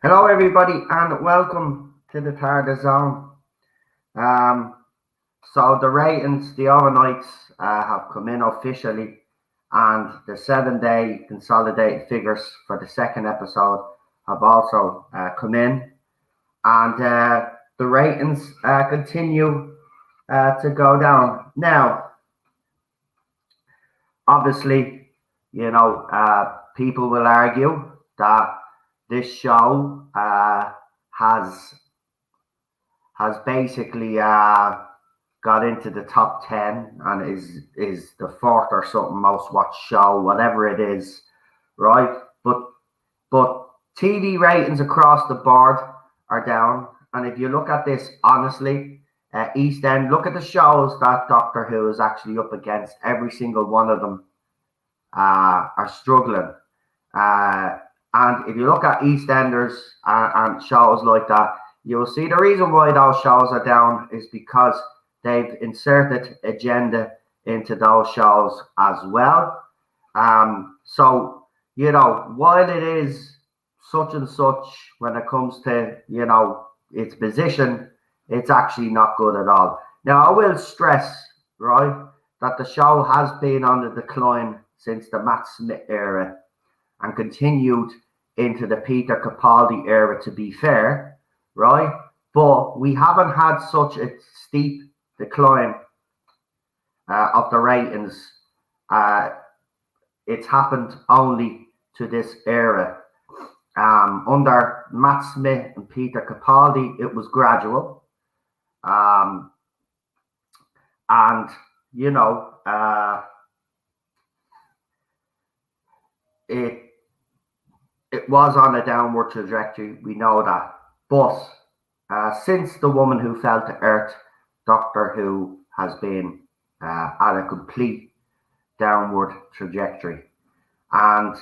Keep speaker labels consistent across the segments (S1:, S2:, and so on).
S1: Hello, everybody, and welcome to the Tarda Zone. Um, so the ratings, the overnights have come in officially, and the 7-day consolidated figures for the second episode have also come in, and the ratings continue to go down. Now, obviously, people will argue that this show has basically got into the top 10 and is the fourth or something most watched show, whatever it is, right? But TV ratings across the board are down. And if you look at this honestly, East End, look at the shows that Doctor Who is actually up against. Every single one of them are struggling. And if you look at EastEnders and shows like that, you'll see the reason why those shows are down is because they've inserted agenda into those shows as well. So, while it is such and such when it comes to, its position, it's actually not good at all. Now, I will stress, right, that the show has been on the decline since the Matt Smith era and continued into the Peter Capaldi era, to be fair, right? But we haven't had such a steep decline of the ratings. It's happened only to this era. Under Matt Smith and Peter Capaldi, it was gradual. And, it was on a downward trajectory, we know that. But since The Woman Who Fell to Earth, Doctor Who has been at a complete downward trajectory. And,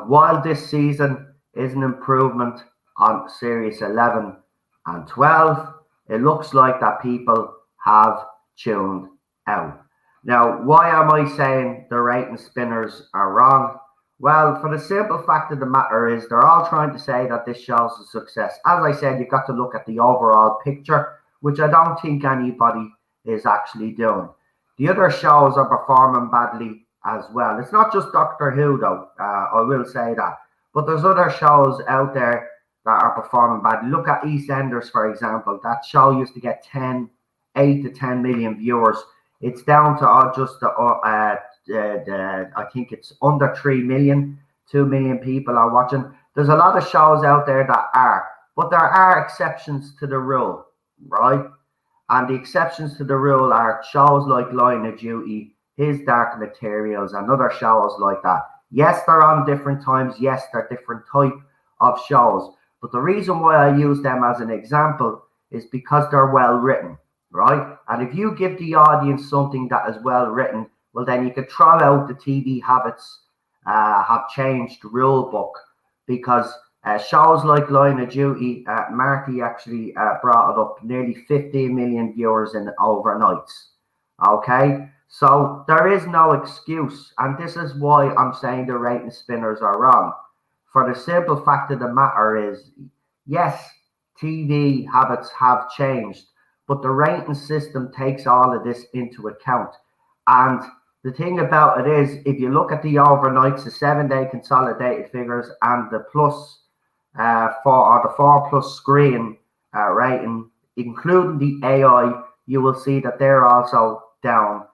S1: while this season is an improvement on Series 11 and 12, it looks like that people have tuned out. Now, why am I saying the rating spinners are wrong? Well, for the simple fact of the matter is they're all trying to say that this show's a success. As I said, you've got to look at the overall picture, which I don't think anybody is actually doing. The other shows are performing badly as well. It's not just Doctor Who, though, I will say that. But there's other shows out there that are performing badly. Look at EastEnders, for example. That show used to get 8 to 10 million viewers. It's down to just I think it's under 3 million, 2 million people are watching. There's a lot of shows out there that are, but there are exceptions to the rule, right? And the exceptions to the rule are shows like Line of Duty, His Dark Materials, and other shows like that. Yes, they're on different times. Yes, they're different type of shows. But the reason why I use them as an example is because they're well written, right? And if you give the audience something that is well written, well, then you could throw out the TV habits have changed rule book, because shows like Line of Duty, Marty actually brought it up, nearly 15 million viewers in overnights. Okay, so there is no excuse, and this is why I'm saying the rating spinners are wrong. For the simple fact of the matter is, yes, TV habits have changed, but the rating system takes all of this into account. And the thing about it is, if you look at the overnights, the 7-day consolidated figures, and the plus the 4+ screen rating, including the AI, you will see that they're also down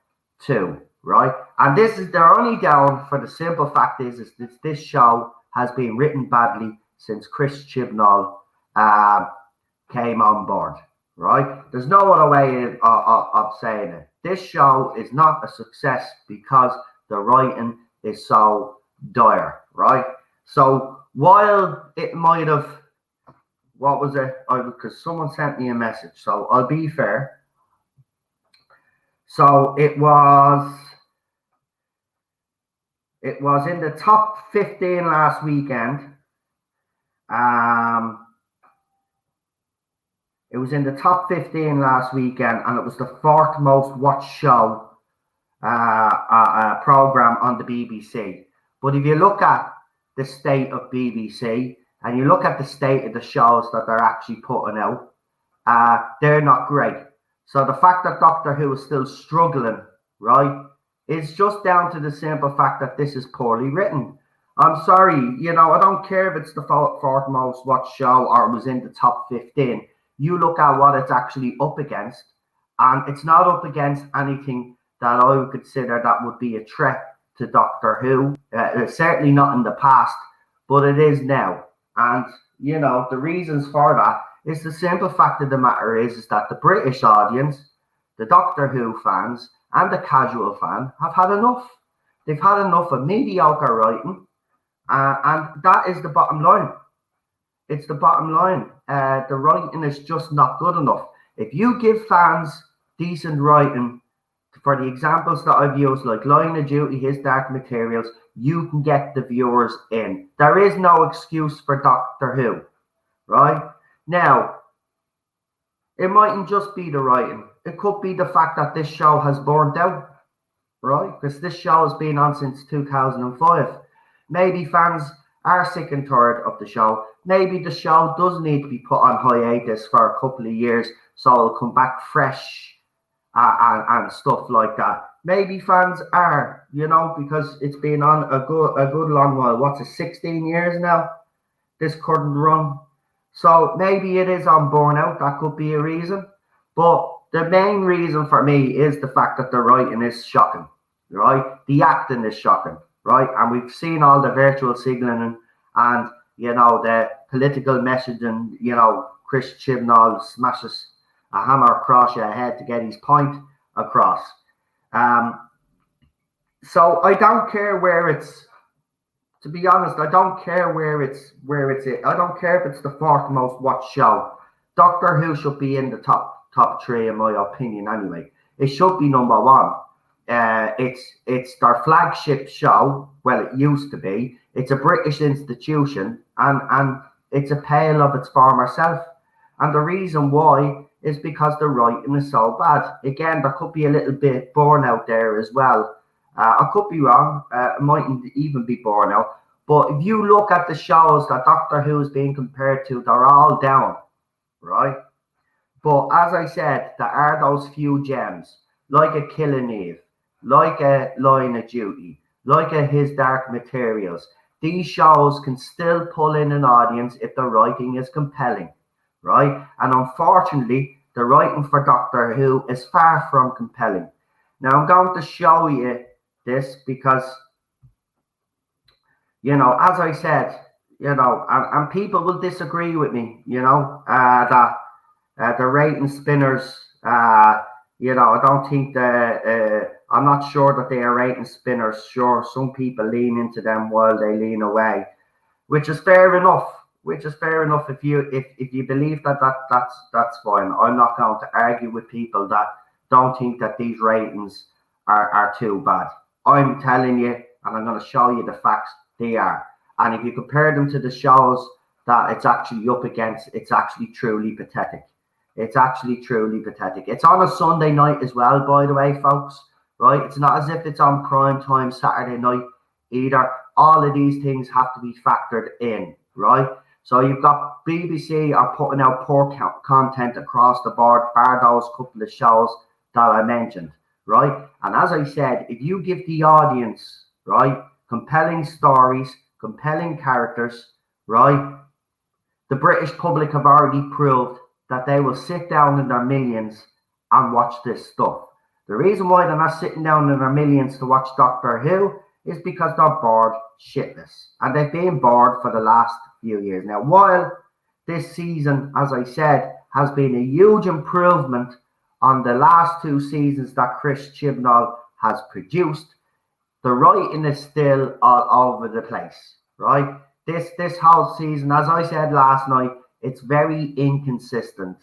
S1: too, right? And they're only down for the simple fact is that this show has been written badly since Chris Chibnall came on board, right? There's no other way of saying it. This show is not a success because the writing is so dire, right? So while it might have, what was it? Because someone sent me a message, so I'll be fair. So it was in the top 15 last weekend. It was in the top 15 last weekend, and it was the fourth most watched show program on the BBC. But if you look at the state of BBC, and you look at the state of the shows that they're actually putting out, they're not great. So the fact that Doctor Who is still struggling, right, is just down to the simple fact that this is poorly written. I'm sorry, I don't care if it's the fourth most watched show or it was in the top 15. You look at what it's actually up against, and it's not up against anything that I would consider that would be a threat to Doctor Who. Certainly not in the past, but it is now. And, the reasons for that is the simple fact of the matter is that the British audience, the Doctor Who fans, and the casual fan have had enough. They've had enough of mediocre writing, and that is the bottom line. It's the bottom line. The writing is just not good enough. If you give fans decent writing, for the examples that I've used, like Line of Duty, His Dark Materials, you can get the viewers in. There is no excuse for Doctor Who, right? Now, it mightn't just be the writing. It could be the fact that this show has burnt out, right? Because this show has been on since 2005. Maybe fans are sick and tired of the show. Maybe the show does need to be put on hiatus for a couple of years so it'll come back fresh and stuff like that. Maybe fans are, because it's been on a good long while. What's it, 16 years now? This current run. So maybe it is on burnout. That could be a reason. But the main reason for me is the fact that the writing is shocking, right? The acting is shocking, right? And we've seen all the virtual signaling and, the political messaging, Chris Chibnall smashes a hammer across your head to get his point across. So I don't care where it's, to be honest, I don't care where it's I don't care if it's the fourth most watched show. Doctor Who should be in the top three, in my opinion, anyway. It should be number one. It's their flagship show. Well, it used to be. It's a British institution, and it's a pale of its former self. And the reason why is because the writing is so bad. Again, there could be a little bit burnout there as well. I could be wrong. It mightn't even be burnout. But if you look at the shows that Doctor Who is being compared to, they're all down, right? But as I said, there are those few gems, like a Killing Eve, like a Line of Duty, like a His Dark Materials. These shows can still pull in an audience if the writing is compelling, right? And unfortunately, the writing for Doctor Who is far from compelling. Now, I'm going to show you this because, as I said, and people will disagree with me, that the rating spinners, I don't think I'm not sure that they are rating spinners. Sure, some people lean into them while they lean away, which is fair enough. If you believe that's fine. I'm not going to argue with people that don't think that these ratings are too bad. I'm telling you, and I'm going to show you the facts. They are. And if you compare them to the shows that it's actually up against, it's actually truly pathetic. It's actually truly pathetic. It's on a Sunday night as well, by the way, folks. Right? It's not as if it's on prime time Saturday night either. All of these things have to be factored in, right? So you've got BBC are putting out poor content across the board, bar those couple of shows that I mentioned, right? And as I said, if you give the audience, right, compelling stories, compelling characters, right, the British public have already proved that they will sit down in their millions and watch this stuff. The reason why they're not sitting down in their millions to watch Doctor Who is because they're bored shitless. And they've been bored for the last few years. Now, while this season, as I said, has been a huge improvement on the last two seasons that Chris Chibnall has produced, the writing is still all over the place, right? This whole season, as I said last night, it's very inconsistent.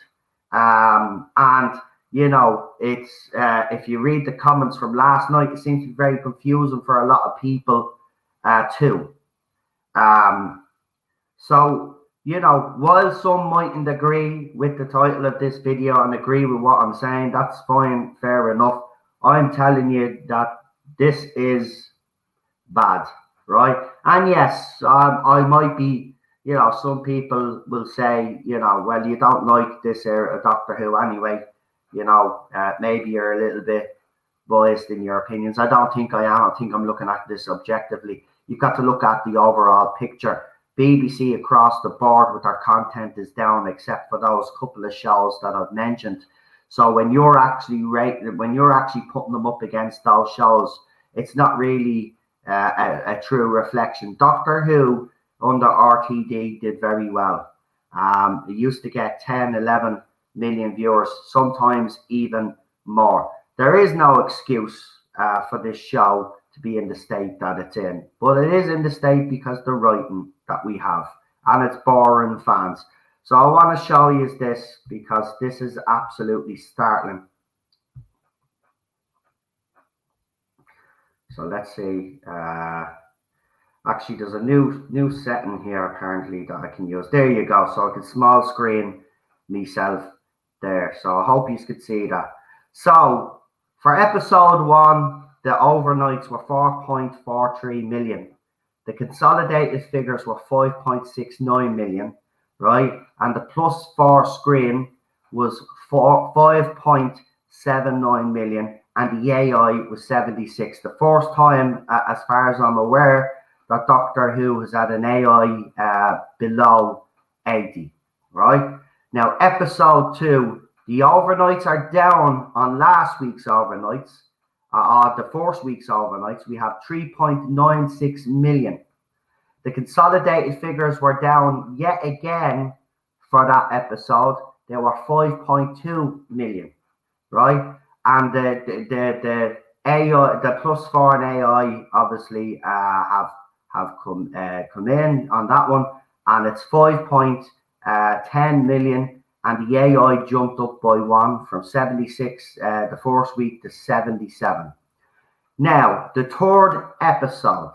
S1: And it's if you read the comments from last night, it seems to be very confusing for a lot of people too. So, while some mightn't agree with the title of this video and agree with what I'm saying, that's fine, fair enough. I'm telling you that this is bad, right? And yes, I might be some people will say, well, you don't like this Doctor Who anyway. Maybe you're a little bit biased in your opinions. I don't think I am. I think I'm looking at this objectively. You've got to look at the overall picture. BBC across the board with their content is down, except for those couple of shows that I've mentioned. So when you're actually putting them up against those shows, it's not really a true reflection. Doctor Who under RTD did very well. It used to get 10, 11 million viewers, sometimes even more. There is no excuse for this show to be in the state that it's in, but it is in the state because the writing that we have, and it's boring fans. So I want to show you this because this is absolutely startling. So let's see. Actually, there's a new setting here apparently that I can use. There you go. So I can small screen myself there. So I hope you could see that. So for episode 1, the overnights were 4.43 million. The consolidated figures were 5.69 million, right? And the +4 screen was 5.79 million, and the AI was 76. The first time, as far as I'm aware, that Doctor Who has had an AI below 80, right? Now, episode 2, the overnights are down on last week's overnights. The first week's overnights, we have 3.96 million. The consolidated figures were down yet again for that episode. They were 5.2 million, right? And the AI, the +4 and AI, obviously have come in on that one, and it's 5.10 million. And the AI jumped up by 1 from 76 the first week to 77. Now, the third episode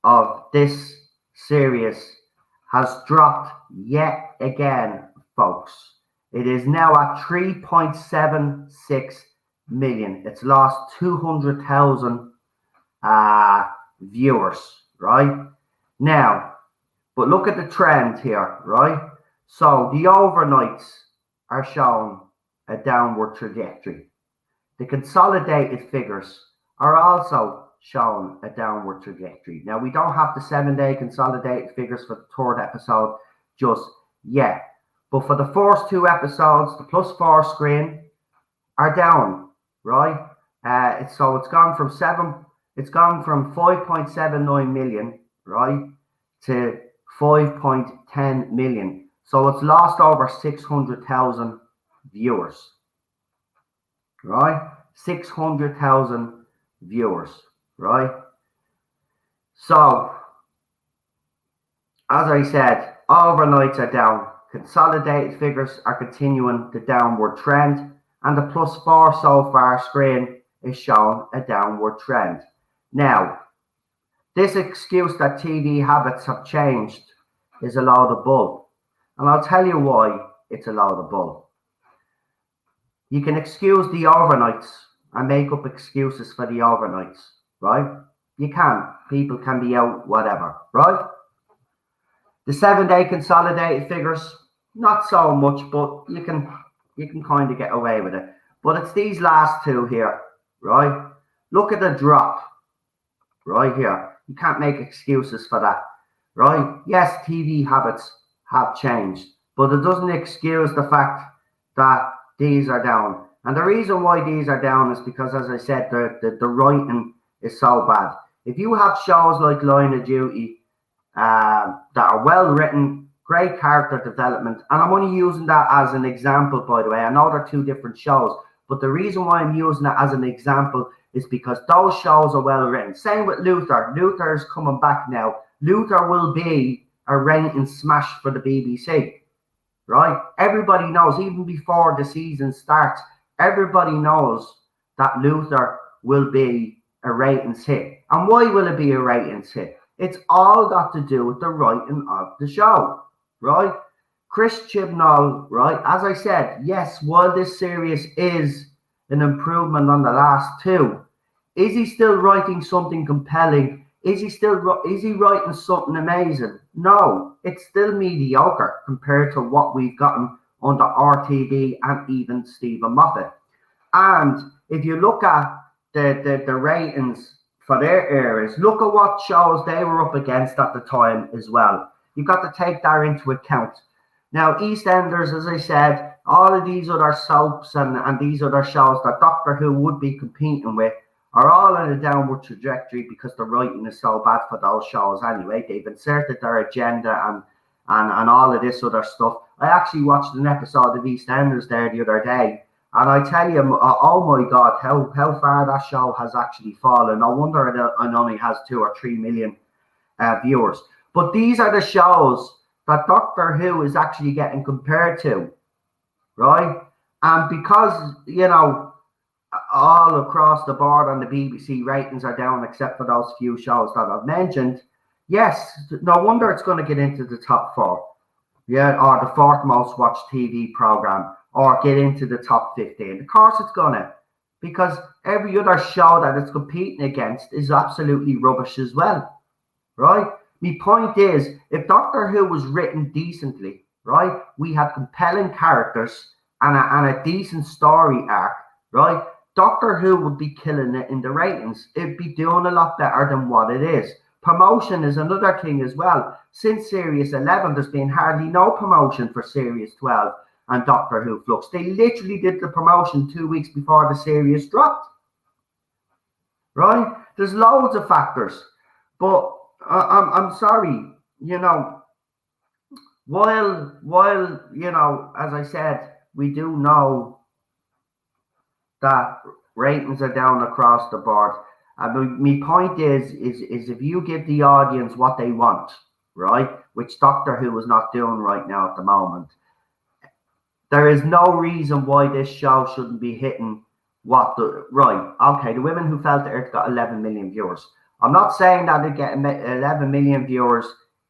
S1: of this series has dropped yet again, folks. It is now at 3.76 million. It's lost 200,000 viewers, right? Now, but look at the trend here, right? So the overnights are showing a downward trajectory. The consolidated figures are also showing a downward trajectory. Now, we don't have the 7-day consolidated figures for the third episode just yet. But for the first 2 episodes, the +4 screen are down, right? So it's gone from 5.79 million, right, to 5.10 million. So it's lost over 600,000 viewers, right? 600,000 viewers, right? So, as I said, overnights are down. Consolidated figures are continuing the downward trend, and the +4 so far screen is showing a downward trend. Now, this excuse that TV habits have changed is a load of bull. And I'll tell you why it's a load of bull. You can excuse the overnights and make up excuses for the overnights, right? You can. People can be out, whatever, right? The 7-day consolidated figures, not so much, but you can kind of get away with it. But it's these last 2 here, right? Look at the drop right here. You can't make excuses for that, right? Yes, TV habits have changed, but it doesn't excuse the fact that these are down. And the reason why these are down is because, as I said, the writing is so bad. If you have shows like Line of Duty that are well written, great character development, and I'm only using that as an example, by the way. I know they're 2 different shows, but the reason why I'm using it as an example is because those shows are well written. Same with Luther. Luther is coming back now. Luther will be a rating smash for the BBC, right? Everybody knows, even before the season starts, everybody knows that Luther will be a ratings hit. And why will it be a ratings hit? It's all got to do with the writing of the show, right? Chris Chibnall, right? As I said, yes, while this series is an improvement on the last 2, is he still writing something compelling? Is he writing something amazing? No, it's still mediocre compared to what we've gotten under RTD and even Stephen Moffat. And if you look at the ratings for their areas, look at what shows they were up against at the time as well. You've got to take that into account. Now, EastEnders, as I said, all of these other soaps and these other shows that Doctor Who would be competing with are all on a downward trajectory because the writing is so bad for those shows anyway. They've inserted their agenda and all of this other stuff. I actually watched an episode of EastEnders there the other day, and I tell you, oh my God, how far that show has actually fallen. No wonder it only has 2 or 3 million viewers. But these are the shows that Doctor Who is actually getting compared to, right? And because, all across the board on the BBC ratings are down except for those few shows that I've mentioned, yes, no wonder it's going to get into the top 4, or the 4th most watched TV program, or get into the top 15. Of course it's going to, because every other show that it's competing against is absolutely rubbish as well, right? My point is, if Doctor Who was written decently, right, we had compelling characters and a decent story arc, right, Doctor Who would be killing it in the ratings. It'd be doing a lot better than what it is. Promotion is another thing as well. Since Series 11, there's been hardly no promotion for Series 12 and Doctor Who Flux. They literally did the promotion 2 weeks before the series dropped, right? There's loads of factors, but I'm sorry, while as I said, we do know that ratings are down across the board. My point is if you give the audience what they want, right, which Doctor Who is not doing right now at the moment, there is no reason why this show shouldn't be hitting the Women Who Fell to Earth got 11 million viewers. I'm not saying that they get 11 million viewers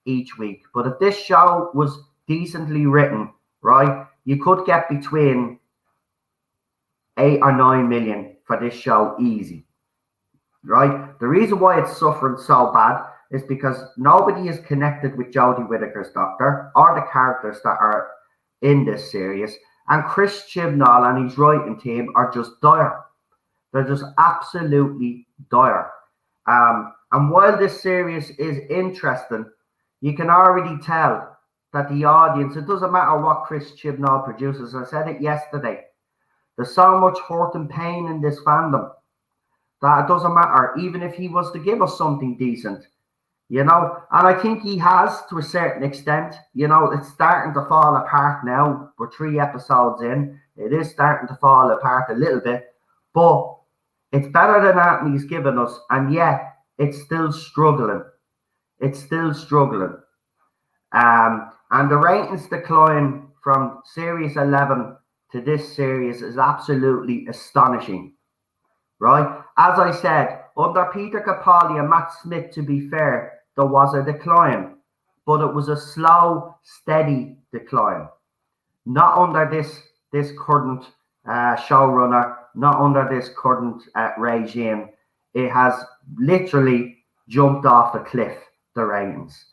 S1: each week, but if this show was decently written, right, you could get between 8 or 9 million for this show easy, right? The reason why it's suffering so bad is because nobody is connected with Jodie Whittaker's Doctor or the characters that are in this series, and Chris Chibnall and his writing team are just dire. They're just absolutely dire. And while this series is interesting, you can already tell that the audience, it doesn't matter what Chris Chibnall produces. I said it yesterday. There's so much hurt and pain in this fandom that it doesn't matter, even if he was to give us something decent, and I think he has to a certain extent. It's starting to fall apart now. We're 3 episodes in. It is starting to fall apart a little bit, but it's better than that he's given us, and yet it's still struggling. It's still struggling. And the ratings decline from Series 11 to this series is absolutely astonishing, right? As I said, under Peter Capaldi and Matt Smith, to be fair, there was a decline, but it was a slow, steady decline. Not under this current showrunner, not under this current regime. It has literally jumped off a cliff, the ratings.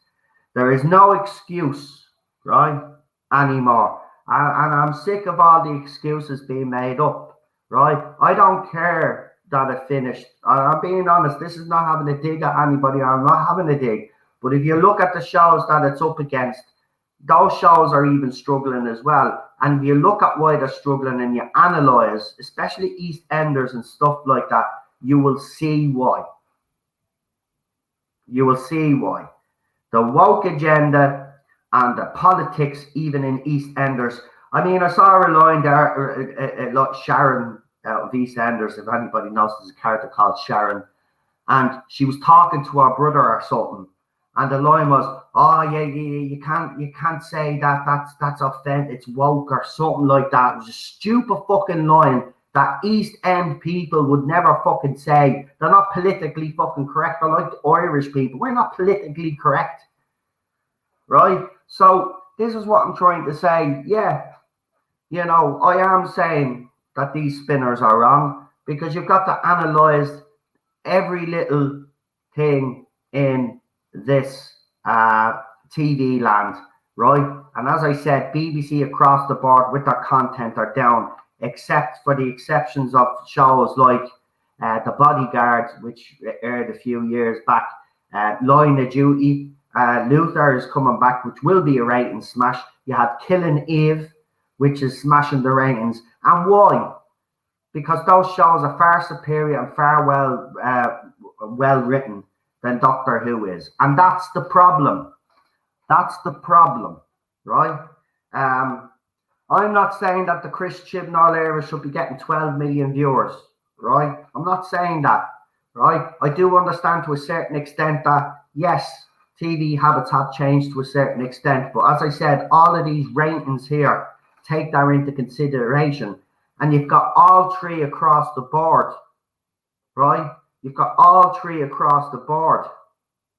S1: There is no excuse, right, anymore. And I'm sick of all the excuses being made up, right? I don't care that it finished. I'm being honest. This is not having a dig at anybody. I'm not having a dig. But if you look at the shows that it's up against, those shows are even struggling as well. And if you look at why they're struggling and you analyze, especially EastEnders and stuff like that, you will see why. You will see why. The woke agenda and the politics, even in EastEnders. I mean, I saw a line there, like Sharon of EastEnders, if anybody knows, there's a character called Sharon, and she was talking to her brother or something, and the line was, "Oh yeah, you can't say that. That's offensive. It's woke or something like that." It was a stupid fucking line that East End people would never fucking say. They're not politically fucking correct. They're like the Irish people. We're not politically correct, right? So this is what I'm trying to say. Yeah, I am saying that these spinners are wrong, because you've got to analyze every little thing in this TV land, right? And as I said, BBC across the board with their content are down, except for the exceptions of shows like The Bodyguard, which aired a few years back, Line of Duty, Luther is coming back, which will be a rating smash. You have Killing Eve, which is smashing the ratings. And why? Because those shows are far superior and far well written than Doctor Who is. And that's the problem. That's the problem, right? I'm not saying that the Chris Chibnall era should be getting 12 million viewers, right? I'm not saying that, right? I do understand to a certain extent that, yes, TV habits have changed to a certain extent. But as I said, all of these ratings here take that into consideration. And you've got all three across the board, right? You've got all three across the board,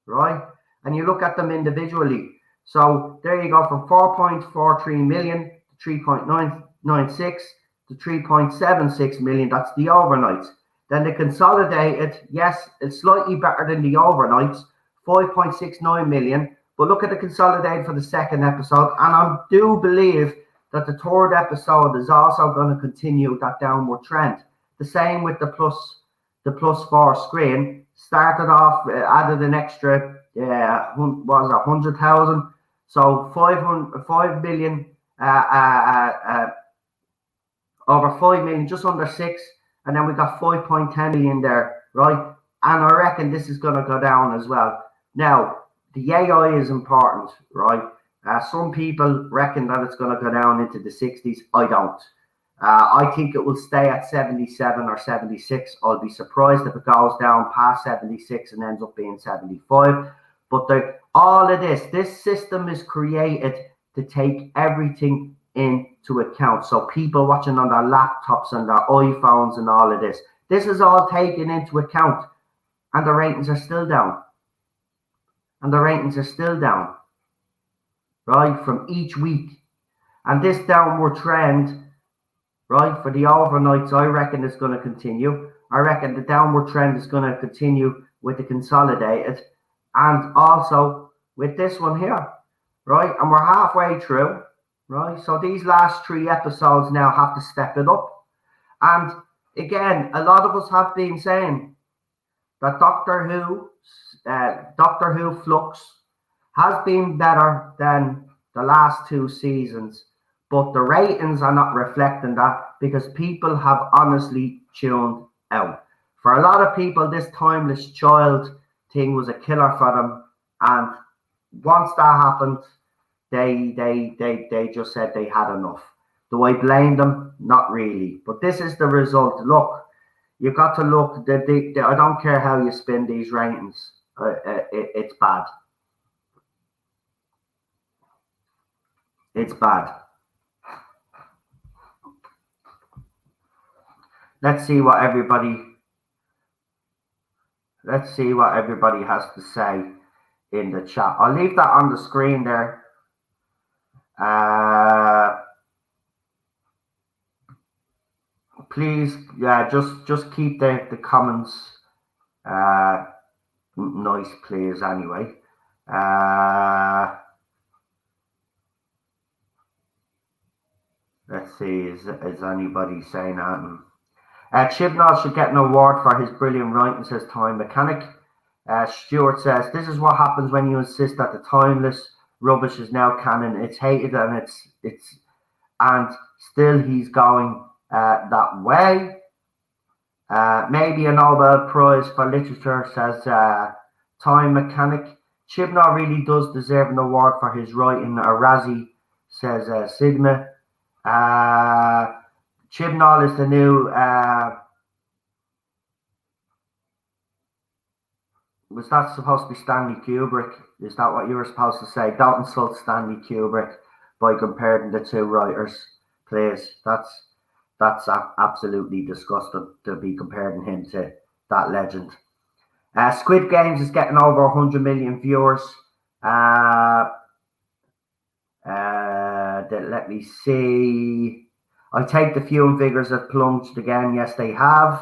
S1: right? And you look at them individually. So there you go, from 4.43 million to 3.996 to 3.76 million. That's the overnights. Then the consolidated, yes, it's slightly better than the overnights, 5.69 million. But look at the consolidated for the second episode. And I do believe that the third episode is also going to continue that downward trend. The same with the plus 4 screen. Started off, added an extra, what was it, 100,000. So 5 million, over 5 million, just under 6. And then we got 5.10 million there, right? And I reckon this is going to go down as well. Now, the AI is important, right? Some people reckon that it's going to go down into the 60s. I don't. I think it will stay at 77 or 76. I'll be surprised if it goes down past 76 and ends up being 75. But all of this system is created to take everything into account. So people watching on their laptops and their iPhones and all of this is all taken into account. And the ratings are still down. Right, from each week. And this downward trend, right, for the overnights, I reckon is going to continue. I reckon the downward trend is going to continue with the consolidated and also with this one here, right? And we're halfway through, right? So these last 3 episodes now have to step it up. And again, a lot of us have been saying that Doctor Who Flux has been better than the last 2 seasons, but the ratings are not reflecting that because people have honestly tuned out. For a lot of people, this timeless child thing was a killer for them, and once that happened, they just said they had enough. Do I blame them? Not really. But this is the result. Look, you've got to look. I don't care how you spin these ratings. It's bad. It's bad. Let's see what everybody has to say in the chat. I'll leave that on the screen there. Please, just keep the comments nice, please. Anyway, let's see. Is anybody saying that? Chibnall should get an award for his brilliant writing, says Time Mechanic. Stuart says, this is what happens when you insist that the timeless rubbish is now canon. It's hated and and still he's going that way. Maybe a Nobel Prize for Literature, says Time Mechanic. Chibnall really does deserve an award for his writing. A Razzie, says Sigma. Chibnall is the new, was that supposed to be Stanley Kubrick? Is that what you were supposed to say? Don't insult Stanley Kubrick by comparing the 2 writers, please. That's absolutely disgusting to be comparing him to that legend. Squid Games is getting over 100 million viewers. Let me see. I take the viewing figures have plunged again. Yes, they have.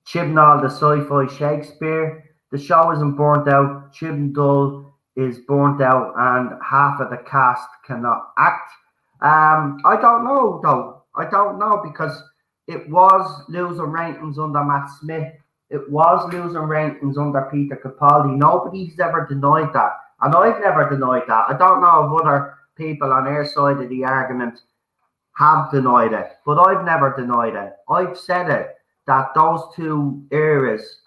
S1: Chibnall, the sci-fi Shakespeare, The show isn't burnt out. Chibnall is burnt out, and half of the cast cannot act. I don't know though. I don't know because it was losing ratings under Matt Smith. It was losing ratings under Peter Capaldi. Nobody's ever denied that, and I've never denied that. I don't know if other people on our side of the argument have denied it, but I've never denied it. I've said it that those two eras,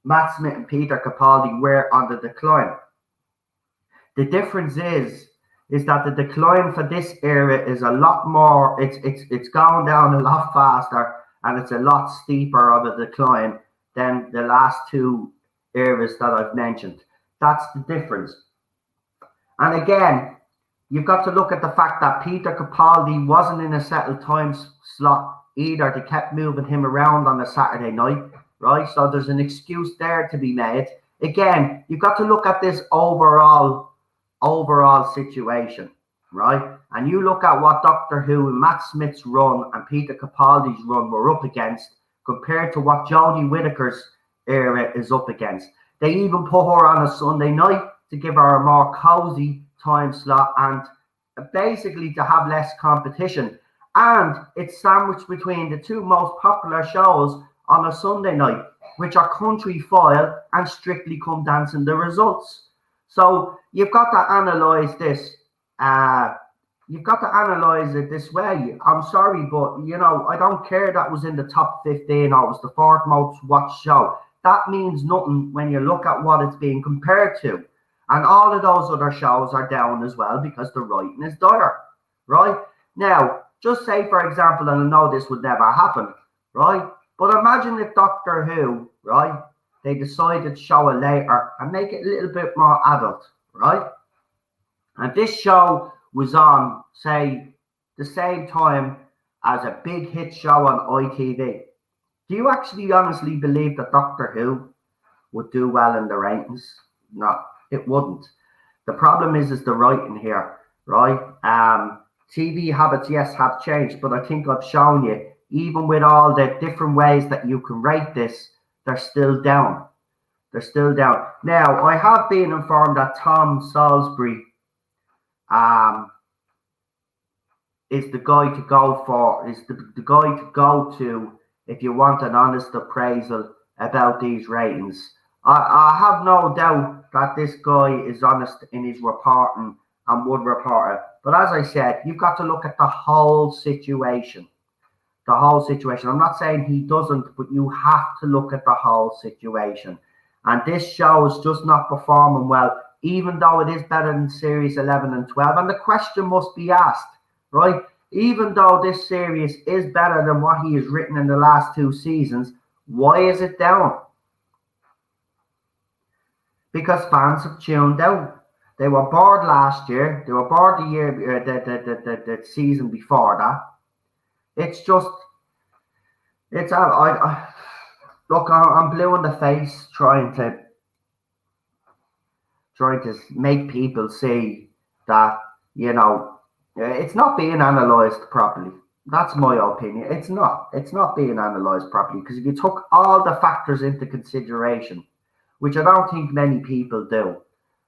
S1: Matt Smith and Peter Capaldi, were on the decline. The difference is that the decline for this era is a lot more. It's going down a lot faster, and it's a lot steeper of a decline than the last two eras that I've mentioned. That's the difference. And again, you've got to look at the fact that Peter Capaldi wasn't in a settled time slot either. They kept moving him around on a Saturday night, right? So there's an excuse there to be made. Again, you've got to look at this overall situation, right? And you look at what Doctor Who and Matt Smith's run and Peter Capaldi's run were up against compared to what Jodie Whittaker's era is up against. They even put her on a Sunday night to give her a more cozy time slot and basically to have less competition. And it's sandwiched between the two most popular shows on a Sunday night, which are Country File and Strictly Come Dancing the Results. So you've got to analyse this. You've got to analyse it this way. I'm sorry, but I don't care that was in the top 15 or it was the fourth most watched show. That means nothing when you look at what it's being compared to. And all of those other shows are down as well because the writing is dire, right? Now, just say, for example, and I know this would never happen, right? But imagine if Doctor Who, right, they decided to show it later and make it a little bit more adult, right? And this show was on, say, the same time as a big hit show on ITV. Do you actually honestly believe that Doctor Who would do well in the ratings? No, it wouldn't. The problem is the writing here, right? TV habits, yes, have changed, but I think I've shown you, even with all the different ways that you can rate this, they're still down. They're still down. Now, I have been informed that Tom Salisbury is the guy to go for, is the guy to go to if you want an honest appraisal about these ratings. I have no doubt that this guy is honest in his reporting and would report it. But as I said, you've got to look at the whole situation. The whole situation. I'm not saying he doesn't, but you have to look at the whole situation. And this show is just not performing well, even though it is better than series 11 and 12. And the question must be asked, right? Even though this series is better than what he has written in the last two seasons, why is it down? Because fans have tuned out. They were bored last year. They were bored the year, the season before that. It's just, look, I'm blue in the face trying to make people see that, it's not being analysed properly. That's my opinion. It's not being analysed properly because if you took all the factors into consideration, which I don't think many people do,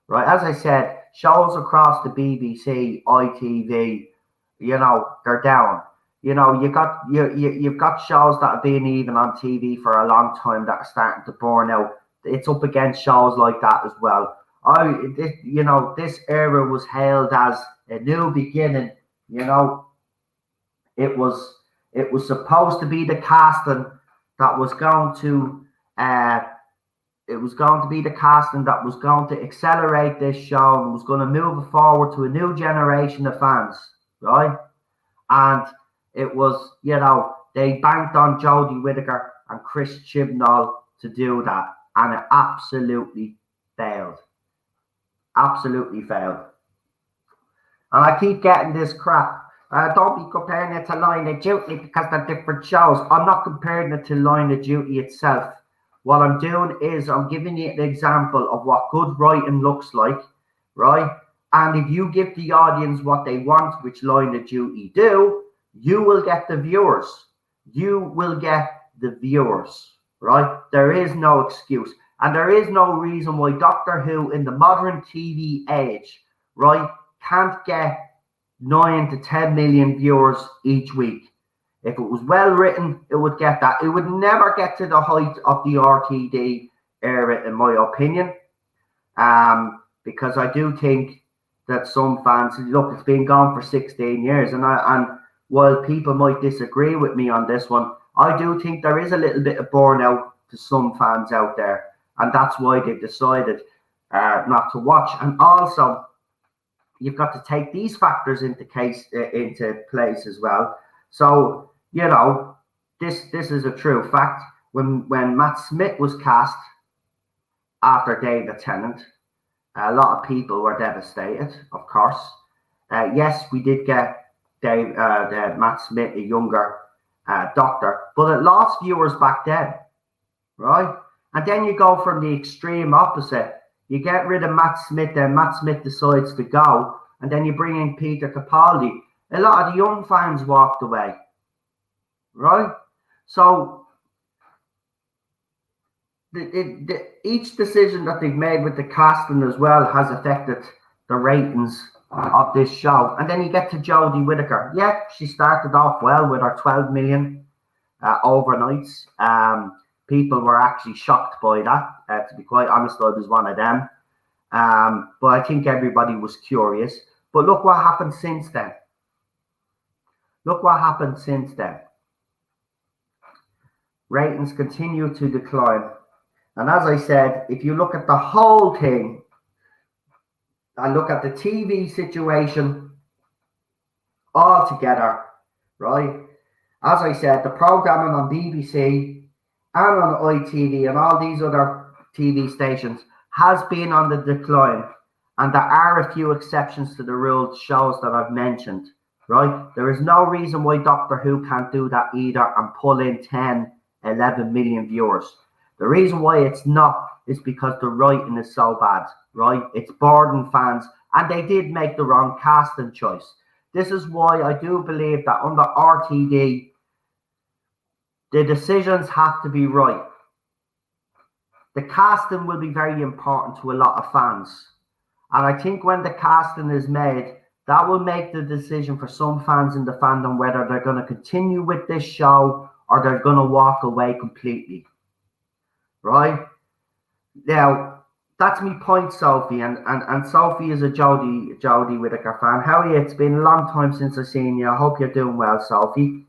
S1: right? As I said, shows across the BBC, ITV, they're down. You've got shows that have been even on TV for a long time that are starting to burn out. It's up against shows like that as well. This era was hailed as a new beginning. It was supposed to be the casting that was going to accelerate this show and was going to move it forward to a new generation of fans, right? And it was, they banked on Jodie Whittaker and Chris Chibnall to do that, and it absolutely failed. Absolutely failed. And I keep getting this crap. Don't be comparing it to Line of Duty because they're different shows. I'm not comparing it to Line of Duty itself. What I'm doing is I'm giving you an example of what good writing looks like, right? And if you give the audience what they want, which Line of Duty do, you will get the viewers. You will get the viewers, right? There is no excuse. And there is no reason why Doctor Who in the modern TV age, right, can't get 9 to 10 million viewers each week. If it was well written, it would get that. It would never get to the height of the RTD era, in my opinion, because I do think that some fans look. It's been gone for 16 years, and while people might disagree with me on this one, I do think there is a little bit of burnout to some fans out there, and that's why they've decided not to watch. And also, you've got to take these factors into place as well. So this is a true fact. When Matt Smith was cast after David Tennant, a lot of people were devastated, of course. Yes, we did get Matt Smith, a younger Doctor, but it lost viewers back then, right? And then you go from the extreme opposite. You get rid of Matt Smith, then Matt Smith decides to go, and then you bring in Peter Capaldi. A lot of the young fans walked away, right? So each decision that they've made with the casting as well has affected the ratings of this show. And then you get to Jodie Whittaker. Yeah, she started off well with her 12 million overnights. People were actually shocked by that. To be quite honest, I was one of them. But I think everybody was curious. But look what happened since then. Ratings continue to decline. And as I said, if you look at the whole thing and look at the TV situation altogether, right? As I said, the programming on BBC and on ITV and all these other TV stations has been on the decline. And there are a few exceptions to the rule shows that I've mentioned, right? There is no reason why Doctor Who can't do that either and pull in 10, 11 million viewers. The reason why it's not is because the writing is so bad, right? It's boring fans, and they did make the wrong casting choice. This is why I do believe that under RTD, the decisions have to be right. The casting will be very important to a lot of fans. And I think when the casting is made, that will make the decision for some fans in the fandom whether they're going to continue with this show or they're going to walk away completely. Right? Now, that's me point, Sophie. And Sophie is a Jodie Whittaker fan. How are you? It's been a long time since I've seen you. I hope you're doing well, Sophie.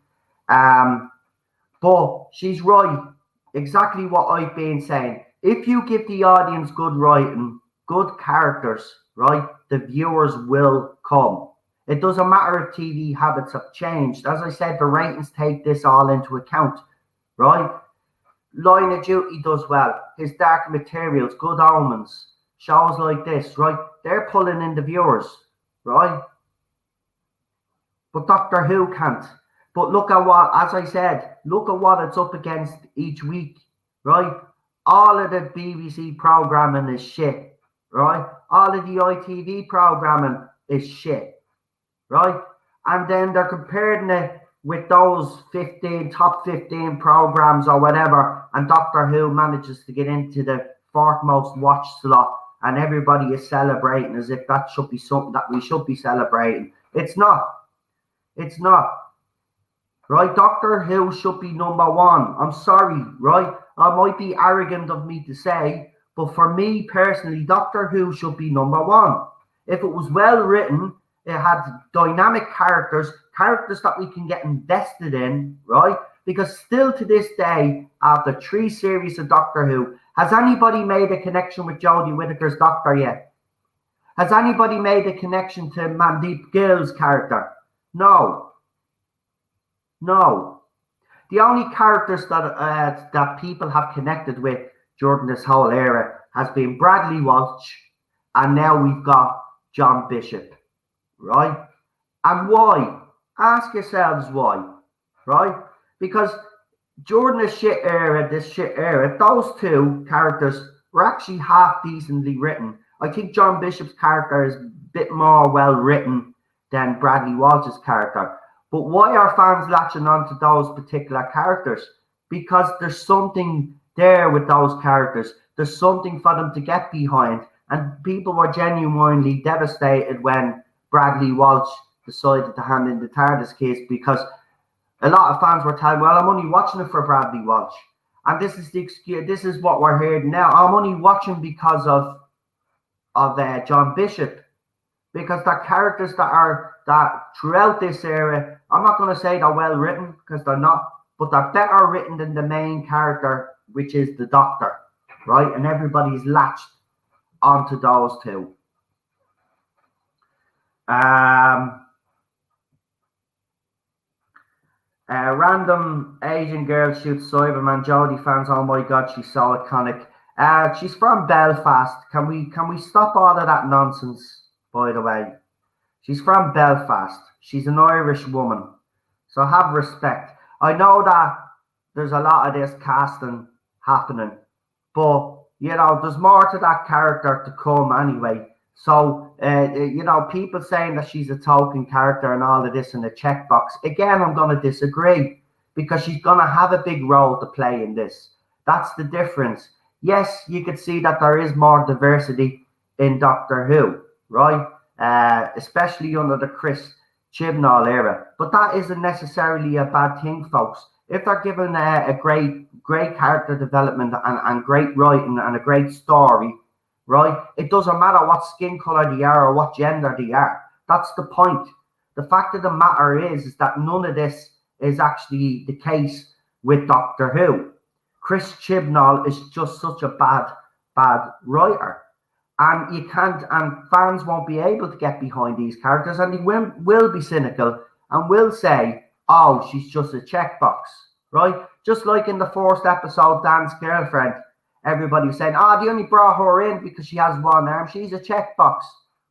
S1: But she's right. Exactly what I've been saying. If you give the audience good writing, good characters, right, the viewers will come. It doesn't matter if TV habits have changed. As I said, the ratings take this all into account, right? Line of Duty does well. His Dark Materials, Good Omens, shows like this, right? They're pulling in the viewers, right? But Doctor Who can't. But look at what, as I said, look at what it's up against each week, right? All of the BBC programming is shit, right? All of the ITV programming is shit, right? And then they're comparing it with those top 15 programs or whatever, and Doctor Who manages to get into the fourth most watched slot, and everybody is celebrating as if that should be something that we should be celebrating. It's not. It's not. Right? Doctor Who should be number one. I'm sorry, right? It might be arrogant of me to say, but for me personally, Doctor Who should be number one. If it was well written, it had dynamic characters that we can get invested in, right? Because still to this day, after 3 series of Doctor Who, has anybody made a connection with Jodie Whittaker's Doctor yet? Has anybody made a connection to Mandeep Gill's character? No. No. The only characters that people have connected with during this whole era has been Bradley Walsh, and now we've got John Bishop, right? And why? Ask yourselves why, right? Because during this shit era, those 2 characters were actually half decently written. I think John Bishop's character is a bit more well written than Bradley Walsh's character. But why are fans latching on to those particular characters? Because there's something there with those characters. There's something for them to get behind. And people were genuinely devastated when Bradley Walsh decided to hand in the TARDIS case, because a lot of fans were telling, well, I'm only watching it for Bradley Walsh. And this is the excuse, this is what we're hearing now. I'm only watching because of John Bishop, because they're characters that throughout this era, I'm not going to say they're well written, because they're not, but they're better written than the main character, which is the Doctor, right? And everybody's latched onto those two. Random Asian girl shoots Cyberman. Jodie fans, oh my god, she's so iconic. She's from Belfast. Can we stop all of that nonsense? By the way, she's from Belfast. She's an Irish woman, so have respect. I know that there's a lot of this casting happening, but you know there's more to that character to come anyway. So, you know, people saying that she's a token character and all of this in the checkbox. Again, I'm going to disagree, because she's going to have a big role to play in this. That's the difference. Yes, you could see that there is more diversity in Doctor Who, right? Especially under the Chris Chibnall era. But that isn't necessarily a bad thing, folks. If they're given a great character development and great writing and a great story, right? It doesn't matter what skin color they are or what gender they are. That's the point. The fact of the matter is that none of this is actually the case with Doctor Who. Chris Chibnall is just such a bad writer. And you can't, and fans won't be able to get behind these characters, and they will be cynical and will say, oh, she's just a checkbox, right? Just like in the first episode, Dan's girlfriend. Everybody was saying, oh, they only brought her in because she has one arm. She's a checkbox.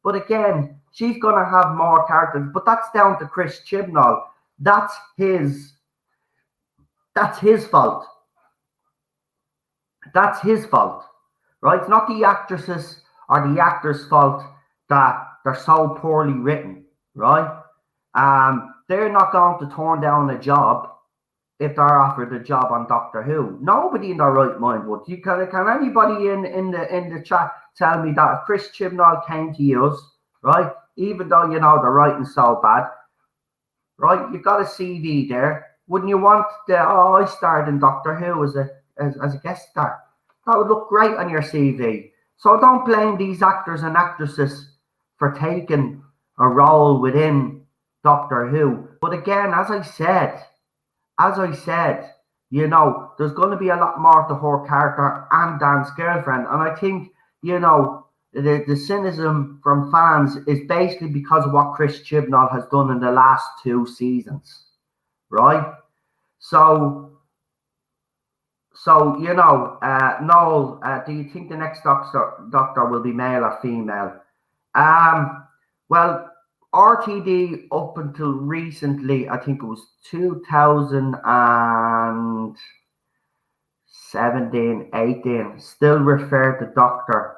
S1: But again, she's going to have more characters. But that's down to Chris Chibnall. That's his fault. That's his fault, right? It's not the actresses or the actors' fault that they're so poorly written, right? They're not going to turn down a job if they're offered a job on Doctor Who. Nobody in their right mind would. Can anybody in the chat tell me that if Chris Chibnall came to us, right, even though you know the writing's so bad, right, you've got a CV there, wouldn't you want I starred in Doctor Who as a guest star? That would look great on your CV. So don't blame these actors and actresses for taking a role within Doctor Who. But again, as I said, you know, there's going to be a lot more to her character and Dan's girlfriend. And I think, you know, the cynicism from fans is basically because of what Chris Chibnall has done in the last 2 seasons, right? So you know, Noel, do you think the next doctor will be male or female? Well, RTD up until recently, I think it was 2017, 18, still referred to Doctor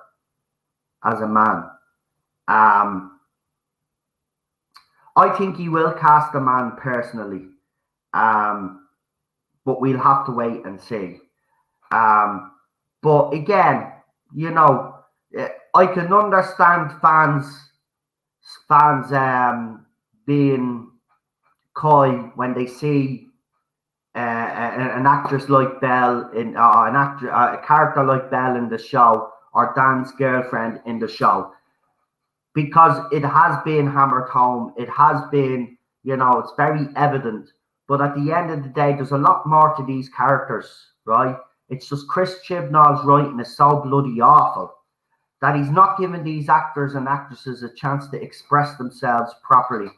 S1: as a man. I think he will cast a man personally, but we'll have to wait and see. But again, you know, I can understand fans being coy when they see an actress like Belle in a character like Belle in the show, or Dan's girlfriend in the show, because it has been hammered home. It has been, you know, it's very evident. But at the end of the day, there's a lot more to these characters, right? It's just Chris Chibnall's writing is so bloody awful that he's not giving these actors and actresses a chance to express themselves properly.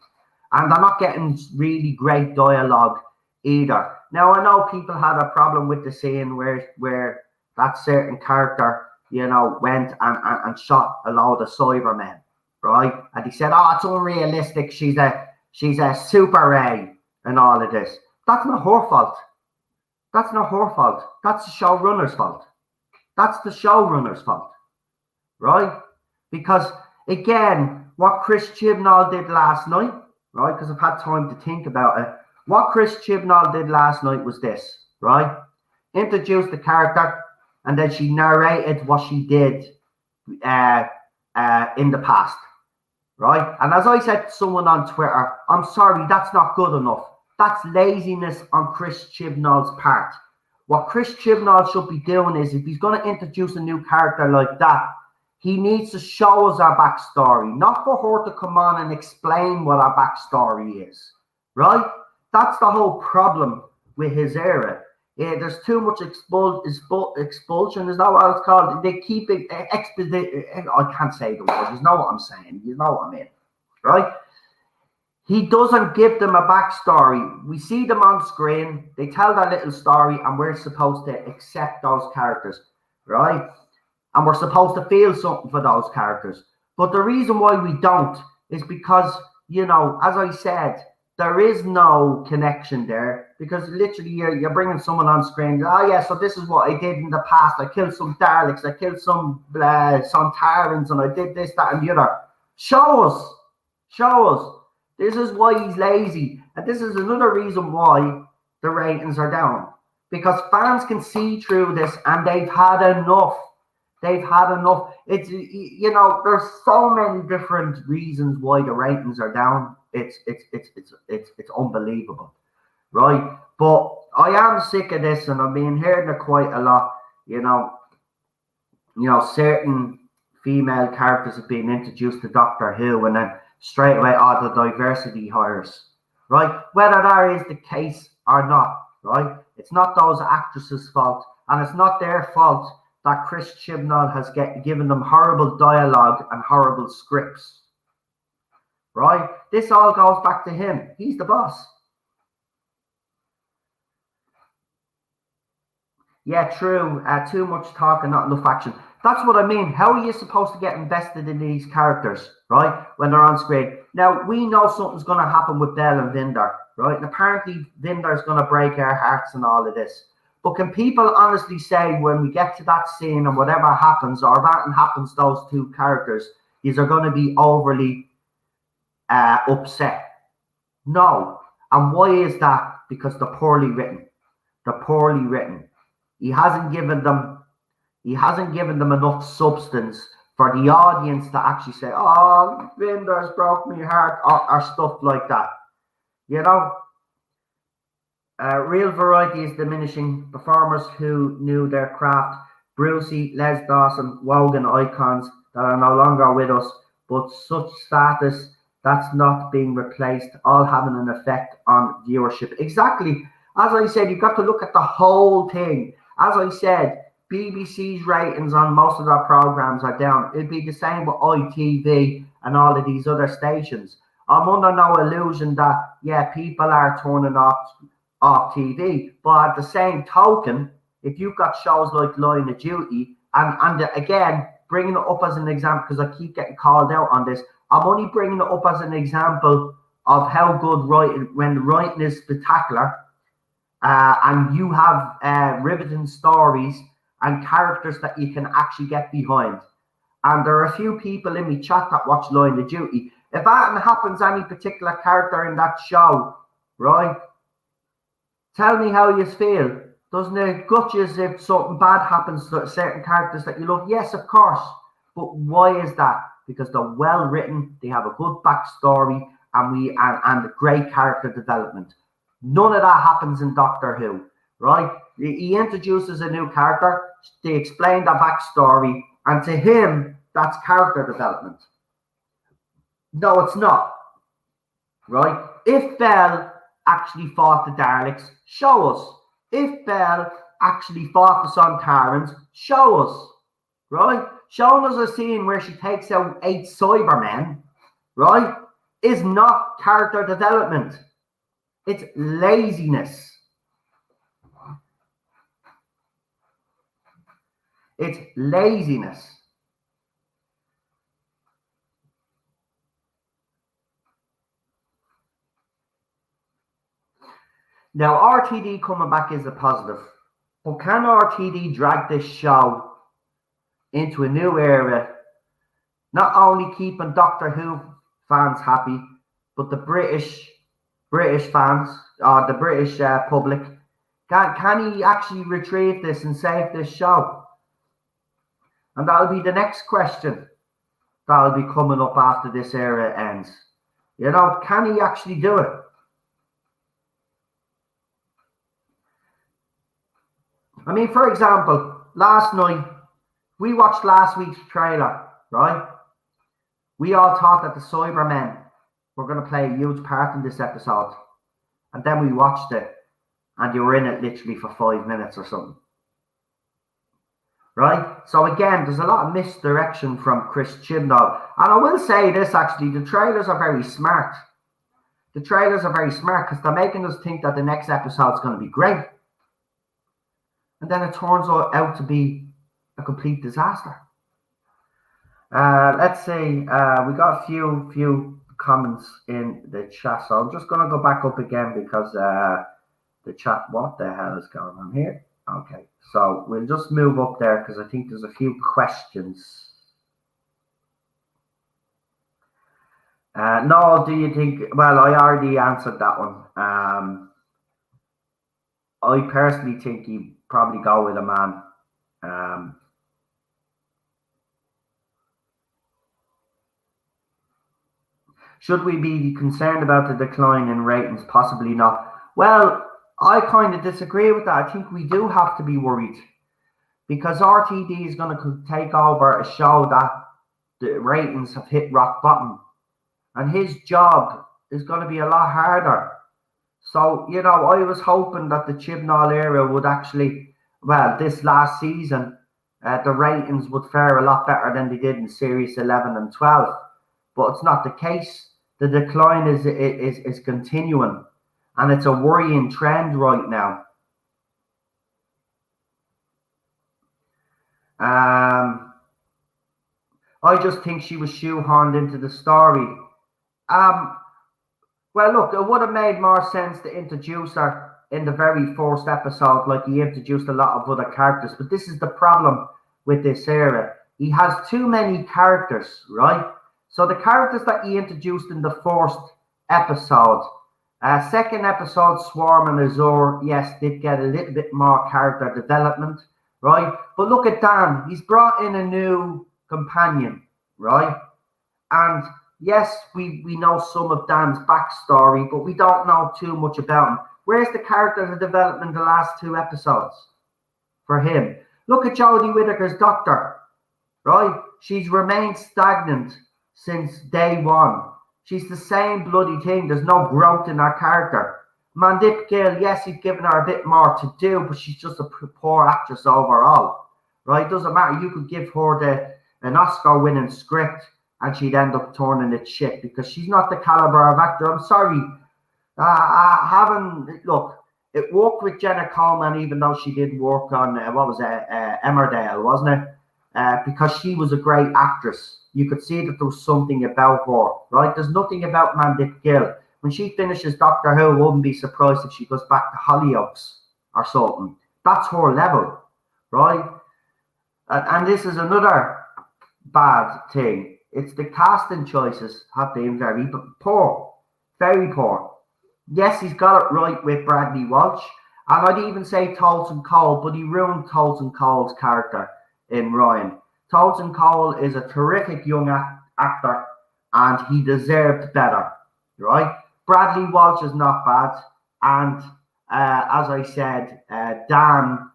S1: And they're not getting really great dialogue either. Now, I know people had a problem with the scene where that certain character, you know, went and shot a load of Cybermen, right? And he said, oh, it's unrealistic. She's a Super Ray and all of this. That's not her fault. That's not her fault. That's the showrunner's fault. That's the showrunner's fault, right? Because, again, what Chris Chibnall did last night, right, because I've had time to think about it, what Chris Chibnall did last night was this, right? introduced the character, and then she narrated what she did uh, in the past, right? And as I said to someone on Twitter, I'm sorry, that's not good enough. That's laziness on Chris Chibnall's part. What Chris Chibnall should be doing is, if he's going to introduce a new character like that, he needs to show us our backstory, not for her to come on and explain what our backstory is, right? That's the whole problem with his era. There's too much expulsion, is that what it's called? They keep it I can't say the word, you know what I'm saying, you know what I mean, right? He doesn't give them a backstory. We see them on screen, they tell their little story, and we're supposed to accept those characters, right? And we're supposed to feel something for those characters. But the reason why we don't is because, you know, as I said, there is no connection there, because literally you're bringing someone on screen. Oh yeah, so this is what I did in the past. I killed some Daleks, I killed some Sontarans, and I did this, that, and the other. Show us. Show us. This is why he's lazy. And this is another reason why the ratings are down. Because fans can see through this, and they've had enough. They've had enough. It's, you know, there's so many different reasons why the ratings are down. It's unbelievable, right? But I am sick of this, and I've been hearing it quite a lot. You know, certain female characters have been introduced to Doctor Who, and then straight away all the diversity hires, right? Whether that is the case or not, right? It's not those actresses' fault, and it's not their fault that Chris Chibnall has given them horrible dialogue and horrible scripts, right? This all goes back to him. He's the boss. Yeah, true. Too much talk and not enough action. That's what I mean. How are you supposed to get invested in these characters, right, when they're on screen? Now, we know something's going to happen with Belle and Vinder, right? And apparently Vinder's going to break our hearts and all of this. But can people honestly say, when we get to that scene and whatever happens, or that happens, those two characters, these are going to be overly upset? No. And why is that? Because they're poorly written. They're poorly written. He hasn't given them enough substance for the audience to actually say, oh, Vinder's broke my heart, or stuff like that. You know? Real variety is diminishing. Performers who knew their craft, Brucey, Les Dawson, Wogan icons that are no longer with us, but such status that's not being replaced, all having an effect on viewership. Exactly. As I said, you've got to look at the whole thing. As I said, BBC's ratings on most of their programs are down. It'd be the same with ITV and all of these other stations. I'm under no illusion that, yeah, people are turning off TV. But at the same token, if you've got shows like Line of Duty, and again, bringing it up as an example, because I keep getting called out on this, I'm only bringing it up as an example of how good writing, when the writing is spectacular, and you have riveting stories and characters that you can actually get behind. And there are a few people in my chat that watch Line of Duty. If that happens, any particular character in that show, right? Tell me how you feel. Doesn't it gut you if something bad happens to certain characters that you love? Yes, of course. But why is that? Because they're well written, they have a good backstory, and great character development. None of that happens in Doctor Who, right? He introduces a new character, they explain the backstory, and to him, that's character development. No, it's not, right? If Belle actually fought the Daleks, show us. If Belle actually fought the Sontarans, show us, right? Showing us a scene where she takes out 8 Cybermen, right, is not character development. It's laziness. It's laziness. Now, RTD coming back is a positive. But can RTD drag this show into a new era, not only keeping Doctor Who fans happy, but the British fans, the British public, Can he actually retrieve this and save this show? And that'll be the next question that'll be coming up after this era ends. You know, can he actually do it? I mean, for example, last night, we watched last week's trailer, right? We all thought that the Cybermen were going to play a huge part in this episode. And then we watched it, and you were in it literally for 5 minutes or something. Right? So again, there's a lot of misdirection from Chris Chibnall. And I will say this, actually, the trailers are very smart. The trailers are very smart because they're making us think that the next episode is going to be great. And then it turns out to be a complete disaster. Let's see. We got a few comments in the chat. So I'm just going to go back up again because the chat, what the hell is going on here? Okay, so we'll just move up there because I think there's a few questions. No, do you think, well, I already answered that one. I personally think he'd probably go with a man. Should we be concerned about the decline in ratings? Possibly not. Well, I kind of disagree with that. I think we do have to be worried because RTD is going to take over a show that the ratings have hit rock bottom. And his job is going to be a lot harder. So, you know, I was hoping that the Chibnall era would actually, well, this last season, the ratings would fare a lot better than they did in Series 11 and 12. But it's not the case. The decline is continuing. And it's a worrying trend right now. I just think she was shoehorned into the story. Well, look, it would have made more sense to introduce her in the very first episode, like he introduced a lot of other characters. But this is the problem with this era. He has too many characters, right? So the characters that he introduced in the first episode, second episode, Swarm and Azure, yes, did get a little bit more character development, right? But look at Dan. He's brought in a new companion, right? And yes, we know some of Dan's backstory, but we don't know too much about him. Where's the character development in the last 2 episodes for him? Look at Jodie Whittaker's doctor, right? She's remained stagnant since day one. She's the same bloody thing. There's no growth in her character. Mandip Gill, yes, he's given her a bit more to do, but she's just a poor actress overall, right? Doesn't matter. You could give her an Oscar-winning script and she'd end up turning it shit because she's not the caliber of actor. I'm sorry. Look, it worked with Jenna Coleman, even though she did work on, Emmerdale, wasn't it? Because she was a great actress. You could see that there was something about her, right? There's nothing about Mandip Gill. When she finishes Doctor Who, I wouldn't be surprised if she goes back to Hollyoaks or something. That's her level, right? And this is another bad thing. It's the casting choices have been very poor. Very poor. Yes, he's got it right with Bradley Walsh. And I'd even say Tolson Cole, but he ruined Tolson Cole's character in Ryan. Tolson Cole is a terrific young actor and he deserved better, right? Bradley Walsh is not bad. And as I said, Dan,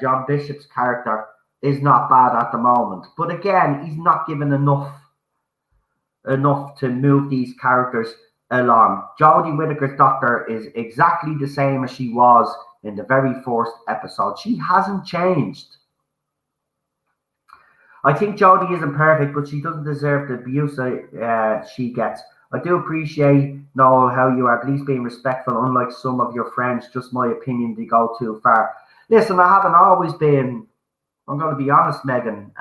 S1: John Bishop's character, is not bad at the moment. But again, he's not given enough to move these characters along. Jodie Whittaker's doctor is exactly the same as she was in the very first episode. She hasn't changed. I think Jodie isn't perfect, but she doesn't deserve the abuse she gets. I do appreciate, Noel, how you are at least being respectful, unlike some of your friends. Just my opinion, they go too far. Listen, I haven't always been, I'm going to be honest, Megan.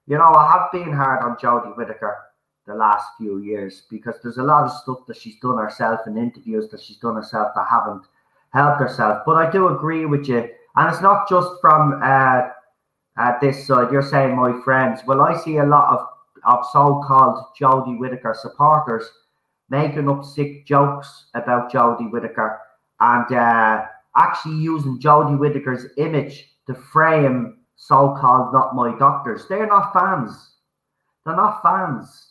S1: You know, I have been hard on Jodie Whittaker the last few years because there's a lot of stuff that she's done herself in interviews that she's done herself that haven't helped herself. But I do agree with you. And it's not just from this side. You're saying my friends. Well, I see a lot of so-called Jodie Whittaker supporters making up sick jokes about Jodie Whittaker and actually using Jodie Whittaker's image to frame so-called not my doctors. They're not fans. They're not fans.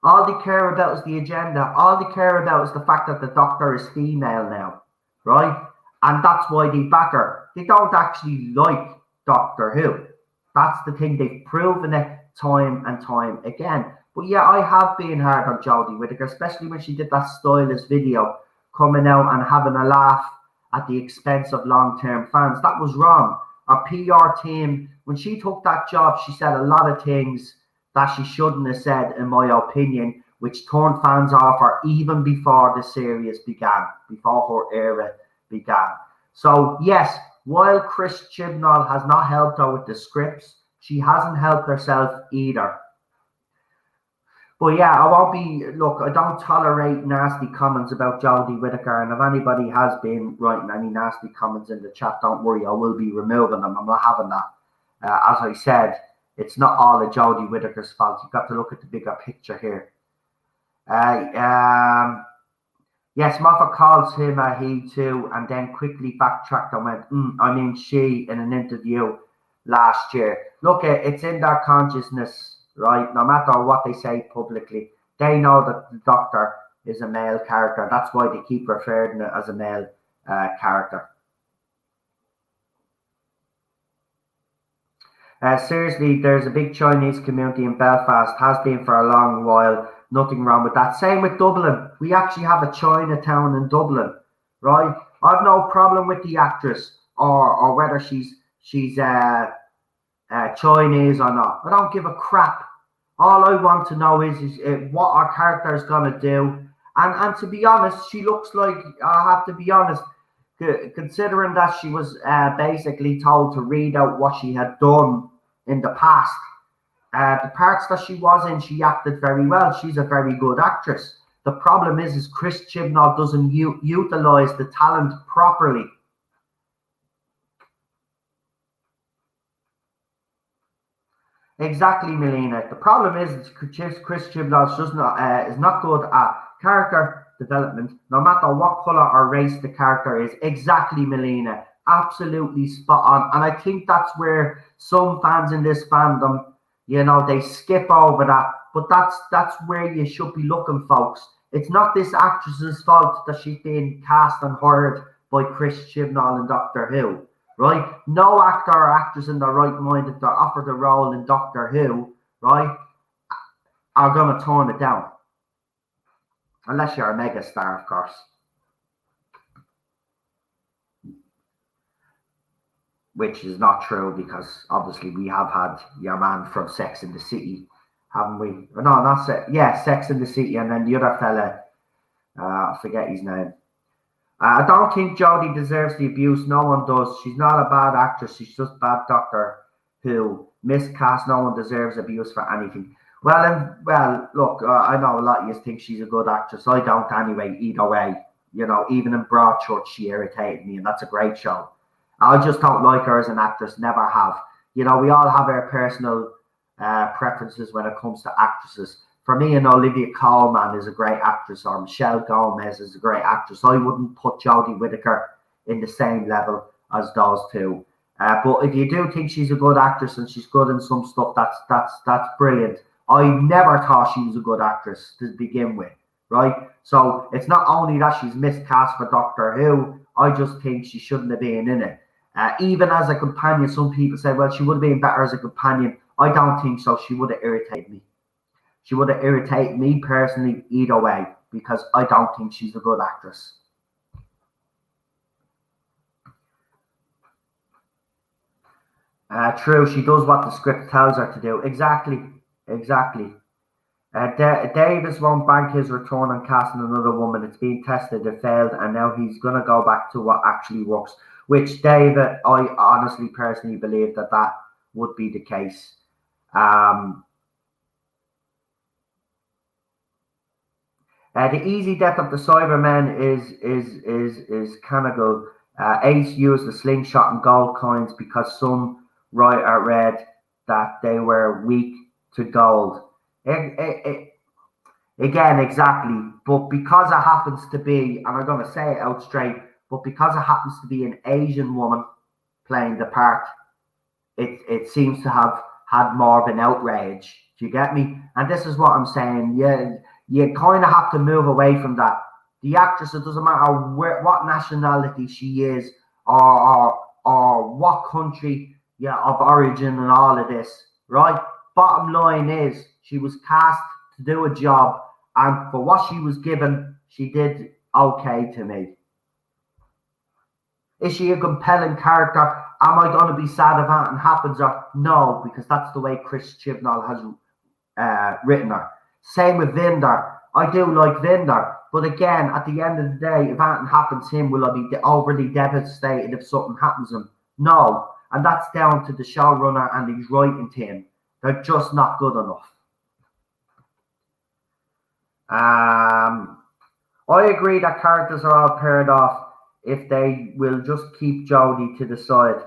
S1: All they care about is the agenda. All they care about is the fact that the doctor is female now, right? And that's why they back her. They don't actually like Doctor Who. That's the thing. They've proven it time and time again. But yeah, I have been hard on Jodie Whittaker, especially when she did that stylist video coming out and having a laugh at the expense of long-term fans. That was wrong. Our PR team, when she took that job, she said a lot of things that she shouldn't have said, in my opinion, which turned fans off her even before the series began, before her era began. So yes, while Chris Chibnall has not helped her with the scripts, she hasn't helped herself either. But yeah, I won't be, look, I don't tolerate nasty comments about Jodie Whittaker, and if anybody has been writing any nasty comments in the chat, don't worry, I will be removing them. I'm not having that. As I said, it's not all of Jodie Whittaker's fault. You've got to look at the bigger picture here. Yes, Moffat calls him a he too, and then quickly backtracked and went, I mean she, in an interview last year. Look, it's in their consciousness, right? No matter what they say publicly, they know that the Doctor is a male character. That's why they keep referring to it as a male character. Seriously, there's a big Chinese community in Belfast, has been for a long while. Nothing wrong with that. Same with Dublin. We actually have a Chinatown in Dublin, right? I've no problem with the actress or whether she's Chinese or not. I don't give a crap. All I want to know is what our character is going to do. And to be honest, she looks like, I have to be honest, considering that she was basically told to read out what she had done in the past. The parts that she was in, she acted very well. She's a very good actress. The problem is Chris Chibnall doesn't utilize the talent properly. Exactly, Melina. The problem is Chris Chibnall is not good at character development, no matter what color or race the character is. Exactly, Melina. Absolutely spot on. And I think that's where some fans in this fandom, you know, they skip over that. But that's where you should be looking, folks. It's not this actress's fault that she's being cast and hired by Chris Chibnall in Doctor Who, right? No actor or actress in their right mind, if they're offered a role in Doctor Who, right, are going to turn it down. Unless you're a mega star, of course. Which is not true, because obviously we have had your man from Sex and the City, haven't we? No, not Sex. Yeah, Sex and the City, and then the other fella, I forget his name. I don't think Jodie deserves the abuse. No one does. She's not a bad actress. She's just bad Doctor Who. Miscast. No one deserves abuse for anything. Well, look, I know a lot of you think she's a good actress. I don't anyway, either way. You know, even in Broadchurch, she irritated me, and that's a great show. I just don't like her as an actress, never have. You know, we all have our personal preferences when it comes to actresses. For me, Olivia Colman is a great actress, or Michelle Gomez is a great actress. I wouldn't put Jodie Whittaker in the same level as those two. But if you do think she's a good actress and she's good in some stuff, that's brilliant. I never thought she was a good actress to begin with, right? So it's not only that she's miscast for Doctor Who, I just think she shouldn't have been in it. Even as a companion, some people say, well, she would have been better as a companion. I don't think so. She would have irritated me. She would have irritated me personally either way, because I don't think she's a good actress. True, she does what the script tells her to do. Exactly. Davis won't bank his return on casting another woman. It's been tested, it failed, and now he's going to go back to what actually works. Which, David, I honestly, personally believe that would be the case. The easy death of the Cybermen is Canagal. Ace used the slingshot and gold coins because some writer read that they were weak to gold. It Again, exactly. But because it happens to be, and I'm going to say it out straight, but because it happens to be an Asian woman playing the part, it seems to have had more of an outrage. Do you get me? And this is what I'm saying. Yeah, you kind of have to move away from that. The actress, it doesn't matter what nationality she is, or what country, yeah, of origin and all of this, right? Bottom line is she was cast to do a job, and for what she was given, she did okay to me. Is she a compelling character? Am I going to be sad if anything happens? Or no, because that's the way Chris Chibnall has written her. Same with Vinder. I do like Vinder, but again, at the end of the day, if anything happens to him, will I be overly devastated if something happens to him? No, and that's down to the showrunner and his writing team. They're just not good enough. I agree that characters are all paired off if they will just keep Jodie to the side.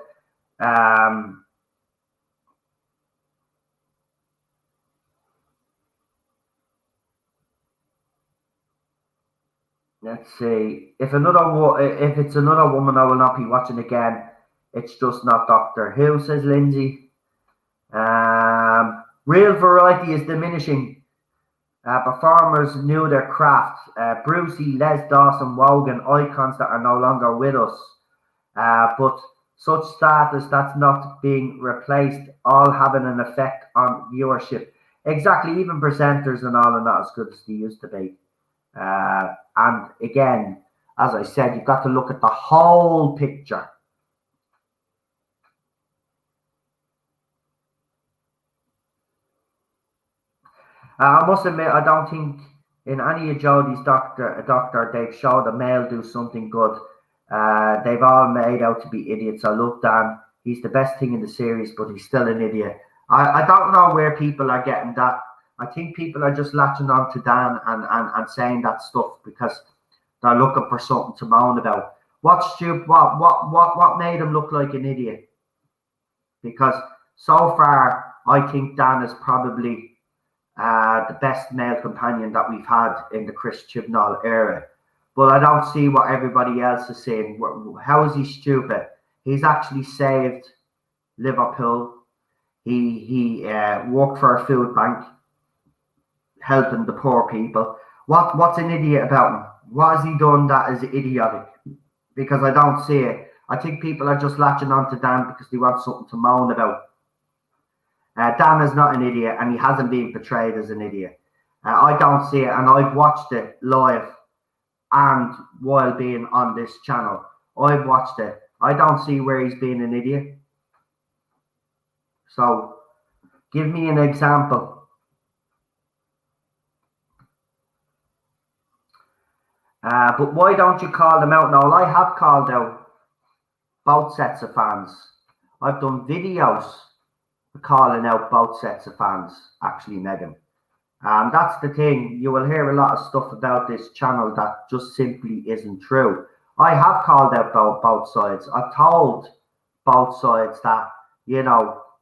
S1: Let's see. If it's another woman, I will not be watching again. It's just not Doctor Who, says Lindsay. Real variety is diminishing. Performers knew their craft. Brucey, Les Dawson, Wogan, icons that are no longer with us. But such status that's not being replaced, all having an effect on viewership. Exactly, even presenters and all are not as good as they used to be. And again, as I said, you've got to look at the whole picture. I must admit, I don't think in any of Jodie's Doctor they've showed a male do something good. They've all made out to be idiots. I love Dan. He's the best thing in the series, but he's still an idiot. I don't know where people are getting that. I think people are just latching on to Dan and saying that stuff because they're looking for something to moan about. What made him look like an idiot? Because so far, I think Dan is probably the best male companion that we've had in the Chris Chibnall era. But I don't see what everybody else is saying. How is he stupid? He's actually saved Liverpool. He worked for a food bank, helping the poor people. What's an idiot about him? What has he done that is idiotic? Because I don't see it. I think people are just latching on to Dan because they want something to moan about. Dan is not an idiot, and he hasn't been portrayed as an idiot. I don't see it, and I've watched it live and while being on this channel. I've watched it. I don't see where he's been an idiot. So, give me an example. But why don't you call them out? Now, I have called out both sets of fans. I've done videos calling out both sets of fans, actually, Megan. That's the thing. You will hear a lot of stuff about this channel that just simply isn't true. I have called out both sides. I've told both sides that,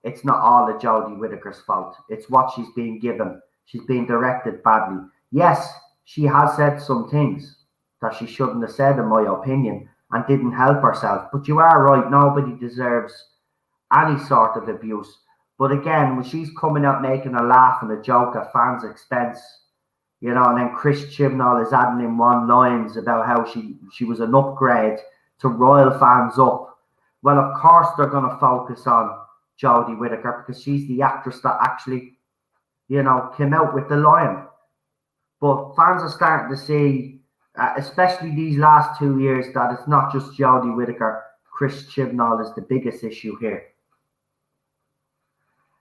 S1: it's not all of Jodie Whittaker's fault. It's what she's being given. She's being directed badly. Yes, she has said some things that she shouldn't have said, in my opinion, and didn't help herself. But you are right. Nobody deserves any sort of abuse. But again, when she's coming out making a laugh and a joke at fans' expense, and then Chris Chibnall is adding in one lines about how she was an upgrade to royal fans up. Well, of course they're going to focus on Jodie Whittaker because she's the actress that actually, came out with the line. But fans are starting to see, especially these last 2 years, that it's not just Jodie Whittaker. Chris Chibnall is the biggest issue here.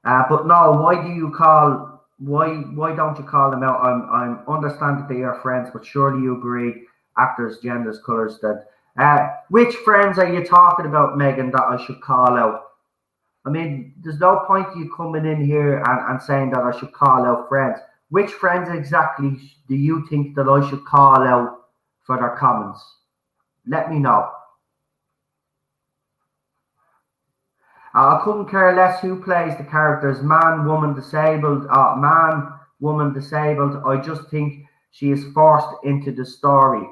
S1: But no, why don't you call them out? I understand that they are friends, but surely you agree, actors, genders, colours, that which friends are you talking about, Megan, that I should call out? I mean, there's no point you coming in here and saying that I should call out friends. Which friends exactly do you think that I should call out for their comments? Let me know. I couldn't care less who plays the characters, man, woman, disabled, man, woman disabled. I just think she is forced into the story.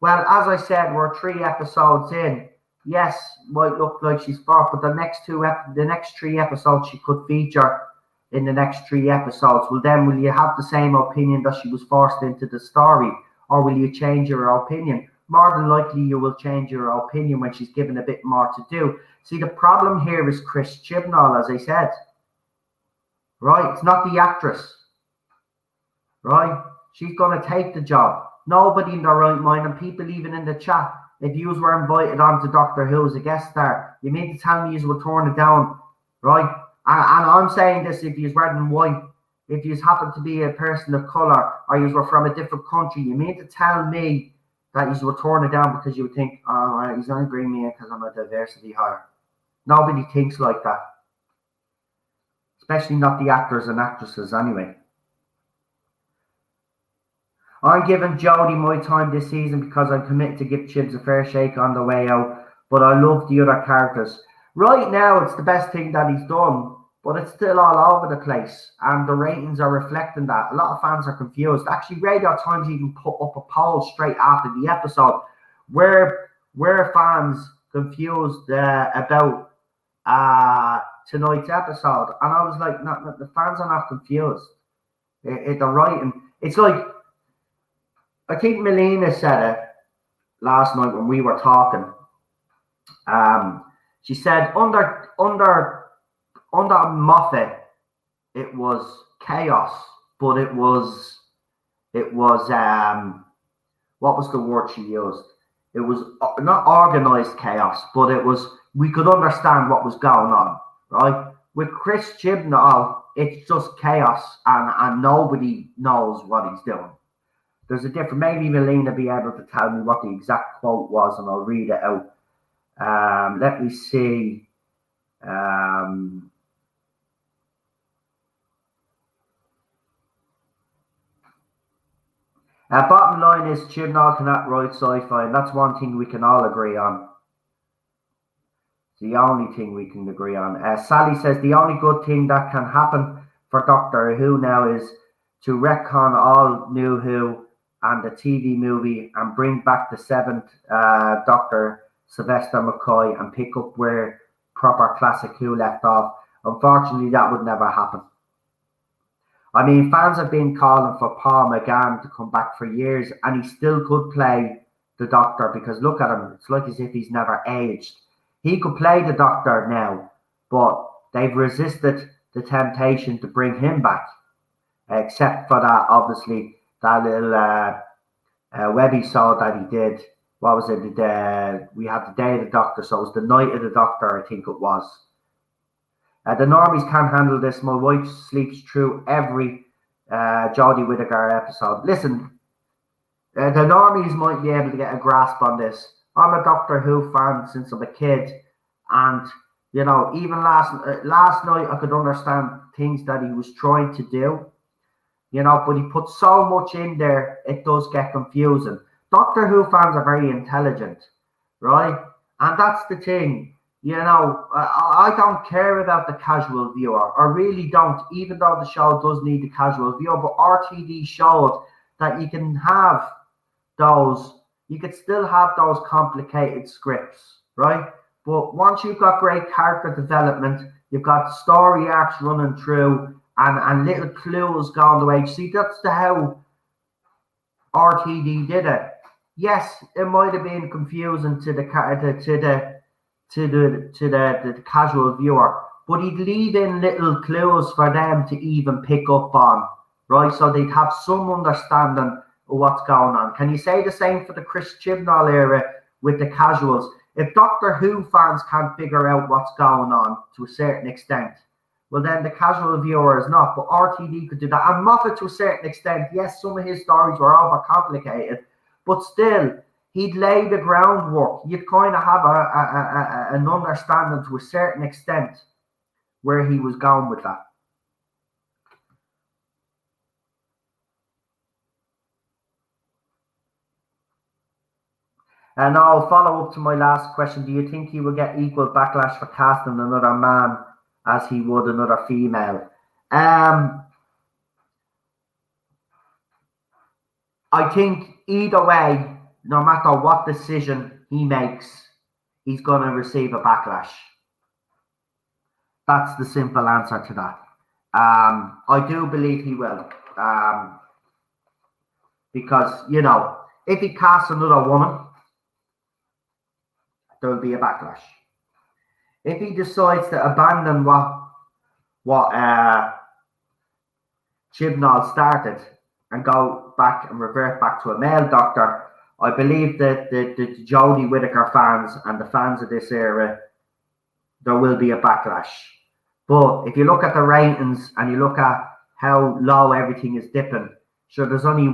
S1: Well, as I said, we're 3 episodes in. Yes, might look like she's forced, but the next 3 episodes she could feature in the next 3 episodes. Well, then will you have the same opinion that she was forced into the story, or will you change your opinion? More than likely, you will change your opinion when she's given a bit more to do. See, the problem here is Chris Chibnall, as I said. Right? It's not the actress. Right? She's going to take the job. Nobody in their right mind, and people even in the chat, if you were invited on to Doctor Who as a guest star, you mean to tell me you would turn it down, right? And I'm saying this if you weren't white, if you happen to be a person of colour, or you were from a different country, you mean to tell me that you would turn it down because you would think, oh, he's only bringing me in because I'm a diversity hire. Nobody thinks like that. Especially not the actors and actresses anyway. I'm giving Jodie my time this season because I'm committed to give Chibs a fair shake on the way out, but I love the other characters. Right now, it's the best thing that he's done, but it's still all over the place, and the ratings are reflecting that. A lot of fans are confused. Actually, Radio Times even put up a poll straight after the episode where fans confused about tonight's episode, and I was like, no, the fans are not confused. The writing, it's like, I think Melina said it last night when we were talking. She said under Moffat, it was chaos, but it was what was the word she used? It was not organized chaos, but it was, we could understand what was going on, right? With Chris Chibnall, it's just chaos, and nobody knows what he's doing. There's a different, maybe Melina be able to tell me what the exact quote was, and I'll read it out. Let me see. Bottom line is Chibnall cannot write sci-fi, and that's one thing we can all agree on. It's the only thing we can agree on. Sally says the only good thing that can happen for Doctor Who now is to retcon all New Who and the TV movie and bring back the 7th Doctor, Sylvester McCoy, and pick up where proper classic Who left off. Unfortunately, that would never happen. I mean, fans have been calling for Paul McGann to come back for years, and he still could play the Doctor, because look at him, it's like as if he's never aged. He could play the Doctor now, but they've resisted the temptation to bring him back, except for that, obviously, that little webisode that he did. What was it? We had the Day of the Doctor, so it was the Night of the Doctor, I think it was. The normies can't handle this. My wife sleeps through every Jodie Whittaker episode. Listen, the normies might be able to get a grasp on this. I'm a Doctor Who fan since I'm a kid, and you know, even last night I could understand things that he was trying to do. You know, but he put so much in there, it does get confusing. Doctor Who fans are very intelligent, right? And that's the thing. You know, I don't care about the casual viewer. I really don't, even though the show does need the casual viewer. But RTD showed that you can have those, you could still have those complicated scripts, right? But once you've got great character development, you've got story arcs running through, and little clues going the way. See, that's how RTD did it. Yes, it might have been confusing to the casual viewer, but he'd leave in little clues for them to even pick up on, right? So they'd have some understanding of what's going on. Can you say the same for the Chris Chibnall era with the casuals? If Doctor Who fans can't figure out what's going on to a certain extent, well, then the casual viewer is not. But RTD could do that. And Moffat, to a certain extent, yes, some of his stories were overcomplicated, but still, he'd lay the groundwork. You'd kind of have an understanding to a certain extent where he was going with that. And now, follow up to my last question. Do you think he will get equal backlash for casting another man as he would another female? I think either way, no matter what decision he makes, he's going to receive a backlash. That's the simple answer to that. I do believe he will. Because, if he casts another woman, there will be a backlash. If he decides to abandon what Chibnall started and go back and revert back to a male doctor, I believe that the Jodie Whittaker fans and the fans of this era, there will be a backlash. But if you look at the ratings and you look at how low everything is dipping, sure, there's only you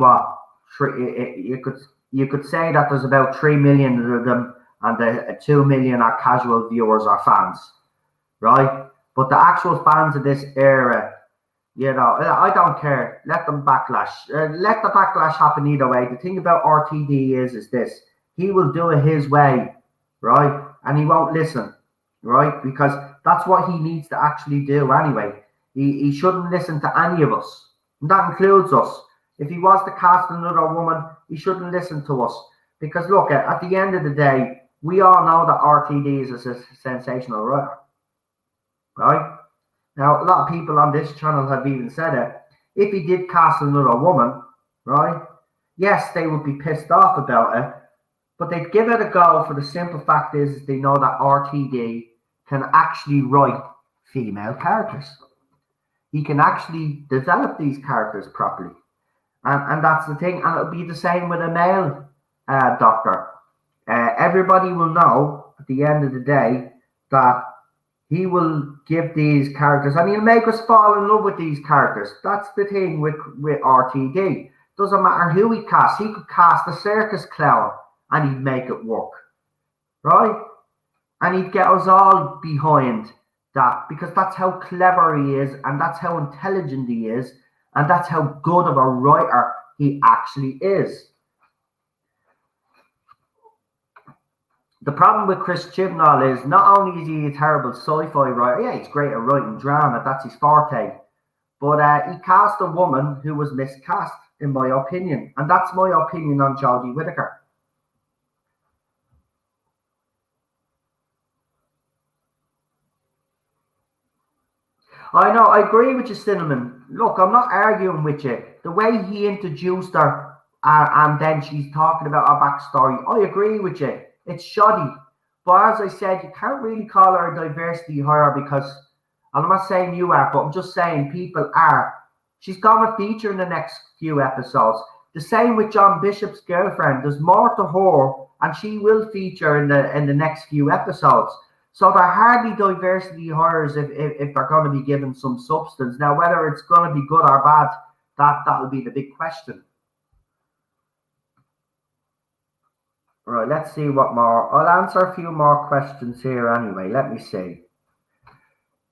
S1: could say that there's about 3 million of them, and the 2 million are casual viewers or fans, right? But the actual fans of this era, I don't care. Let them backlash. Let the backlash happen either way. The thing about RTD is this: he will do it his way, right? And he won't listen, right? Because that's what he needs to actually do anyway. He shouldn't listen to any of us, and that includes us. If he was to cast another woman, he shouldn't listen to us. Because look, at the end of the day, we all know that RTD is a sensational writer, right? Now, a lot of people on this channel have even said it. If he did cast another woman, right? Yes, they would be pissed off about it, but they'd give it a go for the simple fact is they know that RTD can actually write female characters. He can actually develop these characters properly. And that's the thing. And it'll be the same with a male doctor. Everybody will know at the end of the day that he will give these characters, and he'll make us fall in love with these characters. That's the thing with RTD. Doesn't matter who he casts. He could cast a circus clown and he'd make it work, right? And he'd get us all behind that, because that's how clever he is, and that's how intelligent he is, and that's how good of a writer he actually is. The problem with Chris Chibnall is not only is he a terrible sci-fi writer, yeah, he's great at writing drama, that's his forte, but he cast a woman who was miscast, in my opinion, and that's my opinion on Jodie Whittaker. I know, I agree with you, Cinnamon. Look, I'm not arguing with you. The way he introduced her and then she's talking about her backstory, I agree with you. It's shoddy. But as I said, you can't really call her a diversity hire because, and I'm not saying you are, but I'm just saying people are. She's going to feature in the next few episodes. The same with John Bishop's girlfriend. There's more to her, and she will feature in the next few episodes. So they're hardly diversity hires if they're going to be given some substance. Now, whether it's going to be good or bad, that'll be the big question. All right, let's see what more. I'll answer a few more questions here anyway. Let me see.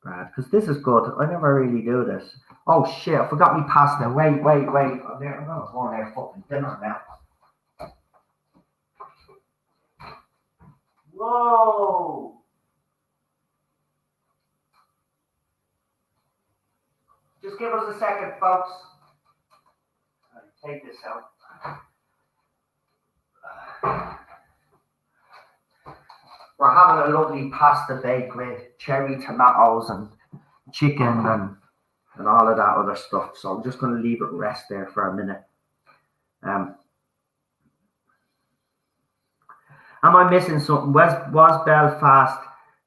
S1: Brad, because this is good. I never really do this. Oh, shit, I forgot me pasta. Wait. I'm going to go there fucking dinner now. Whoa! Just give us a second, folks. I'll take this out. We're having a lovely pasta bake with cherry tomatoes and chicken and all of that other stuff. So I'm just going to leave it rest there for a minute. Am I missing something? Was Belfast,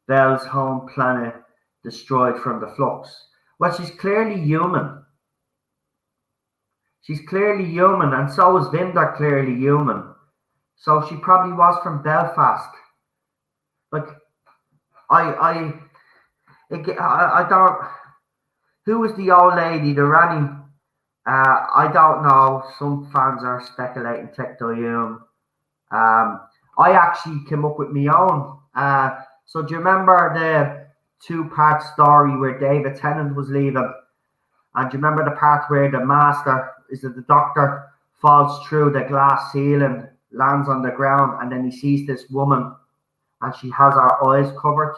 S1: Belle's home planet, destroyed from the flux? Well, she's clearly human. She's clearly human, and so is Vinder clearly human. So she probably was from Belfast. Like, I don't. Who was the old lady, the Rani? I don't know. Some fans are speculating Tectoyum. I actually came up with my own. So do you remember the two-part story where David Tennant was leaving? And do you remember the part where the master, is it the doctor, falls through the glass ceiling, lands on the ground, and then he sees this woman and she has her eyes covered?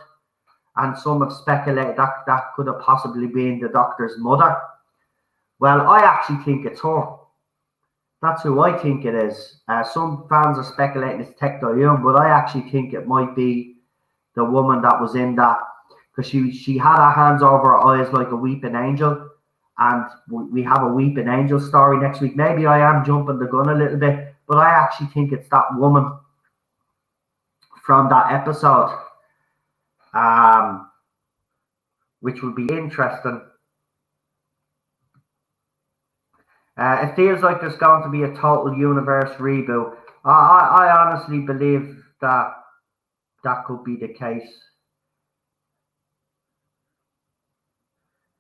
S1: And some have speculated that could have possibly been the doctor's mother. Well, I actually think it's her. That's who I think it is. Some fans are speculating it's Tech Young, but I actually think it might be the woman that was in that, because she had her hands over her eyes like a weeping angel, and we have a weeping angel story next week. Maybe I am jumping the gun a little bit, but I actually think it's that woman from that episode, which would be interesting. It feels like there's going to be a total universe reboot. I honestly believe that could be the case.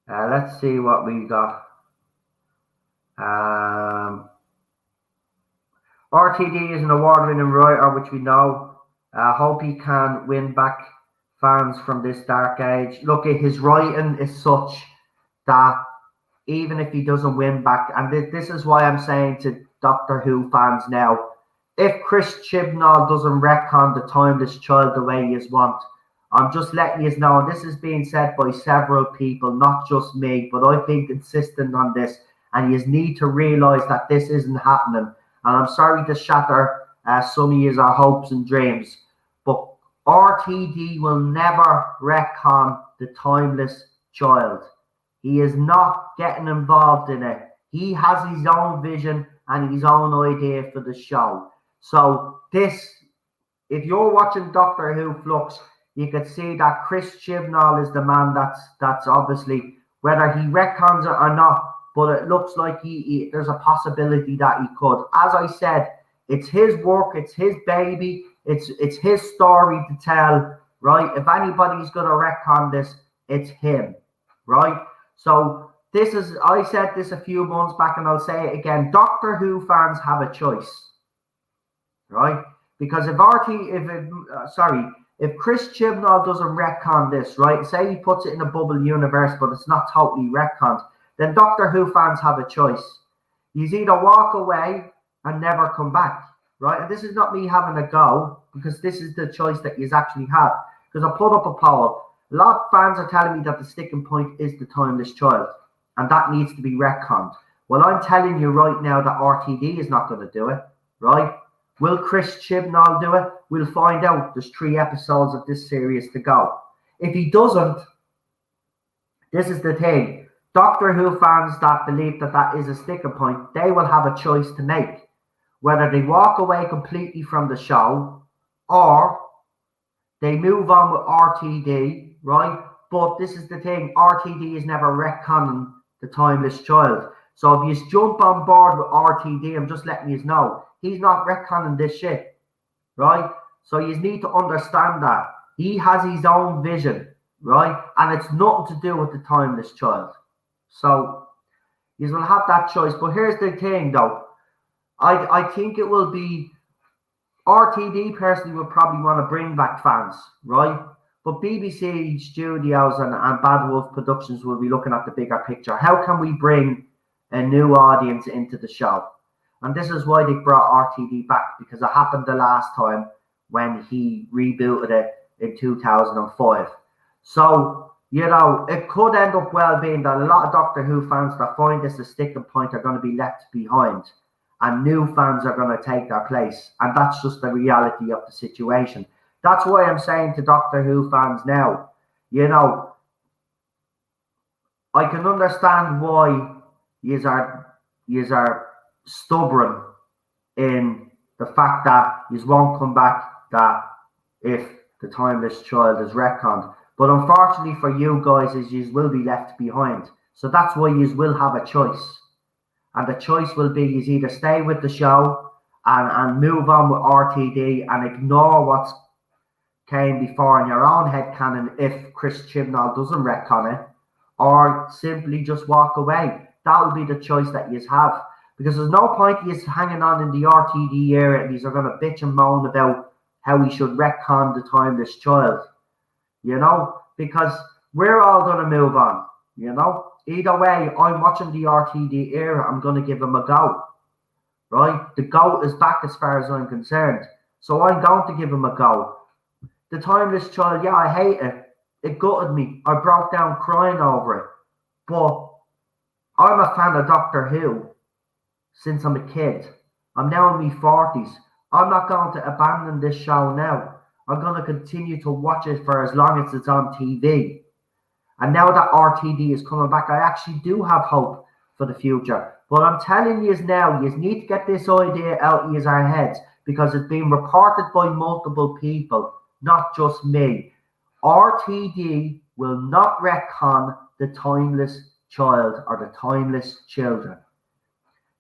S1: Let's see what we got. RTD is an award-winning writer, which we know. Hope he can win back fans from this dark age. Look, his writing is such that even if he doesn't win back, and this is why I'm saying to Doctor Who fans now, if Chris Chibnall doesn't retcon the Timeless Child the way you want, I'm just letting you know, and this is being said by several people, not just me, but I've been consistent on this, and you need to realise that this isn't happening. And I'm sorry to shatter some of your hopes and dreams, but RTD will never retcon the Timeless Child. He is not getting involved in it. He has his own vision and his own idea for the show. So this, if you're watching Doctor Who Flux, you could see that Chris Chibnall is the man that's obviously, whether he retcons it or not, but it looks like there's a possibility that he could. As I said, it's his work, it's his baby, it's his story to tell, right? If anybody's going to retcon this, it's him, right? So this is, I said this a few months back and I'll say it again, Doctor Who fans have a choice, right? Because if Chris Chibnall doesn't retcon this, right, say he puts it in a bubble universe, but it's not totally retconned, then Doctor Who fans have a choice. You either walk away and never come back, right? And this is not me having a go, because this is the choice that you actually have. Because I put up a poll. A lot of fans are telling me that the sticking point is the Timeless Child, and that needs to be retconned. Well, I'm telling you right now that RTD is not going to do it, right? Will Chris Chibnall do it? We'll find out. There's 3 episodes of this series to go. If he doesn't, this is the thing. Doctor Who fans that believe that is a sticking point, they will have a choice to make. Whether they walk away completely from the show or they move on with RTD, right? But this is the thing, RTD is never retconning the Timeless Child. So if you jump on board with RTD, I'm just letting you know, he's not retconning this shit, right? So you need to understand that. He has his own vision, right? And it's nothing to do with the Timeless Child. So you will have that choice. But here's the thing, though. I think it will be RTD personally would probably want to bring back fans, right? But BBC Studios and Bad Wolf Productions will be looking at the bigger picture. How can we bring a new audience into the show? And this is why they brought RTD back, because it happened the last time when he rebooted it in 2005. So, you know, it could end up well being that a lot of Doctor Who fans that find this a sticking point are going to be left behind, and new fans are going to take their place. And that's just the reality of the situation. That's why I'm saying to Doctor Who fans now, you know, I can understand why yous are stubborn in the fact that yous won't come back, that if the Timeless Child is retconned. But unfortunately for you guys, is yous will be left behind. So that's why yous will have a choice. And the choice will be yous either stay with the show and move on with RTD and ignore what's came before in your own headcanon if Chris Chibnall doesn't retcon it, or simply just walk away. That will be the choice that you have. Because there's no point in you hanging on in the RTD era and you are going to bitch and moan about how we should retcon the Timeless Child. You know? Because we're all going to move on. You know? Either way, I'm watching the RTD era. I'm going to give him a go. Right? The GOAT is back as far as I'm concerned. So I'm going to give him a go. The Timeless Child, yeah, I hate it. It gutted me. I broke down crying over it. But I'm a fan of Doctor Who. since I'm a kid. I'm now in my 40s. I'm not going to abandon this show now. I'm going to continue to watch it for as long as it's on TV. And now that RTD is coming back, I actually do have hope for the future. But I'm telling you now, you need to get this idea out of your heads because it's been reported by multiple people, not just me. RTD will not retcon the timeless child or the timeless children.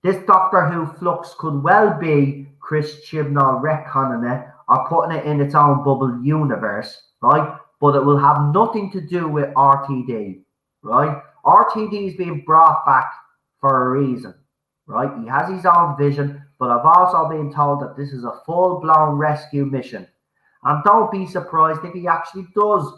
S1: This Doctor Who flux could well be Chris Chibnall retconning it or putting it in its own bubble universe, right? But it will have nothing to do with RTD, right? RTD is being brought back for a reason, right? He has his own vision, but I've also been told that this is a full-blown rescue mission. And don't be surprised if he actually does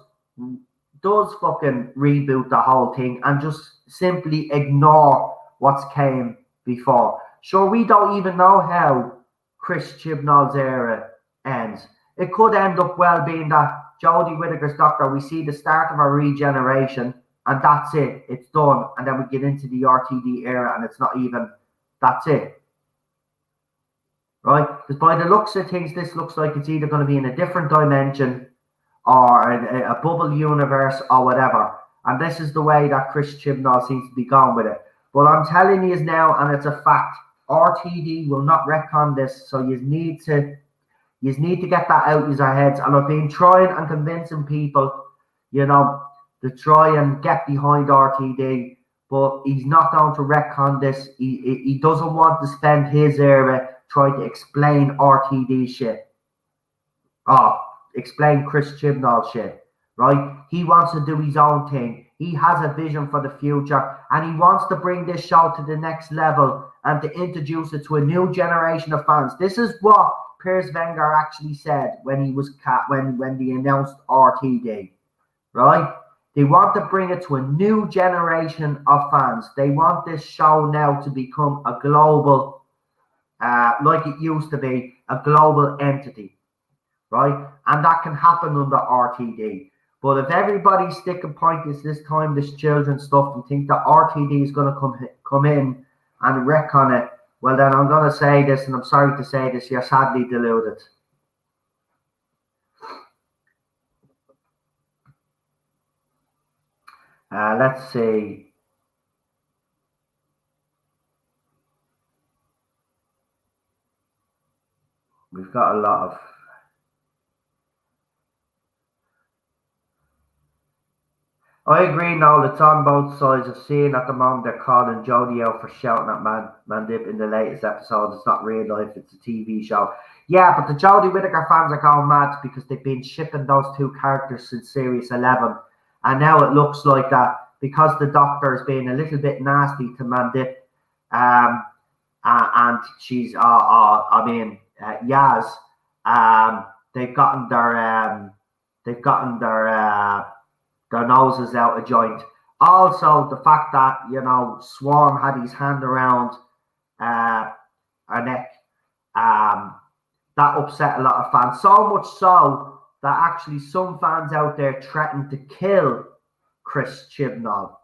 S1: fucking reboot the whole thing and just simply ignore what's came before. Sure, we don't even know how Chris Chibnall's era ends. It could end up well being that Jodie Whittaker's Doctor, we see the start of a regeneration, and that's it. It's done. And then we get into the RTD era, and it's not even, that's it. Right? Because by the looks of things, this looks like it's either going to be in a different dimension or a bubble universe or whatever. And this is the way that Chris Chibnall seems to be going with it. But I'm telling you now, and it's a fact, RTD will not retcon this, so you need to get that out of your heads. And I've been trying and convincing people, to try and get behind RTD, but he's not going to retcon this. He doesn't want to spend his era trying to explain RTD shit. Explain Chris Chibnall shit, right? He wants to do his own thing. He has a vision for the future, and he wants to bring this show to the next level and to introduce it to a new generation of fans. This is what Piers Wenger actually said when he was when they announced RTD, right? They want to bring it to a new generation of fans. They want this show now to become a global, like it used to be, a global entity, right? And that can happen under RTD. But if everybody's sticking pointers this time, this children's stuff, and think that RTD is going to come in and wreck on it, well, then I'm going to say this, and I'm sorry to say this, you're sadly deluded. Let's see. We've got a lot of... I agree, Noel. It's on both sides. I've seen at the moment they're calling Jodie out for shouting at Mandip in the latest episode. It's not real life, it's a TV show. Yeah, but the Jodie Whittaker fans are going mad because they've been shipping those two characters since Series 11. And now it looks like that because the Doctor is being a little bit nasty to Mandip, and she's, Yaz, they've gotten their noses out of joint. Also, the fact that, Swarm had his hand around her neck, that upset a lot of fans. So much so that actually some fans out there threatened to kill Chris Chibnall.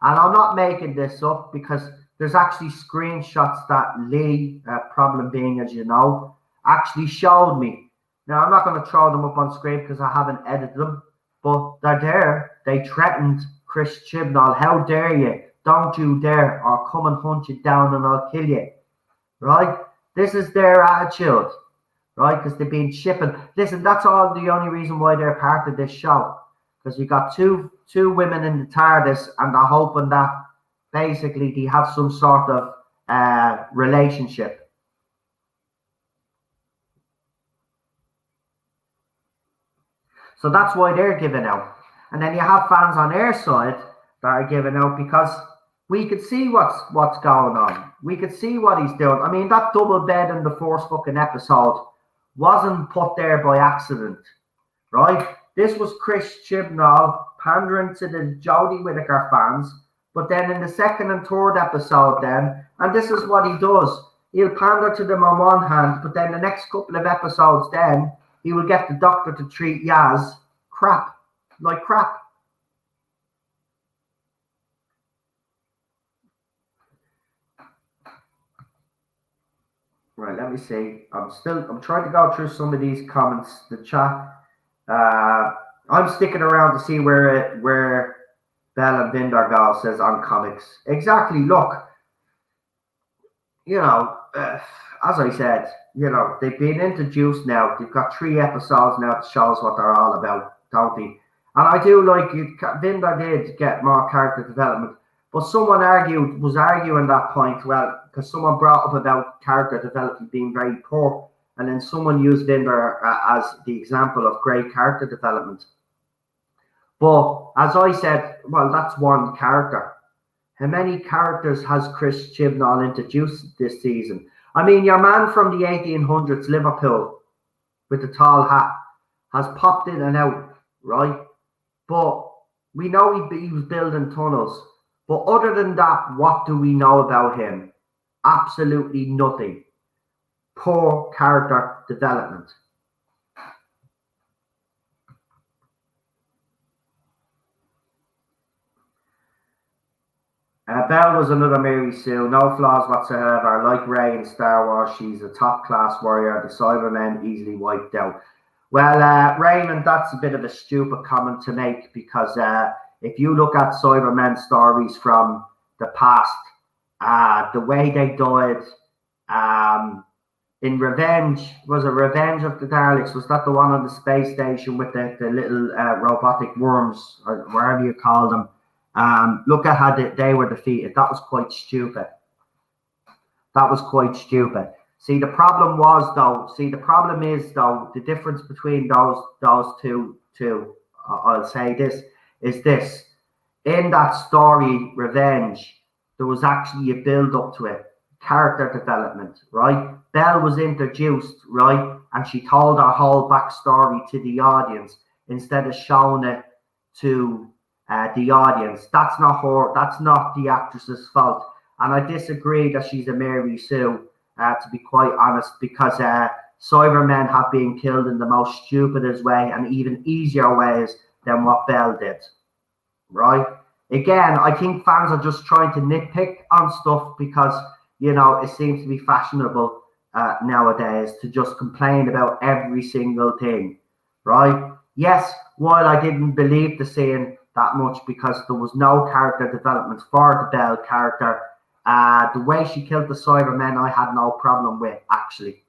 S1: And I'm not making this up because there's actually screenshots that Lee, problem being, as you know, actually showed me. Now, I'm not going to throw them up on screen because I haven't edited them. But they're there. They threatened Chris Chibnall. How dare you? Don't you dare. Or come and hunt you down and I'll kill you. Right? This is their attitude. Right? Because they've been shipping. Listen, that's all the only reason why they're part of this show. Because you got two women in the TARDIS and they're hoping that basically they have some sort of relationship. So that's why they're giving out. And then you have fans on their side that are giving out because we could see what's going on. We could see what he's doing. I mean, that double bed in the first fucking episode wasn't put there by accident, right? This was Chris Chibnall pandering to the Jodie Whittaker fans. But then in the second and third episode then, and this is what he does, he'll pander to them on one hand, but then the next couple of episodes then, he will get the Doctor to treat Yaz like crap. Right, let me see. I'm trying to go through some of these comments. The chat. Uh, I'm sticking around to see where Bell and Vindergal says on comics. Exactly. Look, you know, as I said, they've been introduced now. They've got 3 episodes now that shows what they're all about, don't they? And I do like it. Vinder did get more character development, but someone was arguing that point, well, because someone brought up about character development being very poor, and then someone used Vinder as the example of great character development. But as I said, well, that's one character. How many characters has Chris Chibnall introduced this season? I mean, your man from the 1800s, Liverpool, with the tall hat, has popped in and out, right? But we know he was building tunnels. But other than that, what do we know about him? Absolutely nothing. Poor character development. Belle was another Mary Sue, no flaws whatsoever. Like Rey in Star Wars, she's a top-class warrior. The Cybermen easily wiped out. Well, Raymond, that's a bit of a stupid comment to make because if you look at Cybermen stories from the past, the way they died in Revenge, was it Revenge of the Daleks? Was that the one on the space station with the little robotic worms, or whatever you call them? Look at how they were defeated. That was quite stupid. That was quite stupid. The problem is though, the difference between those two, I'll say this, is this. In that story, Revenge, there was actually a build up to it. Character development, right? Belle was introduced, right? And she told her whole backstory to the audience instead of showing it to the audience. That's not her. That's not the actress's fault. And I disagree that she's a Mary Sue, to be quite honest, because Cybermen have been killed in the most stupidest way and even easier ways than what Belle did. Right? Again, I think fans are just trying to nitpick on stuff because, it seems to be fashionable nowadays to just complain about every single thing. Right? Yes, while I didn't believe the scene that much because there was no character development for the Belle character, the way she killed the Cybermen, I had no problem with, actually.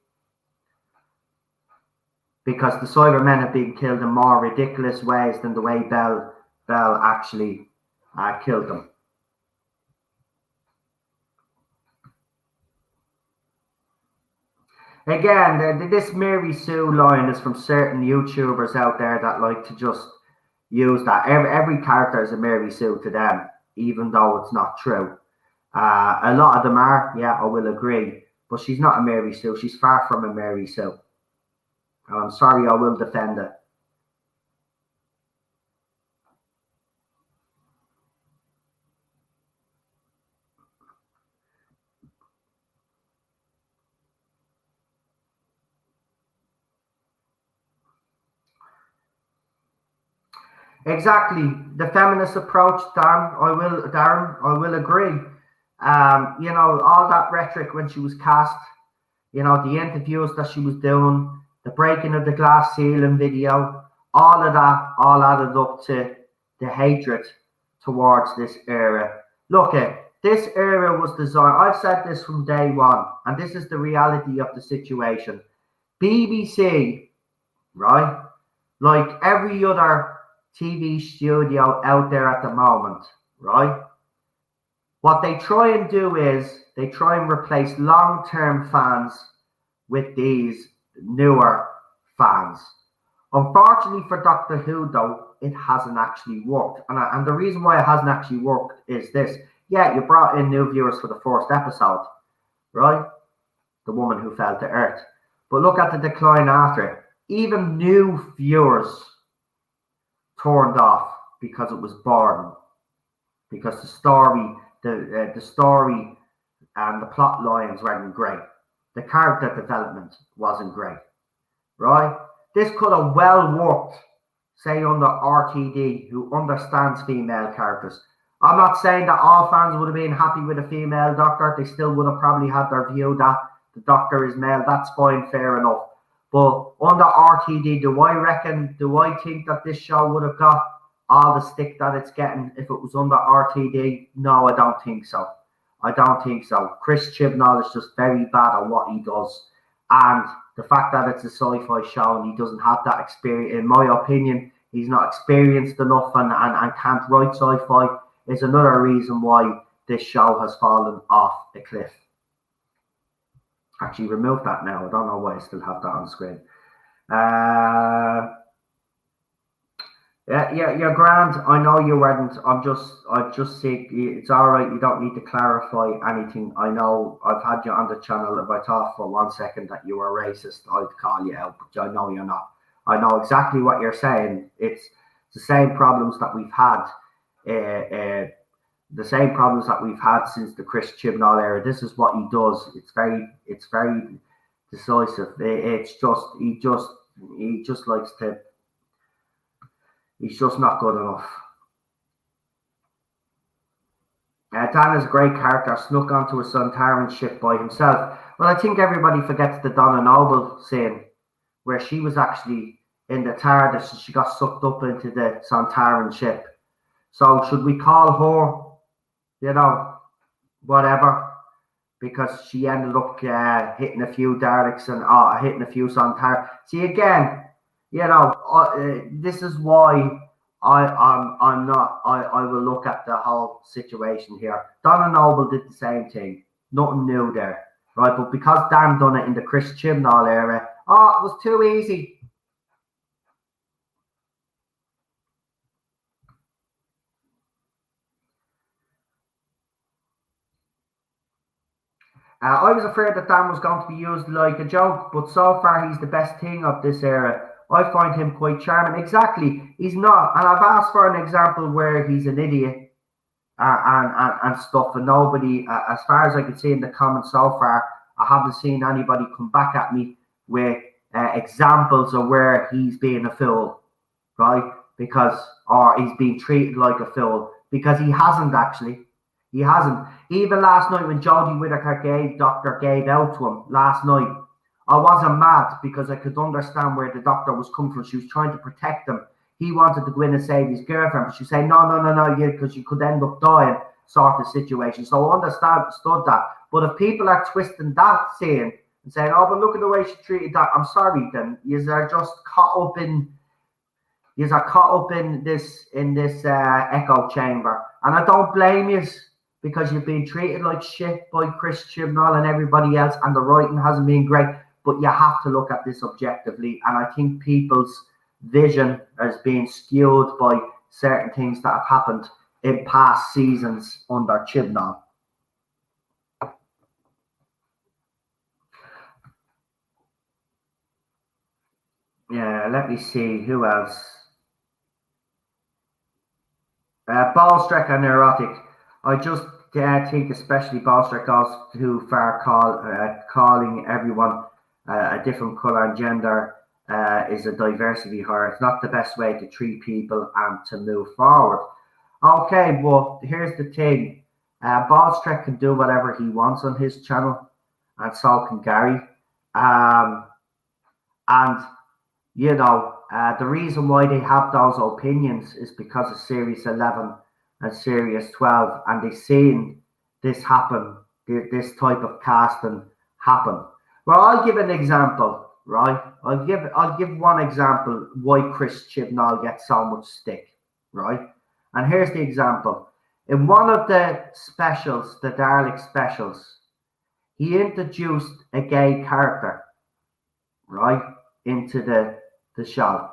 S1: Because the Cybermen have been killed in more ridiculous ways than the way Belle actually killed them. Again, this Mary Sue line is from certain YouTubers out there that like to just use that. Every character is a Mary Sue to them, even though it's not true. A lot of them are, yeah, I will agree. But she's not a Mary Sue. She's far from a Mary Sue. And I'm sorry, I will defend it. Exactly. The feminist approach, Darren, I will agree. All that rhetoric when she was cast, the interviews that she was doing, the breaking of the glass ceiling video, all of that all added up to the hatred towards this era. Look, this era was designed, I've said this from day one, and this is the reality of the situation. BBC, right, like every other TV studio out there at the moment, right? What they try and do is they try and replace long-term fans with these newer fans. Unfortunately for Doctor Who, though, it hasn't actually worked. And the reason why it hasn't actually worked is this. Yeah, you brought in new viewers for the first episode, right? The woman who fell to Earth. But look at the decline after it. Even new viewers turned off because it was boring. Because the story and the plot lines weren't great. The character development wasn't great, right? This could have well worked, say, under RTD, who understands female characters. I'm not saying that all fans would have been happy with a female Doctor. They still would have probably had their view that the doctor is male, that's fine, fair enough. But under RTD, do I think that this show would have got all the stick that it's getting if it was under RTD? No, I don't think so. I don't think so. Chris Chibnall is just very bad at what he does. And the fact that it's a sci-fi show and he doesn't have that experience, in my opinion, he's not experienced enough and can't write sci-fi, is another reason why this show has fallen off a cliff. Actually, remove that now. I don't know why I still have that on the screen. Yeah, you're grand. I know you weren't. I just see it's all right. You don't need to clarify anything. I know I've had you on the channel. If I thought for 1 second that you were racist, I'd call you out, but I know you're not. I know exactly what you're saying. It's the same problems that we've had. The same problems that we've had since the Chris Chibnall era. This is what he does. It's very decisive. He just likes to. He's just not good enough. Dan is a great character. Snuck onto a Sontaran ship by himself. Well, I think everybody forgets the Donna Noble scene where she was actually in the TARDIS and she got sucked up into the Sontaran ship. So should we call her, whatever, because she ended up hitting a few Daleks and hitting a few Sontaran. See, again, this is why I will look at the whole situation here. Donna Noble did the same thing. Nothing new there, right? But because Dan done it in the Chris Chibnall era, it was too easy. I was afraid that Dan was going to be used like a joke, but so far he's the best thing of this era. I find him quite charming. Exactly, he's not. And I've asked for an example where he's an idiot and stuff, and nobody, as far as I can see in the comments so far, I haven't seen anybody come back at me with examples of where he's being a fool, right? Or he's being treated like a fool, because he hasn't actually. He hasn't. Even last night when Jodie Whittaker doctor gave out to him last night, I wasn't mad because I could understand where the doctor was coming from. She was trying to protect him. He wanted to go in and save his girlfriend, but she said, no, because you could end up dying, sort of situation. So I understood that. But if people are twisting that scene and saying, but look at the way she treated that, I'm sorry, then you are just caught up in this echo chamber. And I don't blame you, because you've been treated like shit by Chris Chibnall and everybody else, and the writing hasn't been great. But you have to look at this objectively, and I think people's vision is being skewed by certain things that have happened in past seasons under Chibnall. Yeah, let me see who else. Ballstrek and Neurotic. I just think especially Ballstrek goes too far calling everyone a different colour and gender is a diversity hire. It's not the best way to treat people and to move forward. Okay, well, here's the thing. Ballstrek can do whatever he wants on his channel, and so can Gary. The reason why they have those opinions is because of Series 11 and Series 12, and they've seen this happen, this type of casting happen. Well, I'll give an example, right? I'll give one example why Chris Chibnall gets so much stick, right? And here's the example. In one of the specials, the Dalek specials, he introduced a gay character, right, into the show.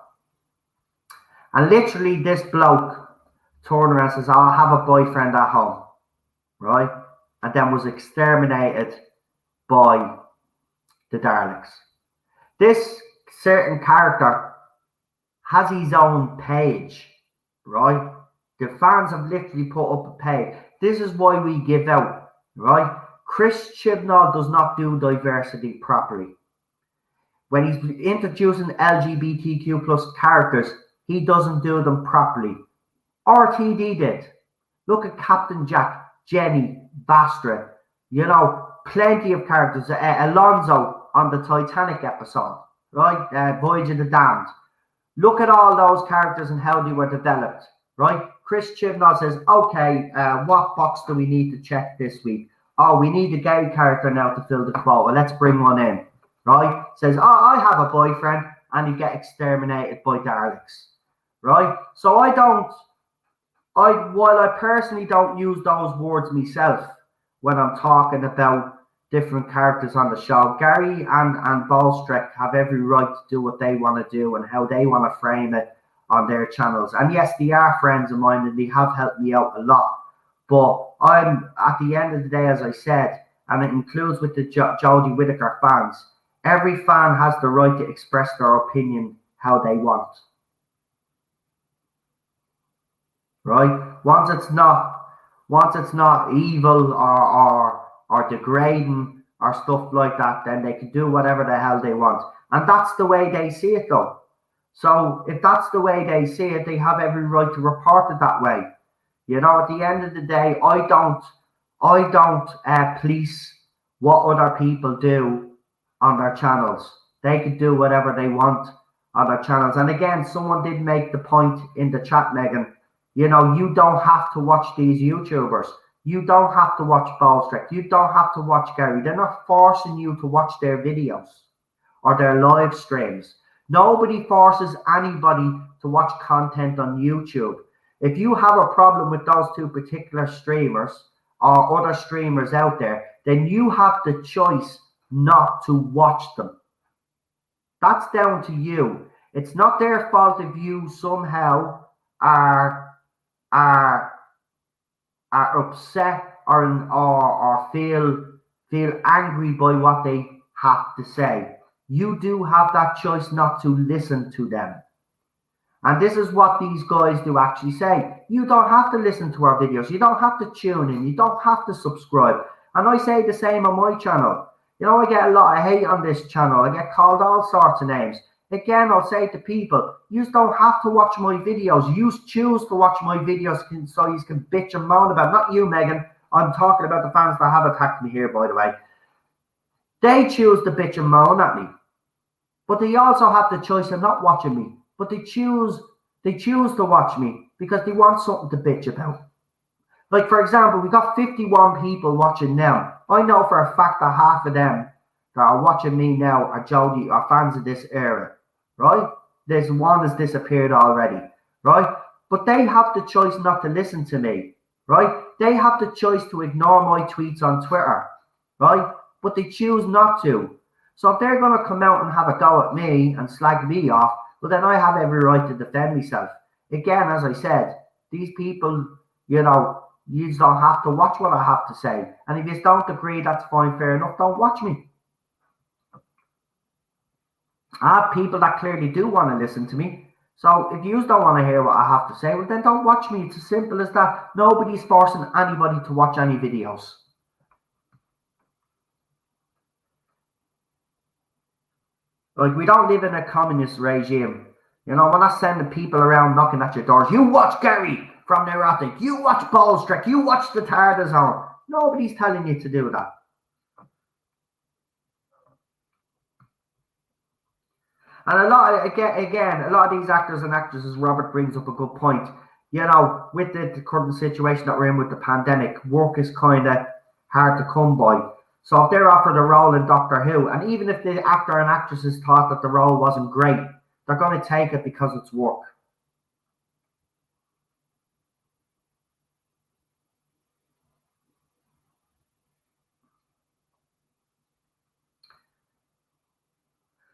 S1: And literally this bloke turned around and says, I have a boyfriend at home, right? And then was exterminated by the Daleks. This certain character has his own page, right? The fans have literally put up a page. This is why we give out, right? Chris Chibnall does not do diversity properly. When he's introducing LGBTQ plus characters, he doesn't do them properly. RTD did. Look at Captain Jack, Jenny, Vastra. You know, plenty of characters. Alonso on the Titanic episode, right? Voyage of the Damned. Look at all those characters and how they were developed, right? Chris Chibnall says, okay, what box do we need to check this week? Oh, we need a gay character now to fill the quota. Let's bring one in, right? Says, oh, I have a boyfriend, and you get exterminated by Daleks, right? So while I personally don't use those words myself when I'm talking about different characters on the show, Gary and Bolstrek have every right to do what they want to do and how they want to frame it on their channels. And yes, they are friends of mine and they have helped me out a lot. But I'm, at the end of the day, as I said, and it includes with the Jodie Whittaker fans, every fan has the right to express their opinion how they want. Right? Once it's not evil or degrading or stuff like that, then they can do whatever the hell they want. And that's the way they see it, though. So if that's the way they see it, they have every right to report it that way. You know, at the end of the day, I don't police what other people do on their channels. They can do whatever they want on their channels. And again, someone did make the point in the chat, Megan. You know, you don't have to watch these YouTubers. You don't have to watch Bolstrek. You don't have to watch Gary. They're not forcing you to watch their videos or their live streams. Nobody forces anybody to watch content on YouTube. If you have a problem with those two particular streamers or other streamers out there, then you have the choice not to watch them. That's down to you. It's not their fault if you somehow are upset or feel angry by what they have to say. You do have that choice not to listen to them. And this is what these guys do actually say. You don't have to listen to our videos. You don't have to tune in. You don't have to subscribe. And I say the same on my channel. You know, I get a lot of hate on this channel. I get called all sorts of names. Again, I'll say to people, you don't have to watch my videos. You choose to watch my videos so you can bitch and moan about. Not you, Megan. I'm talking about the fans that have attacked me here, by the way. They choose to bitch and moan at me. But they also have the choice of not watching me. But they choose to watch me because they want something to bitch about. Like, for example, we got 51 people watching now. I know for a fact that half of them that are watching me now are Jodie, are fans of this era, right? There's one has disappeared already, right? But they have the choice not to listen to me, right? They have the choice to ignore my tweets on Twitter, right? But they choose not to. So if they're going to come out and have a go at me and slag me off, well, then I have every right to defend myself. Again, as I said, these people, you know, you don't have to watch what I have to say. And if you don't agree, that's fine, fair enough. Don't watch me. I have people that clearly do want to listen to me. So if you don't want to hear what I have to say, well, then don't watch me. It's as simple as that. Nobody's forcing anybody to watch any videos. Like, we don't live in a communist regime. You know, we're not sending people around knocking at your doors. You watch Gary from Neurotic. You watch Bolstrek. You watch the TARDIS Zone. Nobody's telling you to do that. And a lot of these actors and actresses, Robert brings up a good point. You know, with the current situation that we're in with the pandemic, work is kind of hard to come by. So if they're offered a role in Doctor Who, and even if the actor and actresses thought that the role wasn't great, they're going to take it because it's work.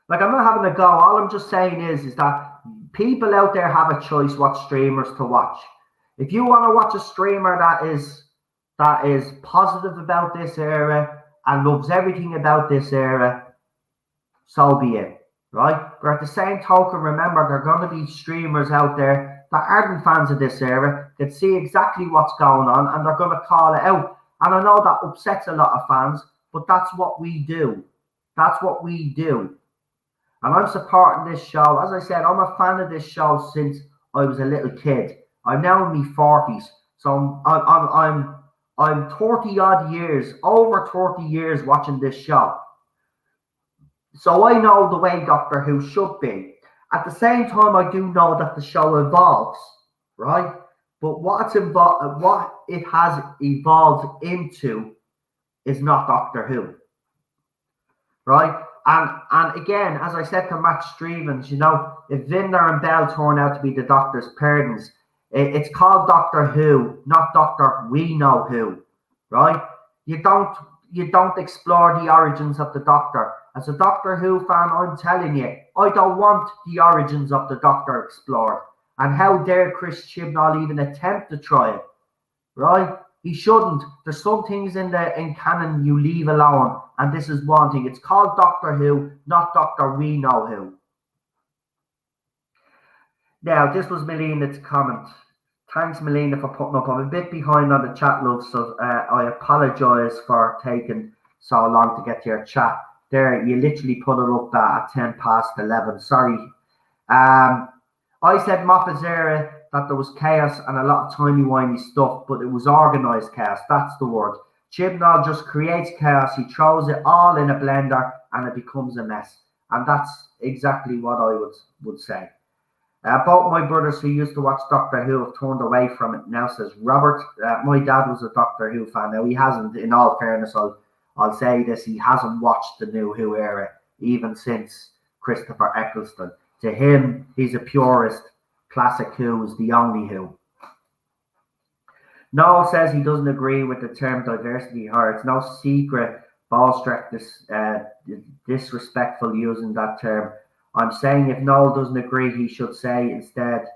S1: Like, I'm not having a go. All I'm just saying is that people out there have a choice what streamers to watch. If you want to watch a streamer that is positive about this era and loves everything about this era, so be it, right? But at the same token, remember, there are going to be streamers out there that aren't fans of this era, that see exactly what's going on, and they're going to call it out. And I know that upsets a lot of fans, but that's what we do. That's what we do. And I'm supporting this show. As I said, I'm a fan of this show since I was a little kid. I'm now in my 40s, so I'm 30 odd years, over 30 years watching this show. So I know the way Doctor Who should be. At the same time, I do know that the show evolves, right? But what it has evolved into is not Doctor Who, right? And again, as I said to Matt Stevens, if Vinder and Bell turn out to be the Doctor's parents, it's called Doctor Who, not Doctor We Know Who, right? You don't explore the origins of the Doctor. As a Doctor Who fan, I'm telling you, I don't want the origins of the Doctor explored. And how dare Chris Chibnall even attempt to try it, right? He shouldn't. There's some things in canon you leave alone, and this is one thing. It's called Doctor Who, not Doctor We Know Who. Now, this was Melina's comment. Thanks, Melina, for putting up. I'm a bit behind on the chat, love, so I apologise for taking so long to get to your chat. There, you literally put it up at 10 past 11. Sorry. I said Moffat's era that there was chaos and a lot of timey-wimey stuff, but it was organised chaos. That's the word. Chibnall just creates chaos. He throws it all in a blender and it becomes a mess. And that's exactly what I would say. Both my brothers who used to watch Doctor Who have turned away from it now, says Robert. My dad was a Doctor Who fan. Now, he hasn't, in all fairness, I'll say this, he hasn't watched the new Who era, even since Christopher Eccleston. To him, he's a purist. Classic Who is the only Who. Noel says he doesn't agree with the term diversity horror. It's no secret Ballstreck disrespectful using that term. I'm saying if Noel doesn't agree, he should say instead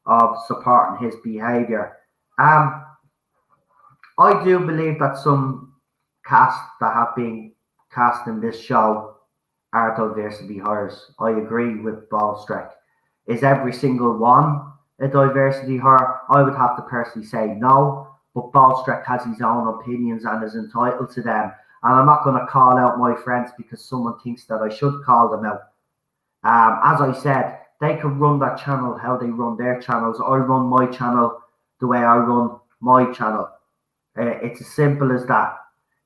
S1: of supporting his behaviour. I do believe that some casts that have been cast in this show are diversity horrors. I agree with Ballstreck. Is every single one a diversity horror? I would have to personally say no, but Ballstreck has his own opinions and is entitled to them. And I'm not going to call out my friends because someone thinks that I should call them out. As I said, they can run that channel how they run their channels. I run my channel the way I run my channel. It's as simple as that.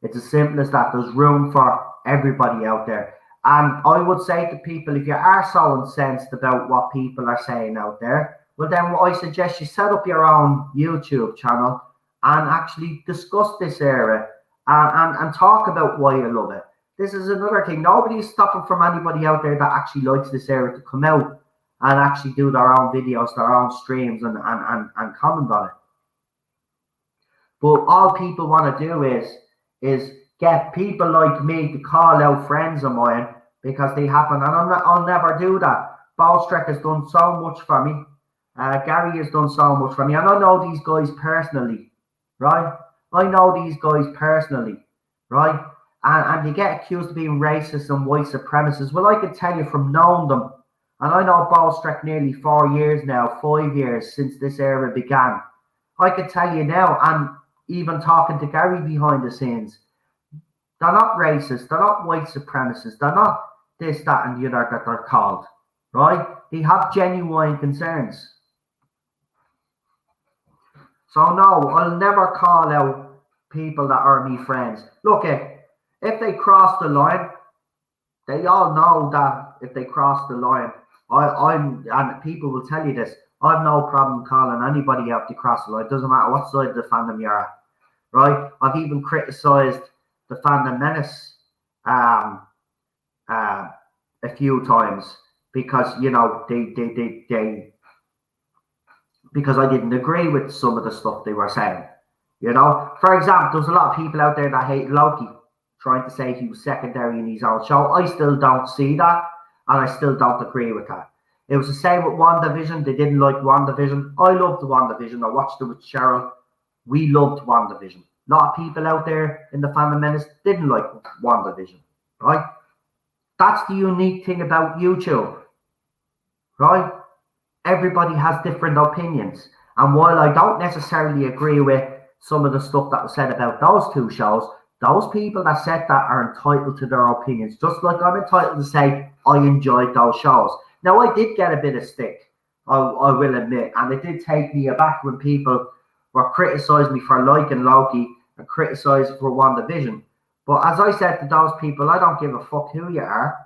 S1: It's as simple as that. There's room for everybody out there. And I would say to people, if you are so incensed about what people are saying out there, well, then I suggest you set up your own YouTube channel and actually discuss this era and talk about why you love it. This is another thing. Nobody's stopping from anybody out there that actually likes this era to come out and actually do their own videos, their own streams, and comment on it. But all people want to do is get people like me to call out friends of mine because they happen, and I'll never do that. Ballstreck has done so much for me. Gary has done so much for me, and I know these guys personally, right? I know these guys personally, right? And they get accused of being racist and white supremacists. Well, I can tell you from knowing them, and I know Ballstreck nearly 4 years now, 5 years since this era began. I can tell you now, and even talking to Gary behind the scenes, they're not racist, they're not white supremacists, they're not this, that, and the other that they're called, right? They have genuine concerns. So no, I'll never call out people that are me friends. Look, if they cross the line, they all know that if they cross the line, and people will tell you this, I've no problem calling anybody out to cross the line. It doesn't matter what side of the fandom you're at, right? I've even criticised the Fandom Menace a few times because, because I didn't agree with some of the stuff they were saying. For example, there's a lot of people out there that hate Loki, trying to say he was secondary in his own show. I still don't see that, and I still don't agree with that. It was the same with WandaVision. They didn't like WandaVision. I loved WandaVision. I watched it with Cheryl. We loved WandaVision. A lot of people out there in the Fandom Menace didn't like WandaVision, right? That's the unique thing about YouTube, right? Everybody has different opinions. And while I don't necessarily agree with some of the stuff that was said about those two shows, those people that said that are entitled to their opinions, just like I'm entitled to say I enjoyed those shows. Now, I did get a bit of stick, I will admit, and it did take me aback when people were criticising me for liking Loki and criticise for WandaVision. But as I said to those people, I don't give a fuck who you are,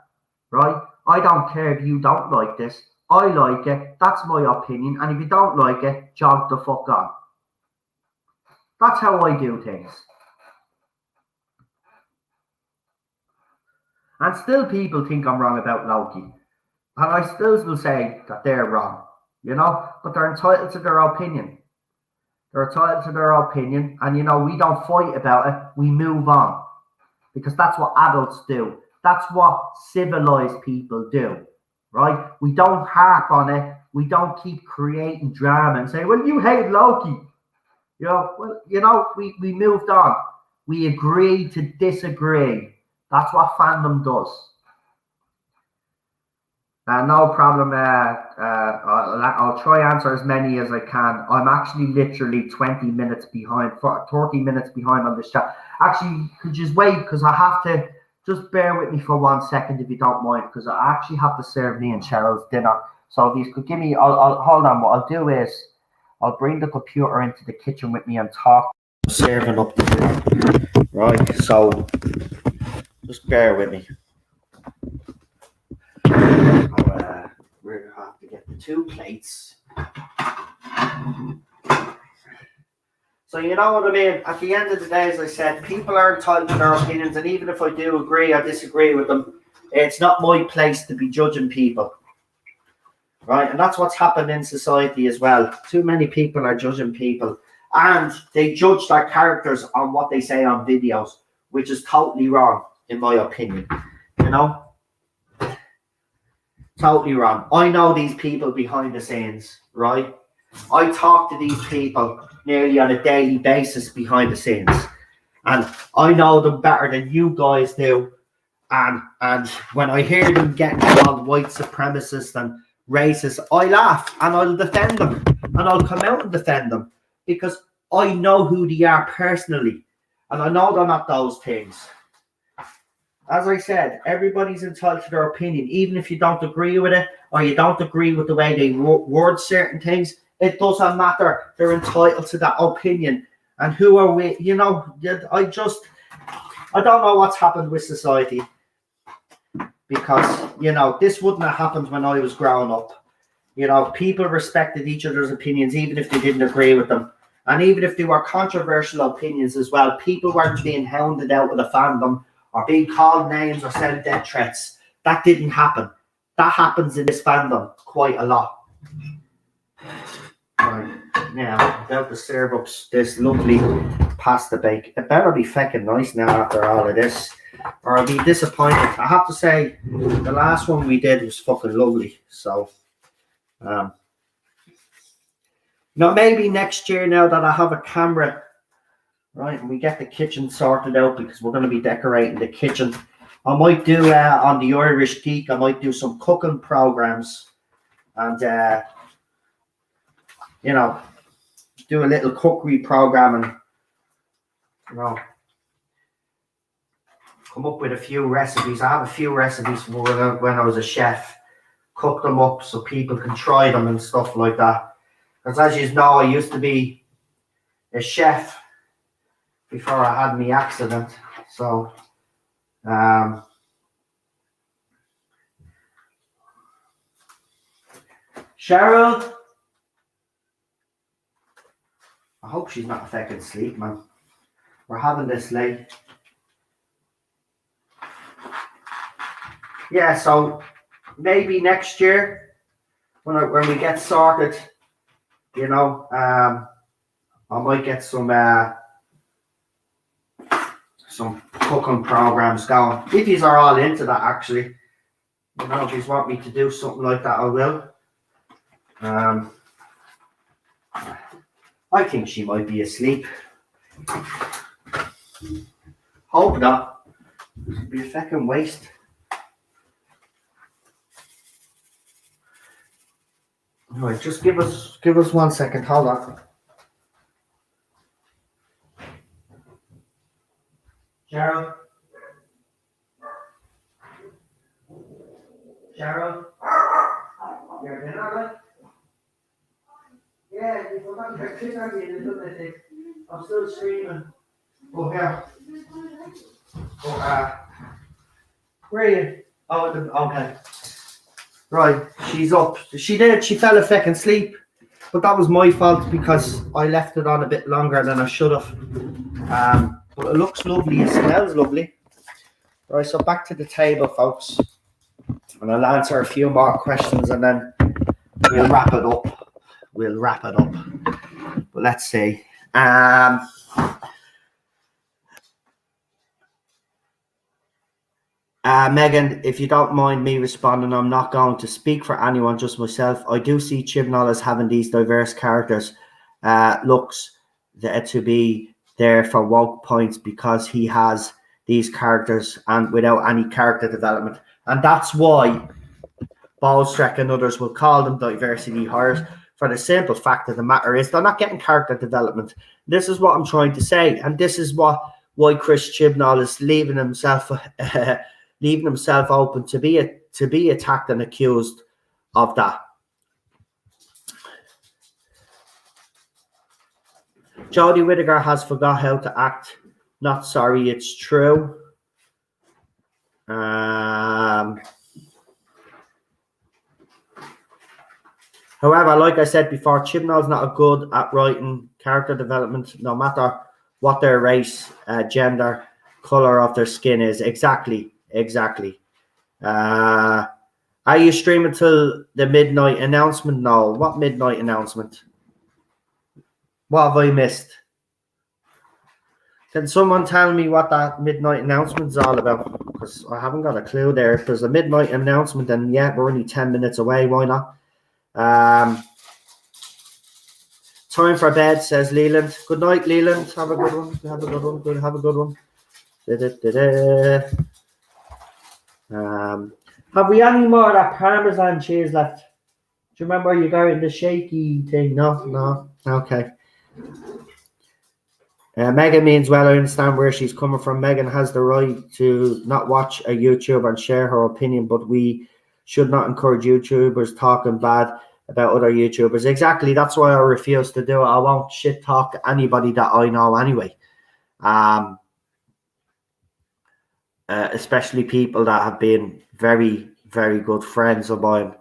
S1: right? I don't care if you don't like this. I like it. That's my opinion. And if you don't like it, jog the fuck on. That's how I do things. And still people think I'm wrong about Loki. And I still will say that they're wrong, you know, but they're entitled to their opinion. They're entitled to their opinion. And, you know, we don't fight about it. We move on. Because that's what adults do. That's what civilized people do, right? We don't harp on it. We don't keep creating drama and say, well, you hate Loki. You know, well, you know, we moved on. We agreed to disagree. That's what fandom does. No problem. I'll try answer as many as I can. I'm actually literally 20 minutes behind, 30 minutes behind on this chat. Actually, could you just wait because I have to just bear with me for 1 second if you don't mind, because I actually have to serve me and Cheryl's dinner. So if you could give me, I'll hold on. What I'll do is I'll bring the computer into the kitchen with me and talk, serving up the dinner. Right. So just bear with me. We're going to have to get the 2 plates. So you know what I mean? At the end of the day, as I said, people are entitled to their opinions, and even if I do agree or disagree with them, it's not my place to be judging people. Right? And that's what's happened in society as well. Too many people are judging people, and they judge their characters on what they say on videos, which is totally wrong, in my opinion. You know? Totally wrong. I know these people behind the scenes, right? I talk to these people nearly on a daily basis behind the scenes, and I know them better than you guys do. And when I hear them getting called white supremacists and racist, I laugh and I'll defend them, and I'll come out and defend them because I know who they are personally, and I know they're not those things. As I said, everybody's entitled to their opinion, even if you don't agree with it or you don't agree with the way they word certain things. It doesn't matter. They're entitled to that opinion. And who are we? You know, I don't know what's happened with society, because, you know, this wouldn't have happened when I was growing up. You know, people respected each other's opinions, even if they didn't agree with them. And even if they were controversial opinions as well, people weren't being hounded out with a fandom or being called names or sent death threats. That didn't happen. That happens in this fandom quite a lot. Right, now, I'm about to serve up this lovely pasta bake. It better be feckin' nice now after all of this, or I'll be disappointed. I have to say, the last one we did was fucking lovely. So, you know, maybe next year, now that I have a camera, right, and we get the kitchen sorted out, because we're going to be decorating the kitchen, I might do on the Irish Geek, I might do some cooking programs, and you know, do a little cookery program, and, you know, come up with a few recipes. I have a few recipes from when I was a chef, cook them up so people can try them and stuff like that. Because as you know, I used to be a chef before I had my accident. So, Cheryl, I hope she's not affecting sleep, man. We're having this late. Yeah, so maybe next year, when we get sorted, you know, I might get some cooking programs going. If you are all into that, actually, you know, if you want me to do something like that, I will. I think she might be asleep. Hope not. It'd be a fucking waste. All right, just give us 1 second. Hold on. Cheryl? Cheryl? You're dinner, right? Yeah, you forgot your dinner, you little bit. I'm still streaming. Oh, yeah. Oh, where are you? Oh, okay. Right, she's up. She did. She fell a fucking sleep. But that was my fault because I left it on a bit longer than I should have. But it looks lovely. It smells lovely. Right, so back to the table, folks. And I'll answer a few more questions and then we'll wrap it up. But let's see. Megan, if you don't mind me responding, I'm not going to speak for anyone, just myself. I do see Chibnall as having these diverse characters. Looks to be there for woke points because he has these characters and without any character development. And that's why Ballstreck and others will call them diversity hires, for the simple fact of the matter is they're not getting character development. This is what I'm trying to say. And this is why Chris Chibnall is leaving himself open to be attacked and accused of that. Jodie Whittaker has forgot how to act. Not sorry, it's true. However, like I said before, Chibnall's not good at writing character development, no matter what their race, gender, color of their skin is. Exactly. Are you streaming till the midnight announcement? No. What midnight announcement? What have I missed? Can someone tell me what that midnight announcement is all about? Because I haven't got a clue there. If there's a midnight announcement, then yeah, we're only 10 minutes away. Why not? Time for bed, says Leland. Good night, Leland. Have a good one. Have a good one. Have we any more of that Parmesan cheese left? Do you remember you got in the shaky thing? No. Okay. Megan means well, I understand where she's coming from. Megan has the right to not watch a YouTuber and share her opinion, but we should not encourage YouTubers talking bad about other YouTubers. Exactly. That's why I refuse to do it. I won't shit talk anybody that I know anyway. Especially people that have been very, very good friends of mine.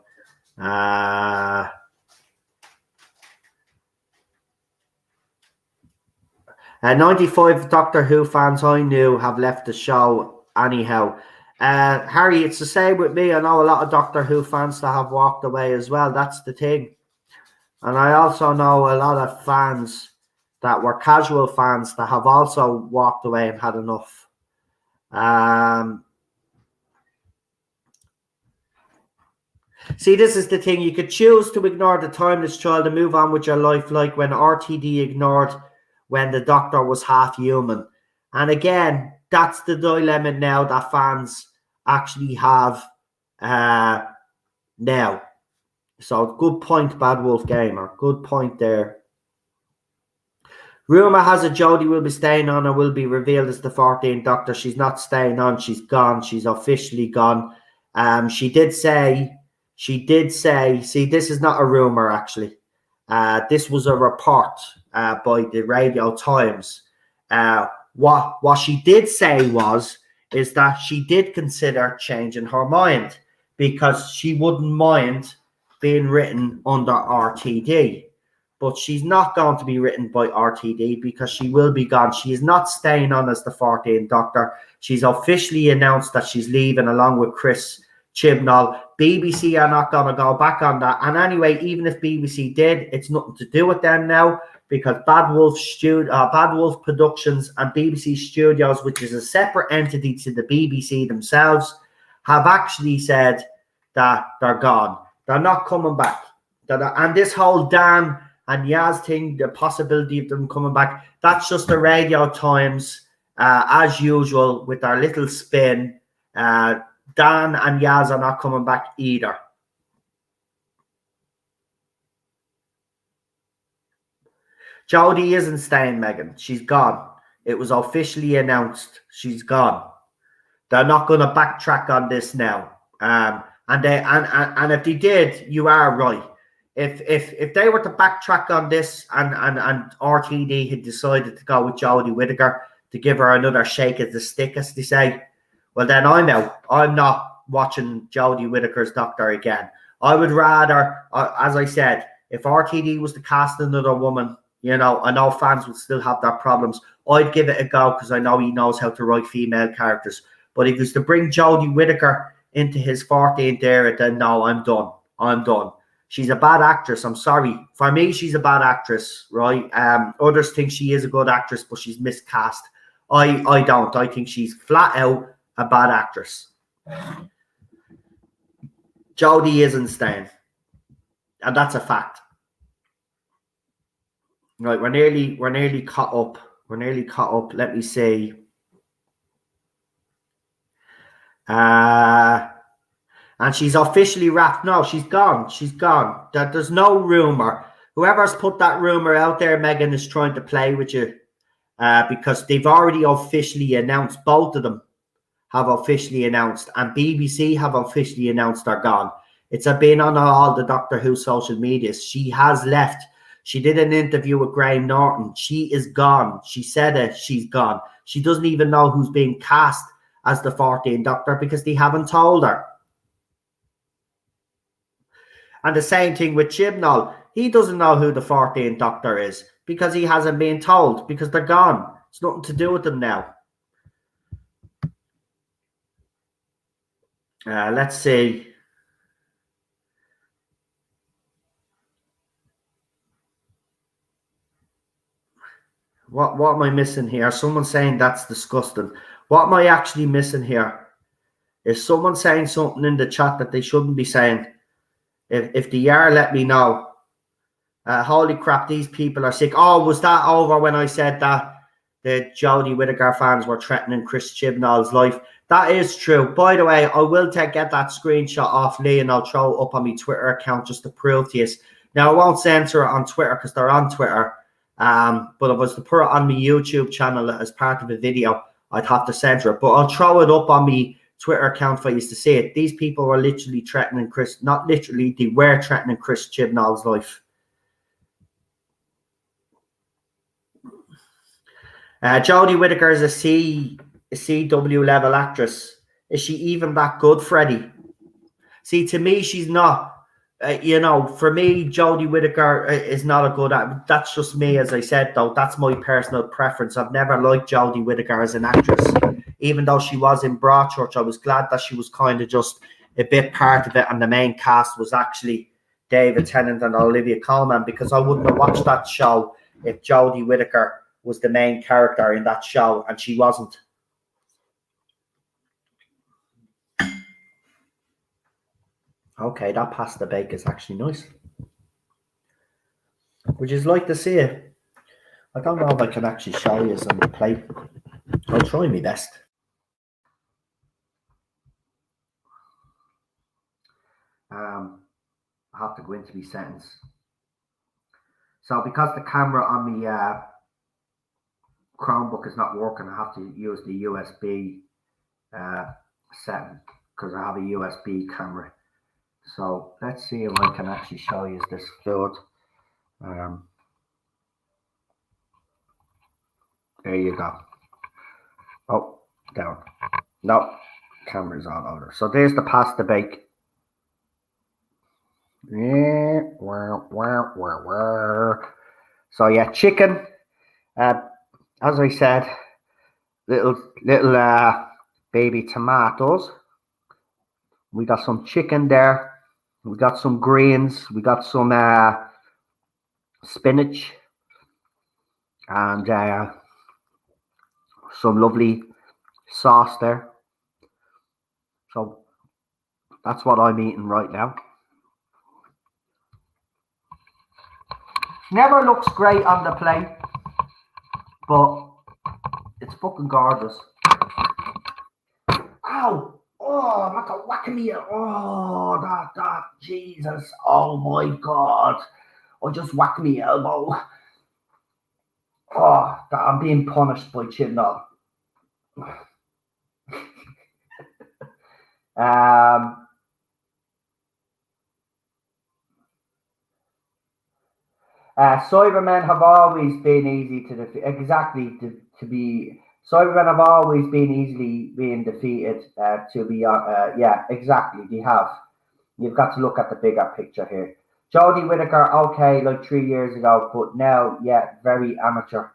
S1: 95 Doctor Who fans I knew have left the show anyhow. Harry, it's the same with me. I know a lot of Doctor Who fans that have walked away as well. That's the thing. And I also know a lot of fans that were casual fans that have also walked away and had enough. See, this is the thing. You could choose to ignore the timeless child and move on with your life, like when RTD ignored when the Doctor was half human. And again, that's the dilemma now that fans actually have now. So good point, Bad Wolf Gamer. Good point there. Rumour has it Jodie will be staying on and will be revealed as the 14th Doctor. She's not staying on. She's gone. She's officially gone. She did say, see, this is not a rumour, actually. This was a report by the Radio Times. What she did say is that she did consider changing her mind because she wouldn't mind being written under RTD. But she's not going to be written by RTD because she will be gone. She is not staying on as the 14th Doctor. She's officially announced that she's leaving along with Chris Chibnall. BBC are not going to go back on that. And anyway, even if BBC did, it's nothing to do with them now because Bad Wolf Productions and BBC Studios, which is a separate entity to the BBC themselves, have actually said that they're gone. They're not coming back. And this whole Dan and Yaz thing, the possibility of them coming back, that's just the Radio Times, as usual, with their little spin. Dan and Yaz are not coming back either. Jodie isn't staying, Megan. She's gone. It was officially announced. She's gone. They're not going to backtrack on this now. And if they did, you are right. If they were to backtrack on this and RTD had decided to go with Jodie Whittaker, to give her another shake of the stick, as they say, well, then I'm out. I'm not watching Jodie Whittaker's Doctor again. I would rather, as I said, if RTD was to cast another woman, you know, I know fans would still have their problems. I'd give it a go because I know he knows how to write female characters. But if he was to bring Jodie Whittaker into his 14th era, then no, I'm done. I'm done. She's a bad actress. I'm sorry. For me, she's a bad actress, right? Others think she is a good actress, but she's miscast. I don't. I think she's flat out a bad actress. Jodie isn't staying. And that's a fact. Right, we're nearly caught up. We're nearly caught up. Let me see. And she's officially wrapped. No, she's gone. She's gone. There's no rumor. Whoever's put that rumor out there, Megan, is trying to play with you. Because they've already officially announced, both of them have officially announced, and BBC have officially announced they're gone. It's been on all the Doctor Who social medias. She has left. She did an interview with Graham Norton. She is gone. She said it. She's gone. She doesn't even know who's being cast as the 14th Doctor because they haven't told her. And the same thing with Chibnall. He doesn't know who the 14th Doctor is because he hasn't been told, because they're gone. It's nothing to do with them now. Let's see. What am I missing here? Someone's saying that's disgusting. What am I actually missing here? Is someone saying something in the chat that they shouldn't be saying? If they are, let me know. Holy crap, these people are sick. Oh, was that over when I said that the Jodie Whittaker fans were threatening Chris Chibnall's life? That is true. By the way, I will get that screenshot off Lee and I'll throw it up on my Twitter account just to prove to you. Now, I won't censor it on Twitter because they're on Twitter. But if I was to put it on my YouTube channel as part of a video, I'd have to censor it. But I'll throw it up on my Twitter account for you to see it. These people were literally threatening Chris, not literally, they were threatening Chris Chibnall's life. Jodie Whittaker is a CW level actress. Is she even that good, Freddie? See, to me, she's not. You know, for me, Jodie Whittaker is not a good actress. That's just me, as I said, though. That's my personal preference. I've never liked Jodie Whittaker as an actress. Even though she was in Broadchurch, I was glad that she was kind of just a bit part of it, and the main cast was actually David Tennant and Olivia Colman, because I wouldn't have watched that show if Jodie Whittaker was the main character in that show, and she wasn't. Okay, that pasta bake is actually nice. Would you like to see it? I don't know if I can actually show you on the plate. I'll try my best. I have to go into my settings. So because the camera on the Chromebook is not working, I have to use the USB setting because I have a USB camera. So let's see if I can actually show you this fluid. There you go. Oh, down. No, camera's all over. So there's the pasta bake. Yeah, so yeah, chicken. As I said, little baby tomatoes. We got some chicken there. We got some greens. We got some spinach and some lovely sauce there. So that's what I'm eating right now. Never looks great on the plate, but it's fucking gorgeous. Ow! Oh, like a whacking me. Oh, that, Jesus. Oh my God. I just whacked me elbow. Oh, that I'm being punished by Chibnall. Cybermen have always been easy to defeat. Exactly, to be Cybermen have always been easily being defeated. To be yeah, exactly. They have. You've got to look at the bigger picture here. Jodie Whittaker, okay, like 3 years ago, but now, yeah, very amateur.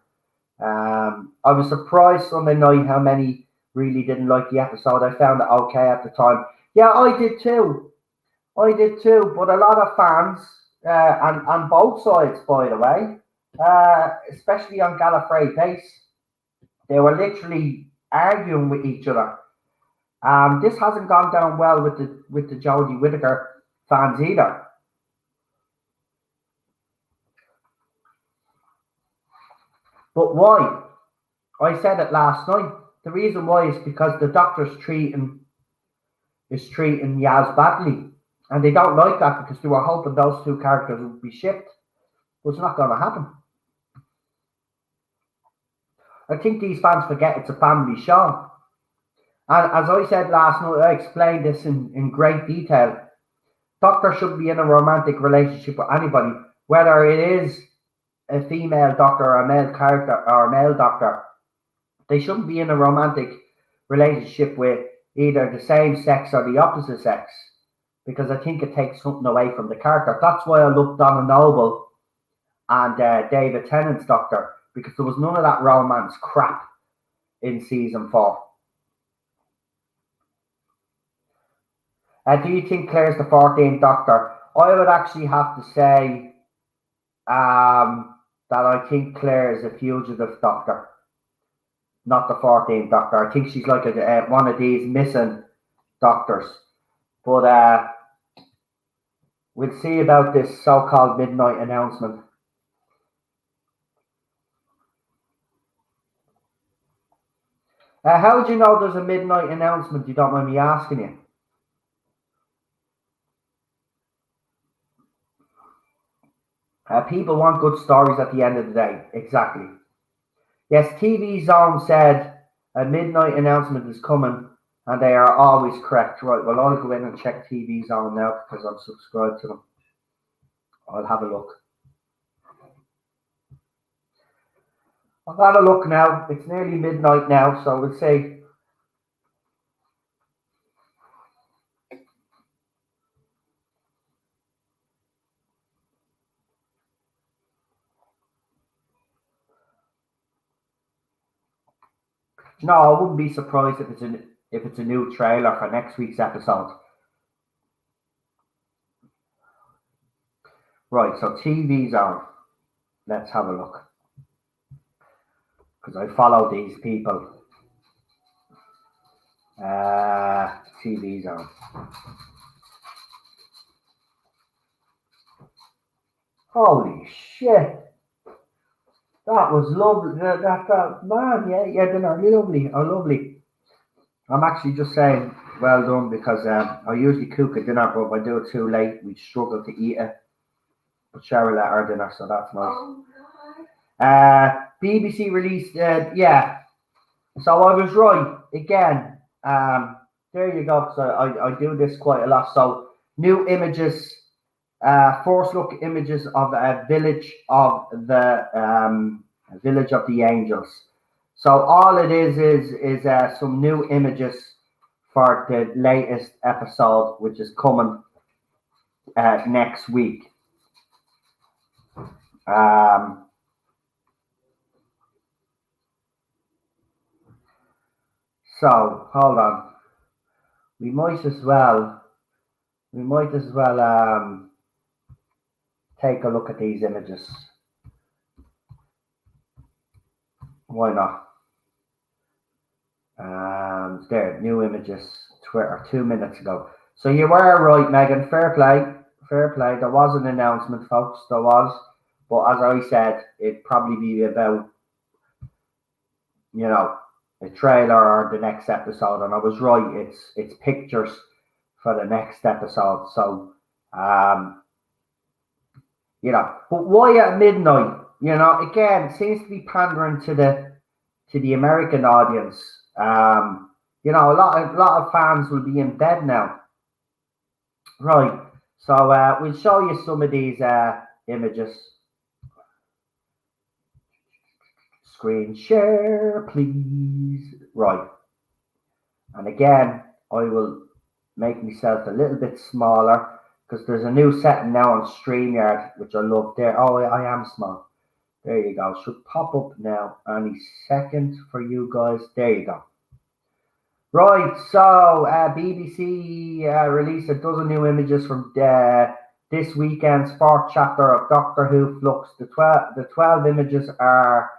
S1: I was surprised Sunday night how many really didn't like the episode. I found it okay at the time. Yeah, I did too. I did too. But a lot of fans, and on both sides, by the way, especially on Gallifrey Base, they were literally arguing with each other. This hasn't gone down well with the Jodie Whittaker fans either. But why? I said it last night. The reason why is because the Doctor's treating Yaz badly, and they don't like that because they were hoping those two characters would be shipped. But it's not going to happen. I think these fans forget it's a family show. And as I said last night, I explained this in great detail. Doctor shouldn't be in a romantic relationship with anybody, whether it is a female doctor or a male character or a male doctor. They shouldn't be in a romantic relationship with either the same sex or the opposite sex, because I think it takes something away from the character. That's why I love Donna Noble and David Tennant's Doctor, because there was none of that romance crap in season 4. Do you think Claire's the 14th Doctor? I would actually have to say that I think Claire is a fugitive Doctor, not the 14th Doctor. I think she's like one of these missing Doctors. But we'll see about this so-called midnight announcement. How do you know there's a midnight announcement? You don't mind me asking you. People want good stories at the end of the day. Exactly. Yes, TV Zone said a midnight announcement is coming, and they are always correct. Right, well, I'll go in and check TV Zone now because I'm subscribed to them. I'll have a look. I've had a look now. It's nearly midnight now, so we'll see. No, I wouldn't be surprised if it's a new trailer for next week's episode. Right, so TV Zone. Let's have a look. Because I follow these people. TV Zone. Holy shit. That was lovely. Man, yeah, they're lovely. Oh, lovely. I'm actually just saying well done because I usually cook a dinner, but if I do it too late, we struggle to eat it. But Cheryl at our dinner, so that's nice. BBC released, yeah. So I was right again. There you go. So I do this quite a lot. So new images, first look images of a village of the angels. So all it is some new images for the latest episode, which is coming next week. So hold on. We might as well take a look at these images. Why not? There, new images, Twitter, 2 minutes ago. So you were right, Megan. Fair play. There was an announcement, folks. There was. But as I said, it'd probably be about, a trailer or the next episode. And I was right. It's pictures for the next episode. So, but why at midnight? Again, it seems to be pandering to the American audience. A lot of fans will be in bed now. Right. So we'll show you some of these images. Screen share, please. Right. And again, I will make myself a little bit smaller because there's a new setting now on StreamYard, which I love there. Oh, I am small. There you go. Should pop up now any second for you guys. There you go. Right, so BBC released a dozen new images from this weekend's fourth chapter of Doctor Who Flux. The 12 images are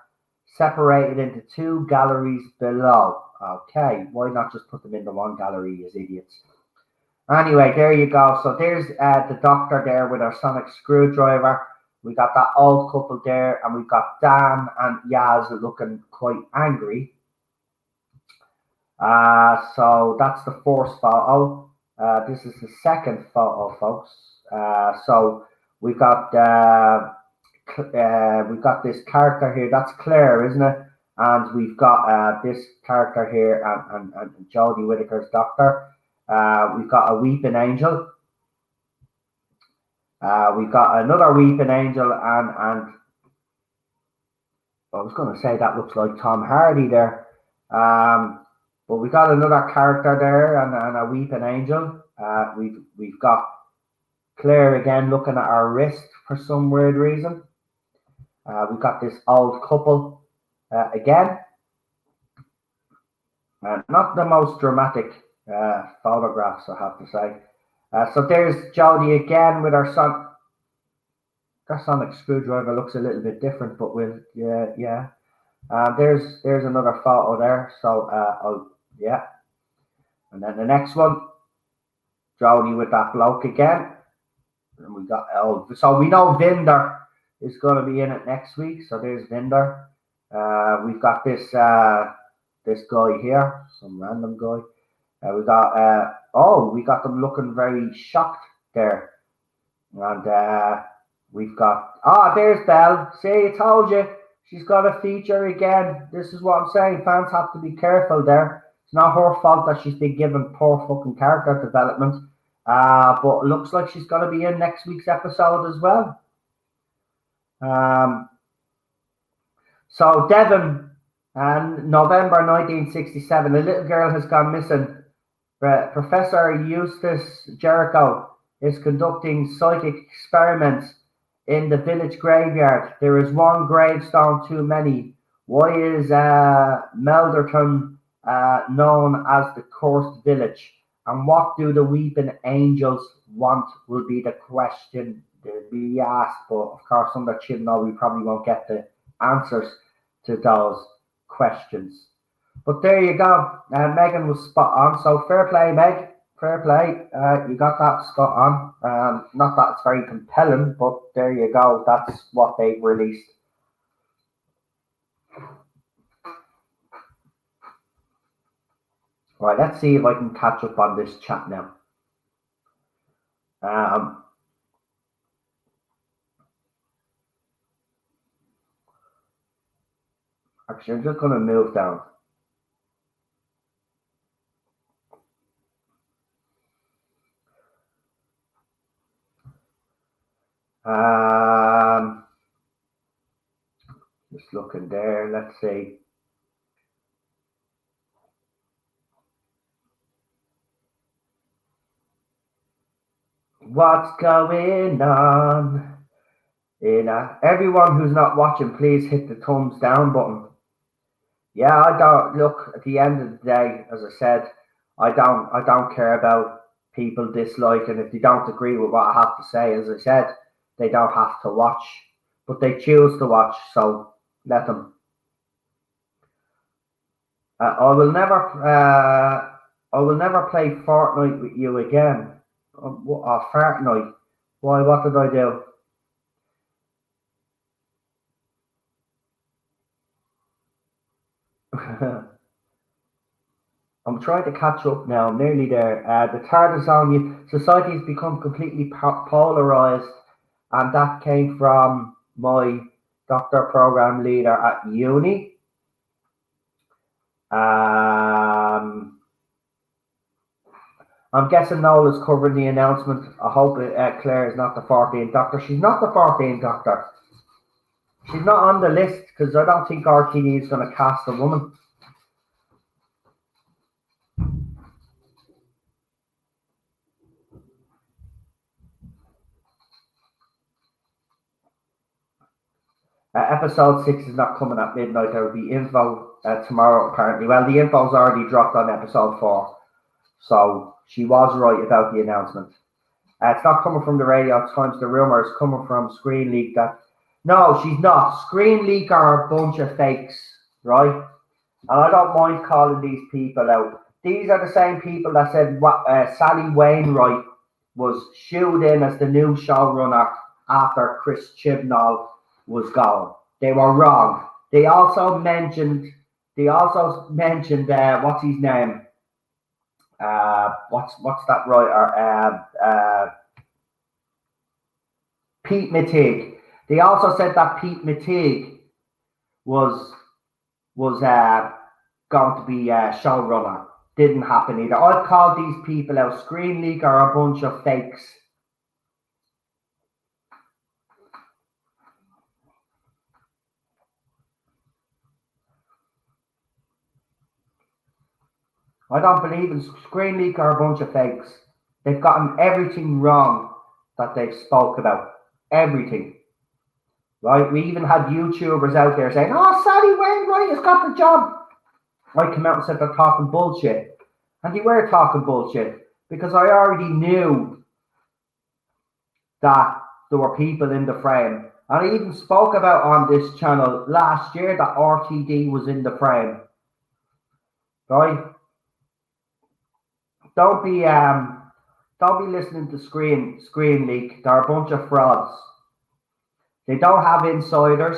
S1: separated into two galleries below. Okay, why not just put them into one gallery, you idiots? Anyway, there you go. So there's the Doctor there with our sonic screwdriver. We got that old couple there, and we've got Dan and Yaz looking quite angry. So that's the first photo. This is the second photo, folks. So we've got this character here. That's Claire, isn't it? And we've got this character here, and Jodie Whittaker's Doctor. We've got a weeping angel. We've got another weeping angel, and I was going to say that looks like Tom Hardy there. But we got another character there, and a weeping angel. We've got Claire again looking at our wrist for some weird reason. We've got this old couple again. Not the most dramatic photographs, I have to say. So there's Jodie again with her son. Her sonic screwdriver looks a little bit different, but yeah. There's another photo there. So yeah. And then the next one, Jodie with that bloke again. And we got so we know Vinder is going to be in it next week. So there's Vinder. We've got this guy here, some random guy. We got them looking very shocked there. And we've got there's Belle. See, I told you. She's got a feature again. This is what I'm saying. Fans have to be careful there. It's not her fault that she's been given poor fucking character development. But it looks like she's going to be in next week's episode as well. So Devon, November 1967, a little girl has gone missing. Professor Eustace Jericho is conducting psychic experiments in the village graveyard. There is one gravestone too many. Why is Melderton known as the cursed village? And what do the weeping angels want will be the question to be asked. But of course, on the chin now, we probably won't get the answers to those questions. But there you go. Megan was spot on. So fair play, Meg. Fair play. You got that spot on. Not that it's very compelling, but there you go. That's what they've released. Right, let's see if I can catch up on this chat now. Actually, I'm just going to move down. Just looking there. Let's see. What's going on? Everyone who's not watching, please hit the thumbs down button. Yeah, I don't look at the end of the day, as I said, I don't care about people disliking. If they don't agree with what I have to say, as I said, they don't have to watch, but they choose to watch, so let them. I will never play Fortnite with you again. Fortnite. Why? What did I do? I'm trying to catch up now. I'm nearly there. The TARDIS on society has become completely polarized, and that came from my doctor program leader at uni. I'm guessing Nola's covering the announcement. I hope Claire is not the 14th Doctor. She's not the 14th Doctor. She's not on the list because I don't think RTD is going to cast a woman. Episode 6 is not coming at midnight. There will be info tomorrow, apparently. Well, the info's already dropped on episode 4. So she was right about the announcement. It's not coming from the Radio Times. The rumour is coming from Screen Leak. No, she's not. Screen Leak are a bunch of fakes, right? And I don't mind calling these people out. These are the same people that said Sally Wainwright was shooed in as the new showrunner after Chris Chibnall was gone. They were wrong. They also mentioned what's his name? What's that writer? Pete Mitigue. They also said that Pete Mitigue was going to be showrunner. Didn't happen either. I've called these people out. Screen Leak are a bunch of fakes. I don't believe in Screen Leak are a bunch of fakes. They've gotten everything wrong that they've spoke about. Everything. Right? We even had YouTubers out there saying, oh, Sally Wainwright has got the job. I came out and said they're talking bullshit. And they were talking bullshit because I already knew that there were people in the frame. And I even spoke about on this channel last year that RTD was in the frame. Right? Don't be listening to Screen Leak. They're a bunch of frauds. They don't have insiders.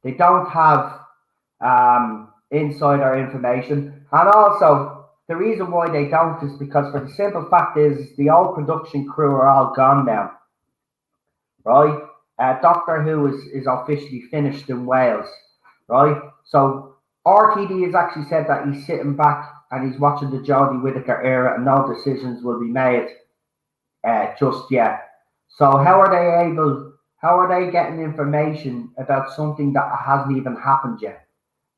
S1: They don't have insider information. And also, the reason why they don't is because for the simple fact is the old production crew are all gone now. Right? Doctor Who is officially finished in Wales. Right? So RTD has actually said that he's sitting back and he's watching the Jodie Whittaker era and no decisions will be made just yet. So how are they getting information about something that hasn't even happened yet?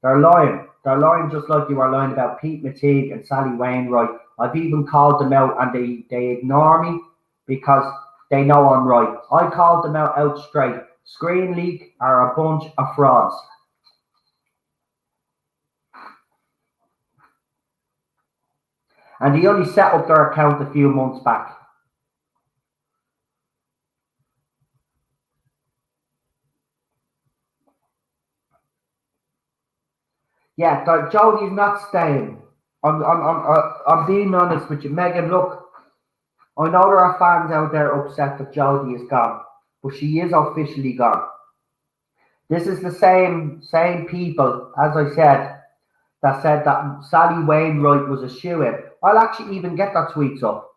S1: They're lying. They're lying just like you are lying about Pete Mitigue and Sally Wainwright. I've even called them out and they ignore me because they know I'm right. I called them out straight. Screen Leak are a bunch of frauds. And he only set up their account a few months back. Yeah, Jodie's not staying. I'm being honest with you, Megan. Look, I know there are fans out there upset that Jodie is gone, but she is officially gone. This is the same people, as I said, that said that Sally Wainwright was a shoo-in. I'll actually even get that tweets up,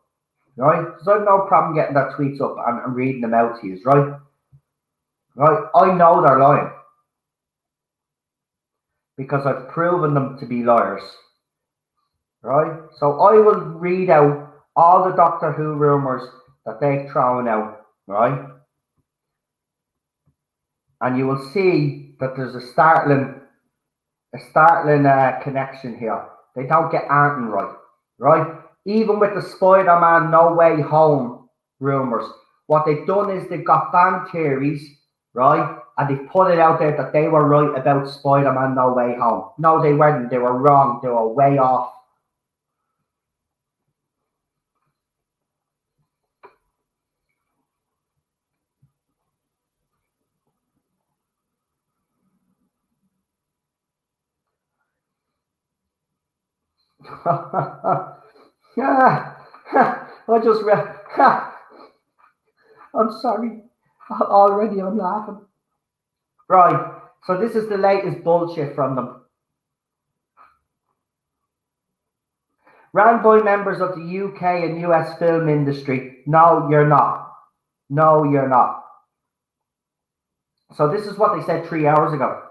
S1: right? Because I have no problem getting that tweets up and reading them out to you, right? Right? I know they're lying because I've proven them to be liars, right? So I will read out all the Doctor Who rumours that they've thrown out, right? And you will see that there's a startling connection here. They don't get anything right, right? Even with the Spider-Man No Way Home rumours, what they've done is they've got fan theories, right? And they put it out there that they were right about Spider-Man No Way Home. No, they weren't. They were wrong. They were way off. Yeah, I just read. I'm sorry. Already I'm laughing. Right. So this is the latest bullshit from them. Ran by members of the UK and US film industry. No, you're not. No, you're not. So this is what they said 3 hours ago.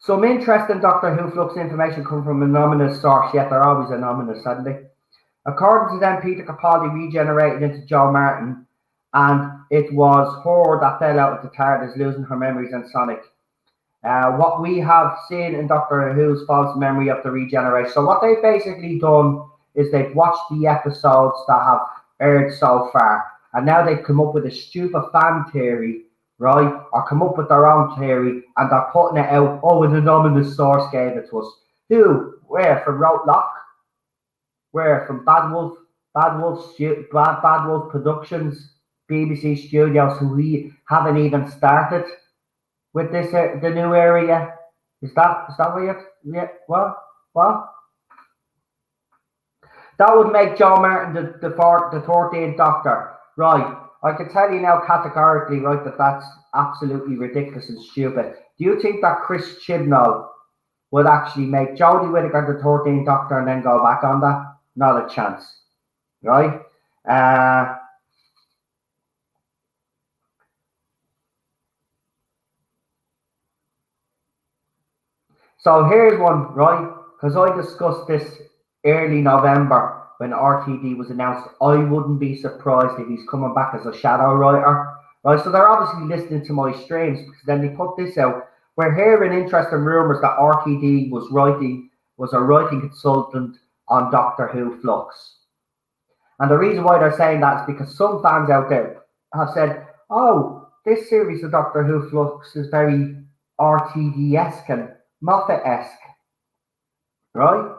S1: Some interesting Doctor Who flux information come from an anonymous source, yet they're always anonymous, hadn't they? According to them, Peter Capaldi regenerated into Joe Martin, and it was her that fell out of the TARDIS, losing her memories and Sonic. what we have seen in Doctor Who's false memory of the regeneration. So what they've basically done is they've watched the episodes that have aired so far, and now they've come up with a stupid fan theory, right? Or come up with their own theory, and they're putting it out. Oh, an anonymous source gave it to us. Who? Where? From Rotelock? Where? From Bad Wolf? Bad Wolf Productions, BBC Studios, who we haven't even started with this the new area. Is that what you? Yeah. What? That would make Joe Martin the 13th Doctor, right? I can tell you now categorically, right, that that's absolutely ridiculous and stupid. Do you think that Chris Chibnall would actually make Jodie Whittaker the 13th Doctor and then go back on that? Not a chance, right? So here's one, right? Because I discussed this early November when RTD was announced. I wouldn't be surprised if he's coming back as a shadow writer, right? So they're obviously listening to my streams because then they put this out. We're hearing interesting rumours that RTD was a writing consultant on Doctor Who Flux. And the reason why they're saying that is because some fans out there have said, oh, this series of Doctor Who Flux is very RTD-esque and Moffat-esque, right?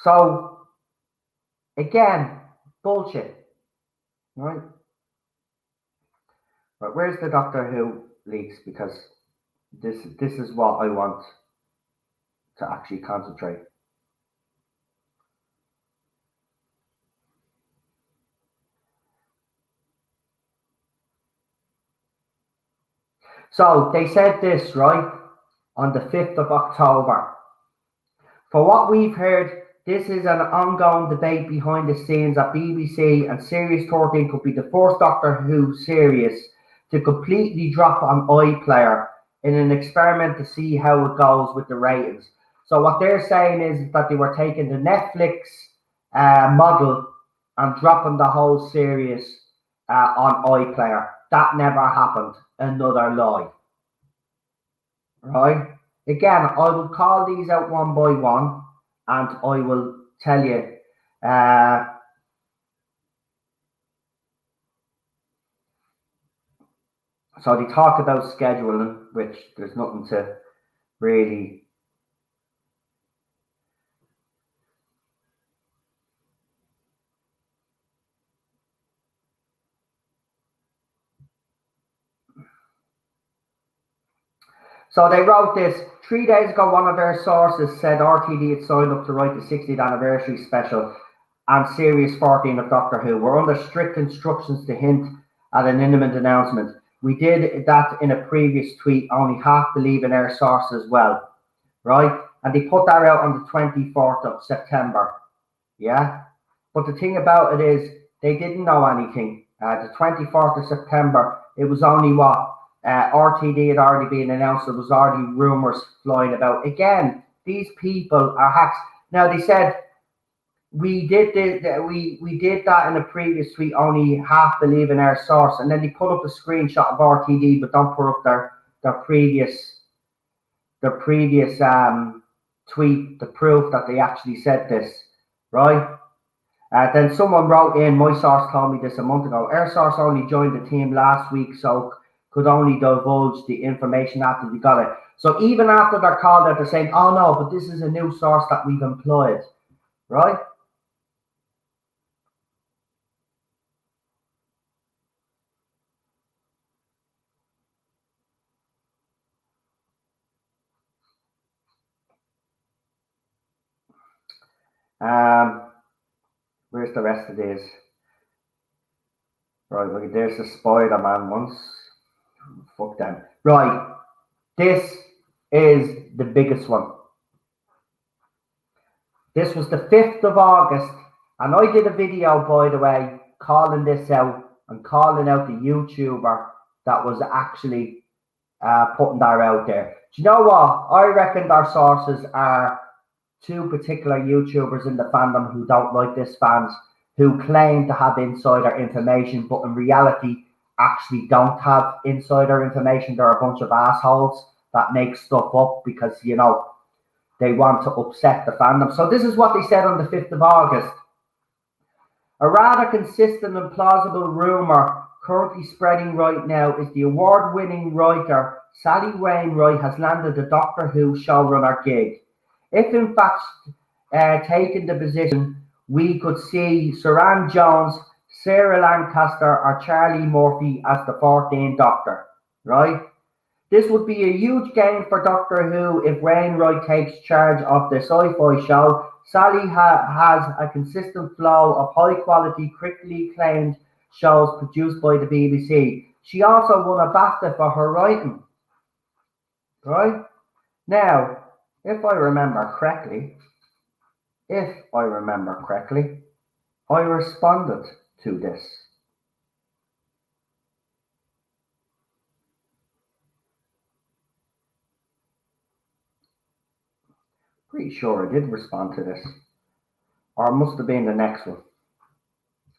S1: So, again, bullshit, right? But where's the Doctor Who leaks? Because this is what I want to actually concentrate. So, they said this, right, on the 5th of October. For what we've heard, this is an ongoing debate behind the scenes at BBC, and Series 13 could be the first Doctor Who series to completely drop on iPlayer in an experiment to see how it goes with the ratings. So what they're saying is that they were taking the Netflix model and dropping the whole series on iPlayer. That never happened. Another lie. Right? Again, I will call these out one by one, and I will tell you. So they talk about scheduling, which there's nothing to really. So they wrote this 3 days ago. One of their sources said RTD had signed up to write the 60th anniversary special and Series 14 of Doctor Who. We're under strict instructions to hint at an imminent announcement. We did that in a previous tweet, only half believe in our source as well, right? And they put that out on the 24th of September, yeah? But the thing about it is, they didn't know anything. The 24th of September, it was only what RTD had already been announced. There was already rumours flying about. Again, these people are hacks. Now, they said, we did that in a previous tweet, only half believe in our source. And then they put up a screenshot of RTD, but don't put up their previous tweet, the proof that they actually said this, right? Then someone wrote in, my source told me this a month ago. Our source only joined the team last week, so could only divulge the information after we got it. So even after they're called out, they're saying, oh no, but this is a new source that we've employed, right? Where's the rest of this? Right, look, there's the Spider-Man ones. Fuck them. Right, this is the biggest one. This was the 5th of August, and I did a video, by the way, calling this out and calling out the YouTuber that was actually putting that out there. Do you know what? I reckon our sources are two particular YouTubers in the fandom who don't like this fans, who claim to have insider information, but in reality actually don't have insider information. They're a bunch of assholes that make stuff up because, they want to upset the fandom. So this is what they said on the 5th of August. A rather consistent and plausible rumour currently spreading right now is the award-winning writer Sally Wainwright has landed a Doctor Who showrunner gig. If in fact taken the position, we could see Saran Jones, Sarah Lancaster or Charlie Murphy as the 14th Doctor, right? This would be a huge gain for Doctor Who if Wainwright takes charge of the sci-fi show. Sally has a consistent flow of high-quality, critically acclaimed shows produced by the BBC. She also won a BAFTA for her writing. Right? Now, if I remember correctly, I responded to this. Pretty sure I did respond to this. Or it must have been the next one.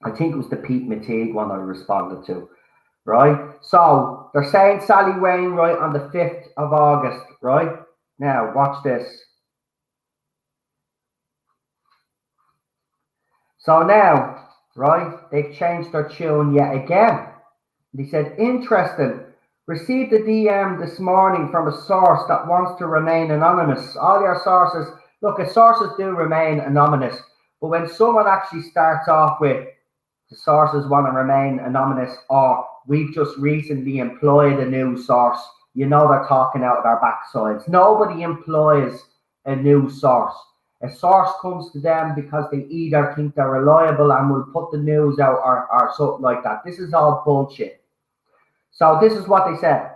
S1: I think it was the Pete McTeague one I responded to. Right? So, they're saying Sally Wainwright on the 5th of August. Right? Now, watch this. So now, right, they've changed their tune yet again. They said, interesting. Received a DM this morning from a source that wants to remain anonymous. All your sources, look, sources do remain anonymous, but when someone actually starts off with the sources want to remain anonymous, or we've just recently employed a new source, they're talking out of their backsides. Nobody employs a new source. A source comes to them because they either think they're reliable and will put the news out or something like that. This is all bullshit. So this is what they said.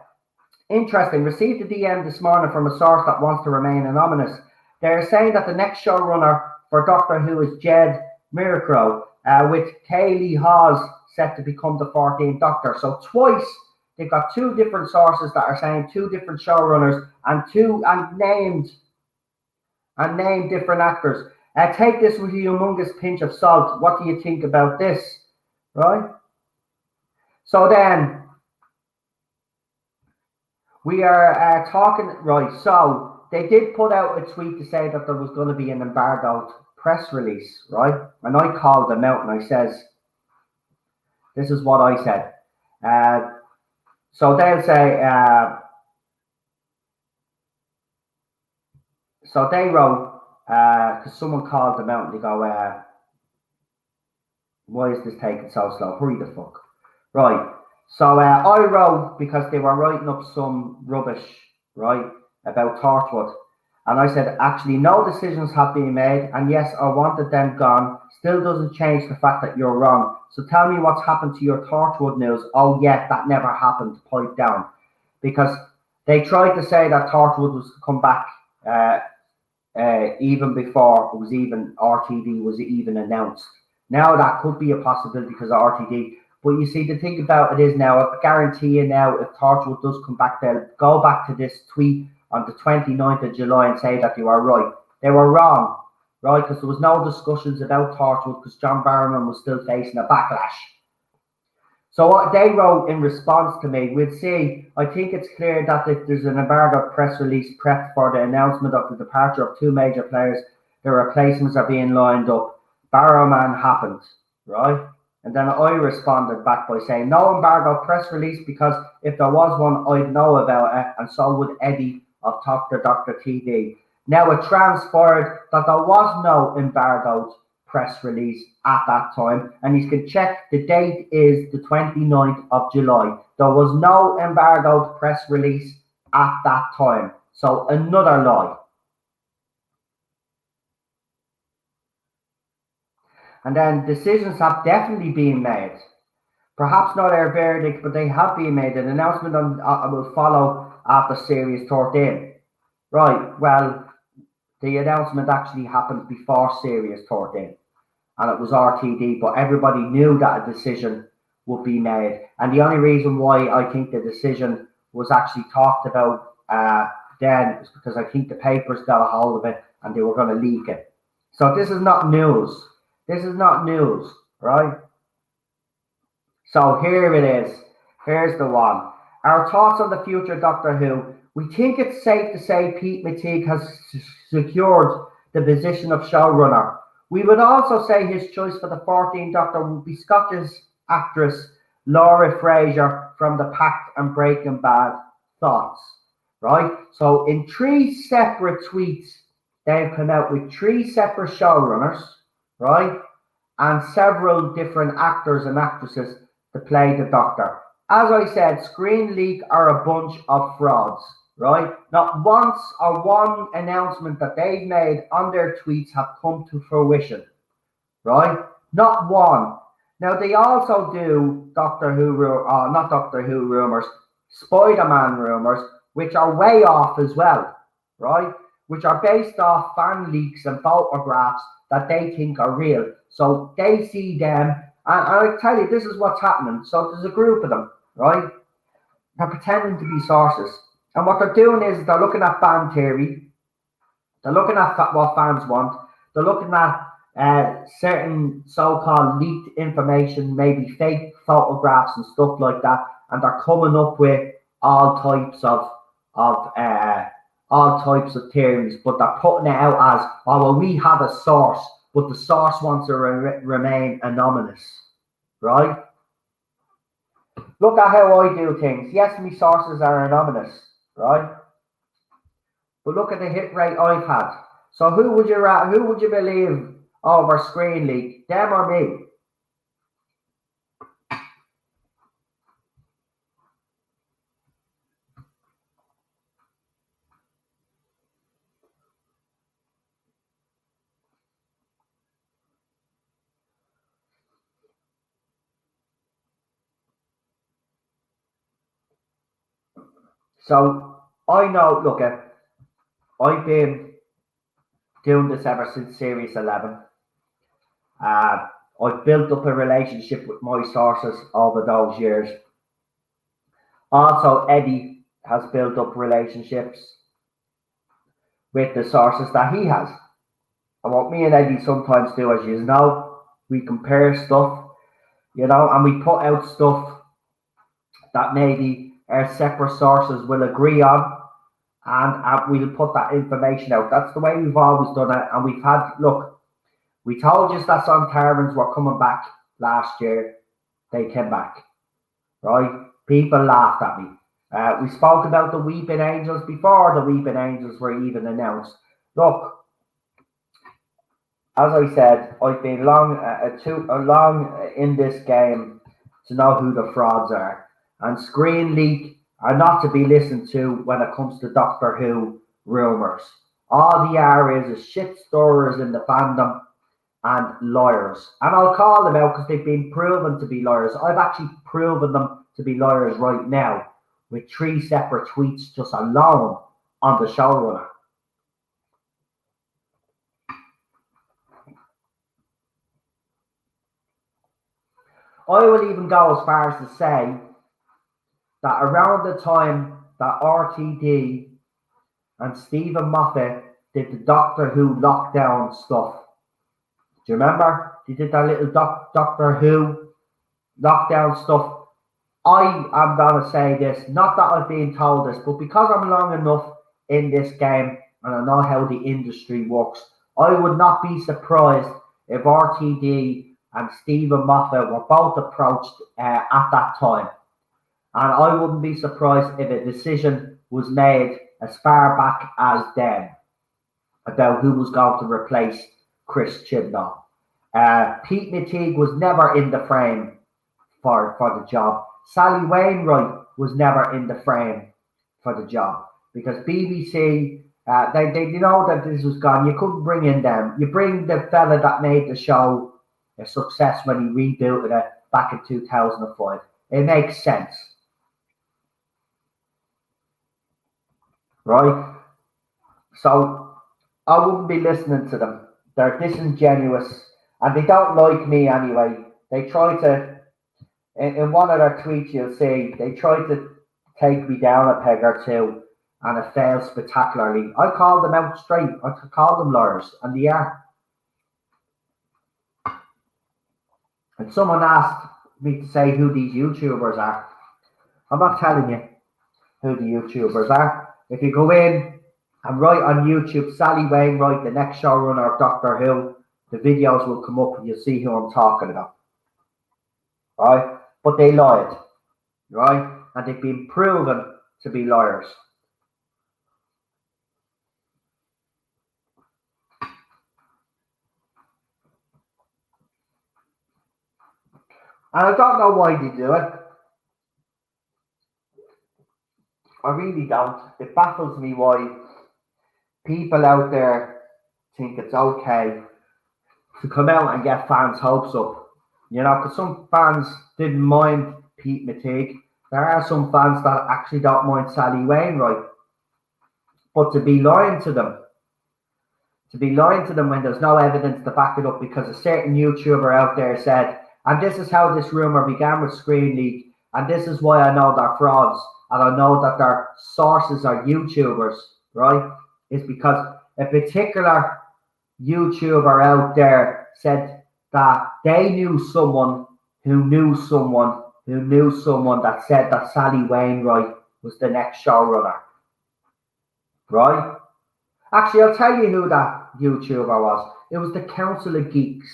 S1: Interesting. Received a DM this morning from a source that wants to remain anonymous. They're saying that the next showrunner for Doctor Who is Jed Miracro, with Kaylee Hawes set to become the 14th Doctor. So twice they've got two different sources that are saying two different showrunners and named different actors. Take this with a humongous pinch of salt. What do you think about this? Right? So then we are talking, right? So they did put out a tweet to say that there was going to be an embargoed press release, right? And I called them out and I says, this is what I said. So they'll say, so they wrote, because someone called them out and they go, why is this taking so slow? Hurry the fuck. Right. So I wrote, because they were writing up some rubbish, right, about Torchwood. And I said, actually, no decisions have been made. And yes, I wanted them gone. Still doesn't change the fact that you're wrong. So tell me what's happened to your Torchwood news. Oh, yeah, that never happened. Pipe down. Because they tried to say that Torchwood was to come back even before it was even RTD was even announced. Now that could be a possibility because of RTD. But you see, the thing about it is now, I guarantee you now, if Torchwood does come back, they'll go back to this tweet on the 29th of July and say that you are right. They were wrong, right? Because there was no discussions about Torchwood because John Barrowman was still facing a backlash. So what they wrote in response to me, we'll see, I think it's clear that if there's an embargoed press release prepped for the announcement of the departure of two major players, the replacements are being lined up. Barrowman happened, right? And then I responded back by saying, no embargo press release, because if there was one, I'd know about it, and so would Eddie of Dr. TV. Now it transpired that there was no embargoed press release at that time, and you can check the date is the 29th of July. There was no embargoed press release at that time. So another lie. And then decisions have definitely been made. Perhaps not our verdict, but they have been made. An announcement will follow after Series 13. Right, well, the announcement actually happened before Series 13. And it was RTD, but everybody knew that a decision would be made. And the only reason why I think the decision was actually talked about then is because I think the papers got a hold of it and they were going to leak it. So this is not news. This is not news, right? So here it is. Here's the one. Our thoughts on the future Doctor Who. We think it's safe to say Pete McTeague has secured the position of showrunner. We would also say his choice for the 14th Doctor would be Scottish actress Laura Fraser from The Pact and Breaking Bad. Thoughts, right? So in 3 separate tweets, they've come out with 3 separate showrunners, right? And several different actors and actresses to play the Doctor. As I said, Screen Leak are a bunch of frauds, right? Not once or one announcement that they've made on their tweets have come to fruition, right? Not one. Now, they also do Doctor Who, not Doctor Who rumours, Spider-Man rumours, which are way off as well, right? Which are based off fan leaks and photographs that they think are real. So they see them, and I tell you, this is what's happening. So there's a group of them, right? They're pretending to be sources. And what they're doing is they're looking at fan theory. They're looking at what fans want. They're looking at certain so-called leaked information, maybe fake photographs and stuff like that, and they're coming up with all types of theories, but they're putting it out as, oh well, we have a source, but the source wants to remain anonymous, right? Look at how I do things. Yes, my sources are anonymous, right? But look at the hit rate I've had. So who would you believe over Screen Leak, them or me? So I know, look, I've been doing this ever since Series 11. I've built up a relationship with my sources over those years. Also, Eddie has built up relationships with the sources that he has. And what me and Eddie sometimes do, as you know, we compare stuff, and we put out stuff that maybe our separate sources will agree on, and we'll put that information out. That's the way we've always done it. And we've had, look, we told you that Sontarans were coming back last year. They came back, right? People laughed at me. We spoke about the Weeping Angels before the Weeping Angels were even announced. Look, as I said, I've been too long in this game to know who the frauds are. And Screen Leak are not to be listened to when it comes to Doctor Who rumours. All they are is shit stirrers in the fandom and liars. And I'll call them out because they've been proven to be liars. I've actually proven them to be liars right now with 3 separate tweets just alone on the showrunner. I will even go as far as to say that around the time that RTD and Stephen Moffat did the Doctor Who lockdown stuff, do you remember? They did that little Doctor Who lockdown stuff. I am going to say this, not that I've been told this, but because I'm long enough in this game and I know how the industry works, I would not be surprised if RTD and Stephen Moffat were both approached at that time. And I wouldn't be surprised if a decision was made as far back as then about who was going to replace Chris Chibnall. Pete McTeague was never in the frame for the job. Sally Wainwright was never in the frame for the job because BBC, they know that this was gone. You couldn't bring in them. You bring the fella that made the show a success when he rebuilt it back in 2005. It makes sense. Right? So I wouldn't be listening to them. They're disingenuous and they don't like me anyway. They try to, in one of their tweets you'll see, they try to take me down a peg or two and it fails spectacularly. I call them out straight. I call them liars, and they are. And someone asked me to say who these YouTubers are. I'm not telling you who the YouTubers are. If you go in and write on YouTube, Sally Wainwright, the next showrunner of Doctor Who, the videos will come up and you'll see who I'm talking about. Right? But they lied. Right? And they've been proven to be liars. And I don't know why they do it. I really don't. It baffles me why people out there think it's okay to come out and get fans' hopes up. You know, because some fans didn't mind Pete McTeague. There are some fans that actually don't mind Sally Wainwright. But to be lying to them when there's no evidence to back it up, because a certain YouTuber out there said, and this is how this rumor began with Screen Leak, and this is why I know they're frauds, and I know that their sources are YouTubers, right? Is because a particular YouTuber out there said that they knew someone who knew someone who knew someone that said that Sally Wainwright was the next showrunner, right? Actually, I'll tell you who that YouTuber was. It was the Council of Geeks.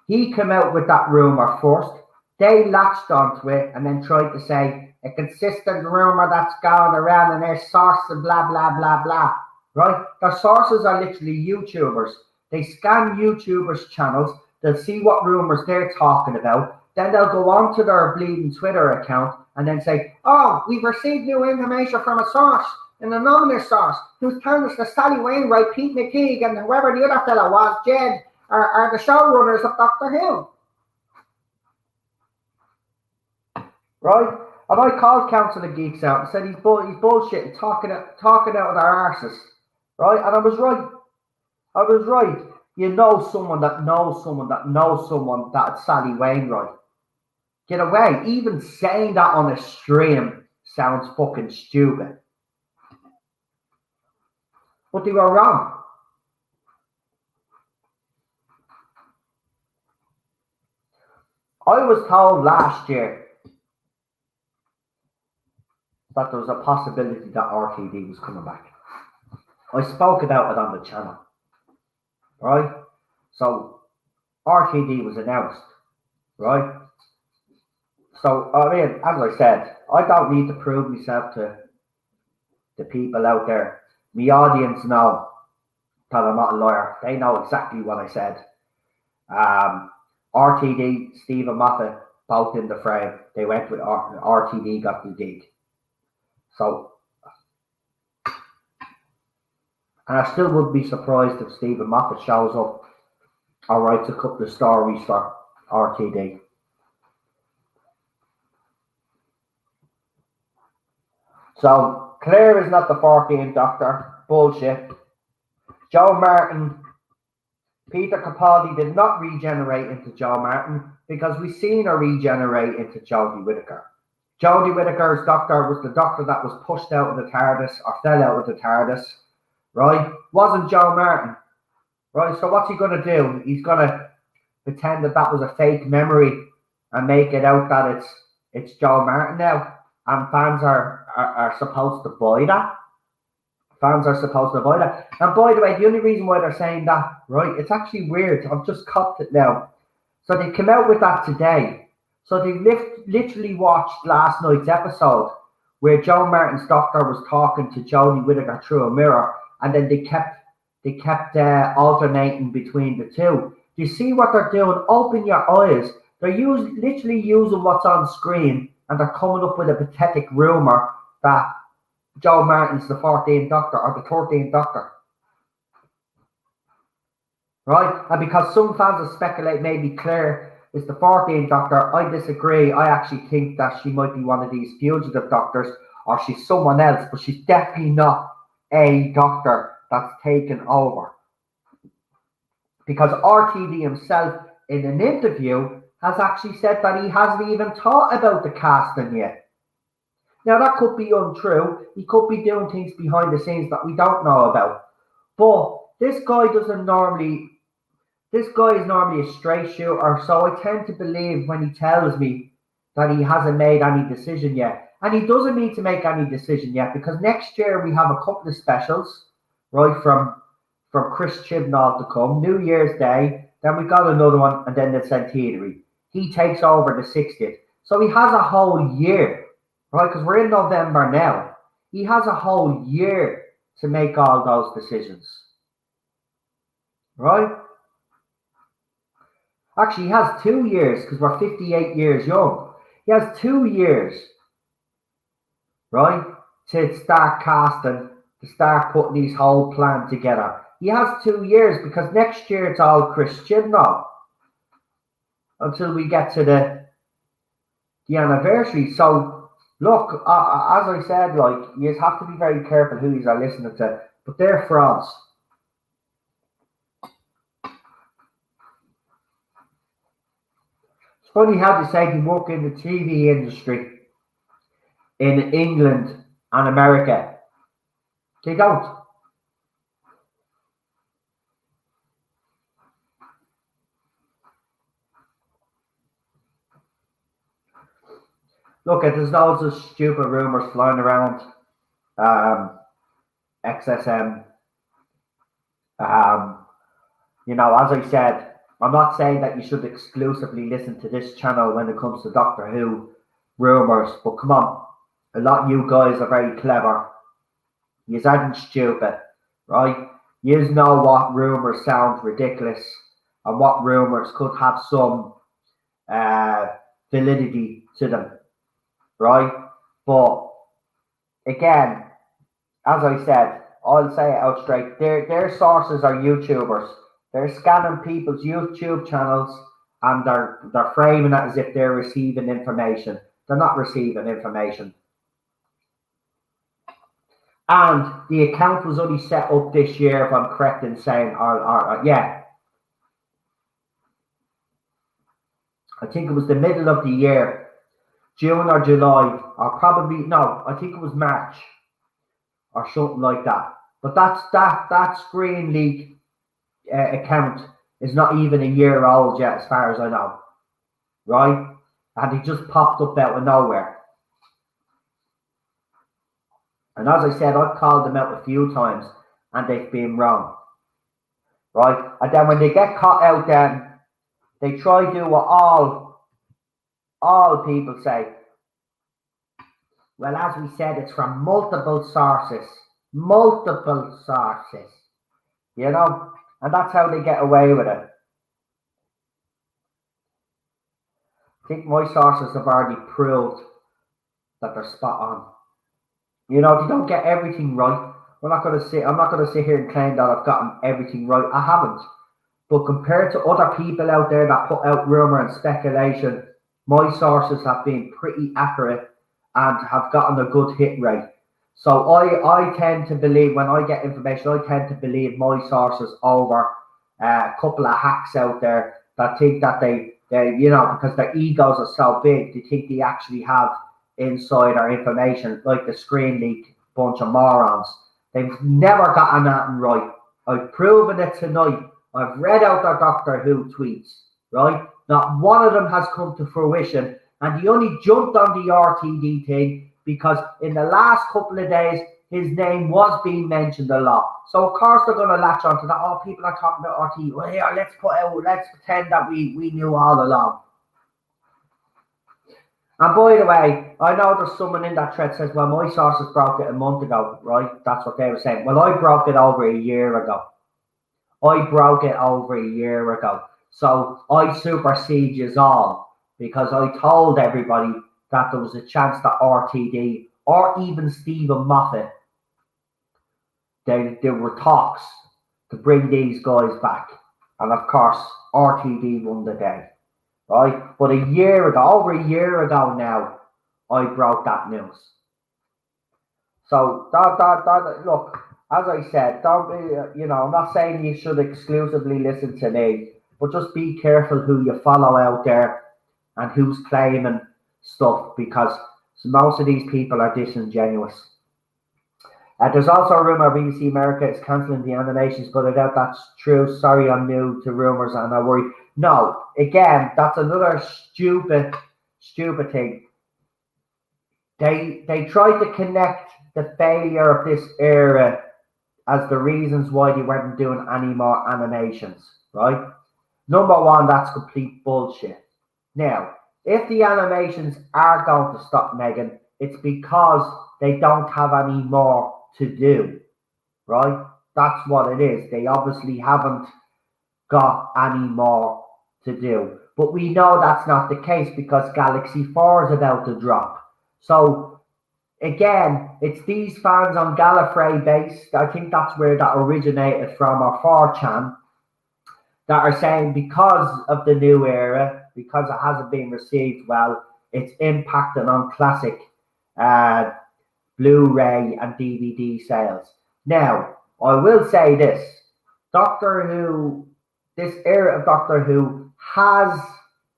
S1: He came out with that rumor first. They latched onto it and then tried to say a consistent rumor that's going around and their sources and blah, blah, blah, blah. Right? Their sources are literally YouTubers. They scan YouTubers' channels. They'll see what rumors they're talking about. Then they'll go on to their bleeding Twitter account and then say, oh, we've received new information from a source, an anonymous source, who's telling us that Sally Wainwright, Pete McTeague, and whoever the other fellow was, Jed, are the showrunners of Doctor Who. Right? And I called Council of Geeks out and said he's bullshitting, talking out of their arses. Right? And I was right. You know someone that knows someone that knows someone that's Sally Wainwright. Get away. Even saying that on a stream sounds fucking stupid. But they were wrong. I was told last year that there was a possibility that RTD was coming back. I spoke about it on the channel. Right? So RTD was announced. Right? So, I mean, as I said, I don't need to prove myself to the people out there. My audience know that I'm not a liar. They know exactly what I said. RTD, Stephen Moffat, both in the frame. They went with RTD, got the gig. So, and I still wouldn't be surprised if Stephen Moffat shows up or writes a couple of stories for RTD. So, Claire is not the 14th Doctor. Bullshit. Joe Martin, Peter Capaldi did not regenerate into Joe Martin because we've seen her regenerate into Jodie Whittaker. Jodie Whittaker's Doctor was the Doctor that was pushed out of the TARDIS or fell out of the TARDIS, right? Wasn't Joe Martin, right? So what's he going to do? He's going to pretend that that was a fake memory and make it out that it's Joe Martin now, and fans are supposed to buy that. Fans are supposed to buy that. And by the way, the only reason why they're saying that, right, it's actually weird. I've just copped it now. So they came out with that today. So they literally watched last night's episode where Joe Martin's Doctor was talking to Jodie Whittaker through a mirror, and then they kept alternating between the two. Do you see what they're doing? Open your eyes. They're literally using what's on screen, and they're coming up with a pathetic rumor that Joe Martin's the 14th Doctor or the 13th Doctor. Right? And because some fans will speculate maybe Claire is the 14th Doctor, I disagree. I actually think that she might be one of these fugitive doctors, or she's someone else, but she's definitely not a Doctor that's taken over. Because RTD himself, in an interview, has actually said that he hasn't even thought about the casting yet. Now, that could be untrue. He could be doing things behind the scenes that we don't know about. But this guy is normally a straight shooter, so I tend to believe when he tells me that he hasn't made any decision yet. And he doesn't need to make any decision yet, because next year we have a couple of specials, right, from Chris Chibnall to come, New Year's Day, then we got another one, and then the centenary. He takes over the 60th. So he has a whole year, right, because we're in November now. He has a whole year to make all those decisions, right? Actually, he has 2 years, because we're 58 years young. He has 2 years, right, to start casting, to start putting his whole plan together. He has 2 years, because next year it's all Chris Chibnall until we get to the anniversary. So, look, as I said, like, you have to be very careful who you are listening to, but they're frauds. It's funny how they say you work in the TV industry in England and America. They don't. Look, there's loads of stupid rumours flying around. XSM. You know, as I said, I'm not saying that you should exclusively listen to this channel when it comes to Doctor Who rumours, but come on, a lot of you guys are very clever. You aren't stupid, right? You know what rumours sound ridiculous and what rumours could have some validity to them, right? But again, as I said, I'll say it out straight. Their sources are YouTubers. They're scanning people's YouTube channels and they're framing it as if they're receiving information. They're not receiving information. And the account was only set up this year, if I'm correct in saying, yeah. I think it was the middle of the year, June or July, or probably, no, I think it was March or something like that. But that Screen Leak account is not even a year old yet, as far as I know, right? And it just popped up out of nowhere. And as I said, I've called them out a few times, and they've been wrong, right? And then when they get caught out, then they try to do what all people say. Well, as we said, it's from multiple sources, you know, and that's how they get away with it. I think my sources have already proved that they're spot on. You know, if you don't get everything right, I'm not going to sit here and claim that I've gotten everything right. I haven't. But compared to other people out there that put out rumor and speculation, my sources have been pretty accurate and have gotten a good hit rate. So I tend to believe, when I get information, I tend to believe my sources over a couple of hacks out there that think that they you know, because their egos are so big, they think they actually have insider information, like the Screen Leak bunch of morons. They've never gotten that right. I've proven it tonight. I've read out their Doctor Who tweets, right? Not one of them has come to fruition, and he only jumped on the RTD thing because in the last couple of days, his name was being mentioned a lot. So of course they're going to latch onto that. Oh, people are talking about RTD. Well, here, let's pretend that we knew all along. And by the way, I know there's someone in that thread says, well, my sources broke it a month ago, right? That's what they were saying. Well, I broke it over a year ago. So I supersede you all because I told everybody that there was a chance that RTD or even Stephen Moffat, there were talks to bring these guys back. And of course, RTD won the day. Right? But over a year ago now, I broke that news. So that look, as I said, don't be, you know, I'm not saying you should exclusively listen to me, but just be careful who you follow out there and who's claiming stuff, because most of these people are disingenuous. There's also a rumor BBC America is cancelling the animations, but I doubt that's true. Sorry, I'm new to rumors and I worry. No, again, that's another stupid thing. they tried to connect the failure of this era as the reasons why they weren't doing any more animations, right? Number one, that's complete bullshit. Now, if the animations are going to stop, Megan, it's because they don't have any more to do, right? That's what it is. They obviously haven't got any more to do. But we know that's not the case because Galaxy 4 is about to drop. So again, it's these fans on Gallifrey base, I think that's where that originated from, or 4chan, that are saying because of the new era, because it hasn't been received well, it's impacting on classic Blu-ray and DVD sales. Now, I will say this, Doctor Who, this era of Doctor Who has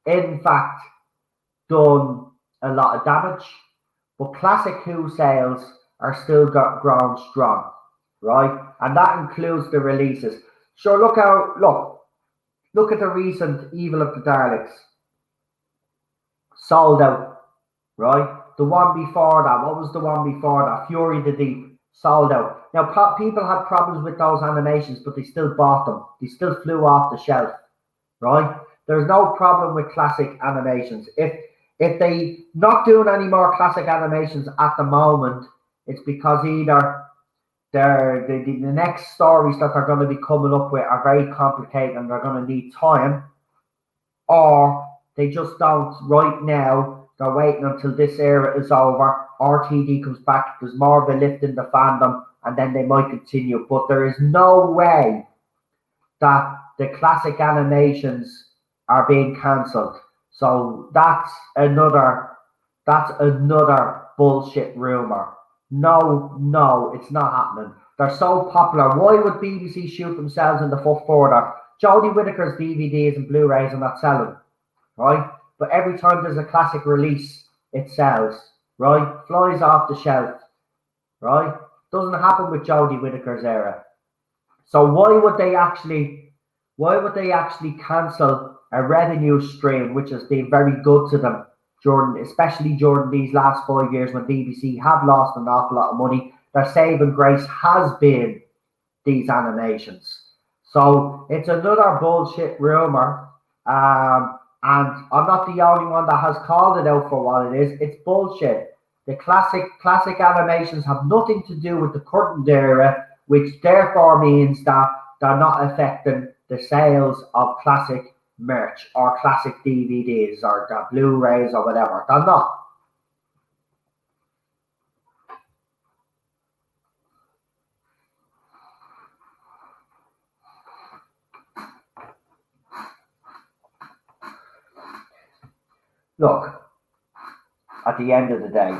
S1: in fact done a lot of damage, but classic Who sales are still grown strong, right? And that includes the releases. Sure, look at the recent Evil of the Daleks. Sold out, right? The one before that, what was the one before that? Fury the Deep, sold out. Now, people had problems with those animations, but they still bought them. They still flew off the shelf, right? There's no problem with classic animations. If they not doing any more classic animations at the moment, it's because either the next stories that they're going to be coming up with are very complicated and they're going to need time, or they just don't right now. They're waiting until this era is over, RTD comes back, there's more of a lift in the fandom, and then they might continue. But there is no way that the classic animations are being cancelled. So that's another bullshit rumor. No, it's not happening. They're so popular. Why would BBC shoot themselves in the foot for that? Jodie Whittaker's DVDs and Blu-rays are not selling, right? But every time there's a classic release, it sells, right? Flies off the shelf, right? Doesn't happen with Jodie Whittaker's era. So why would they actually cancel a revenue stream which has been very good to them especially during these last 5 years when BBC have lost an awful lot of money? Their saving grace has been these animations. So it's another bullshit rumor. And I'm not the only one that has called it out for what it is. It's bullshit. The classic animations have nothing to do with the current era, which therefore means that they're not affecting the sales of classic merch or classic DVDs or the Blu-rays or whatever. They're not. Look, at the end of the day,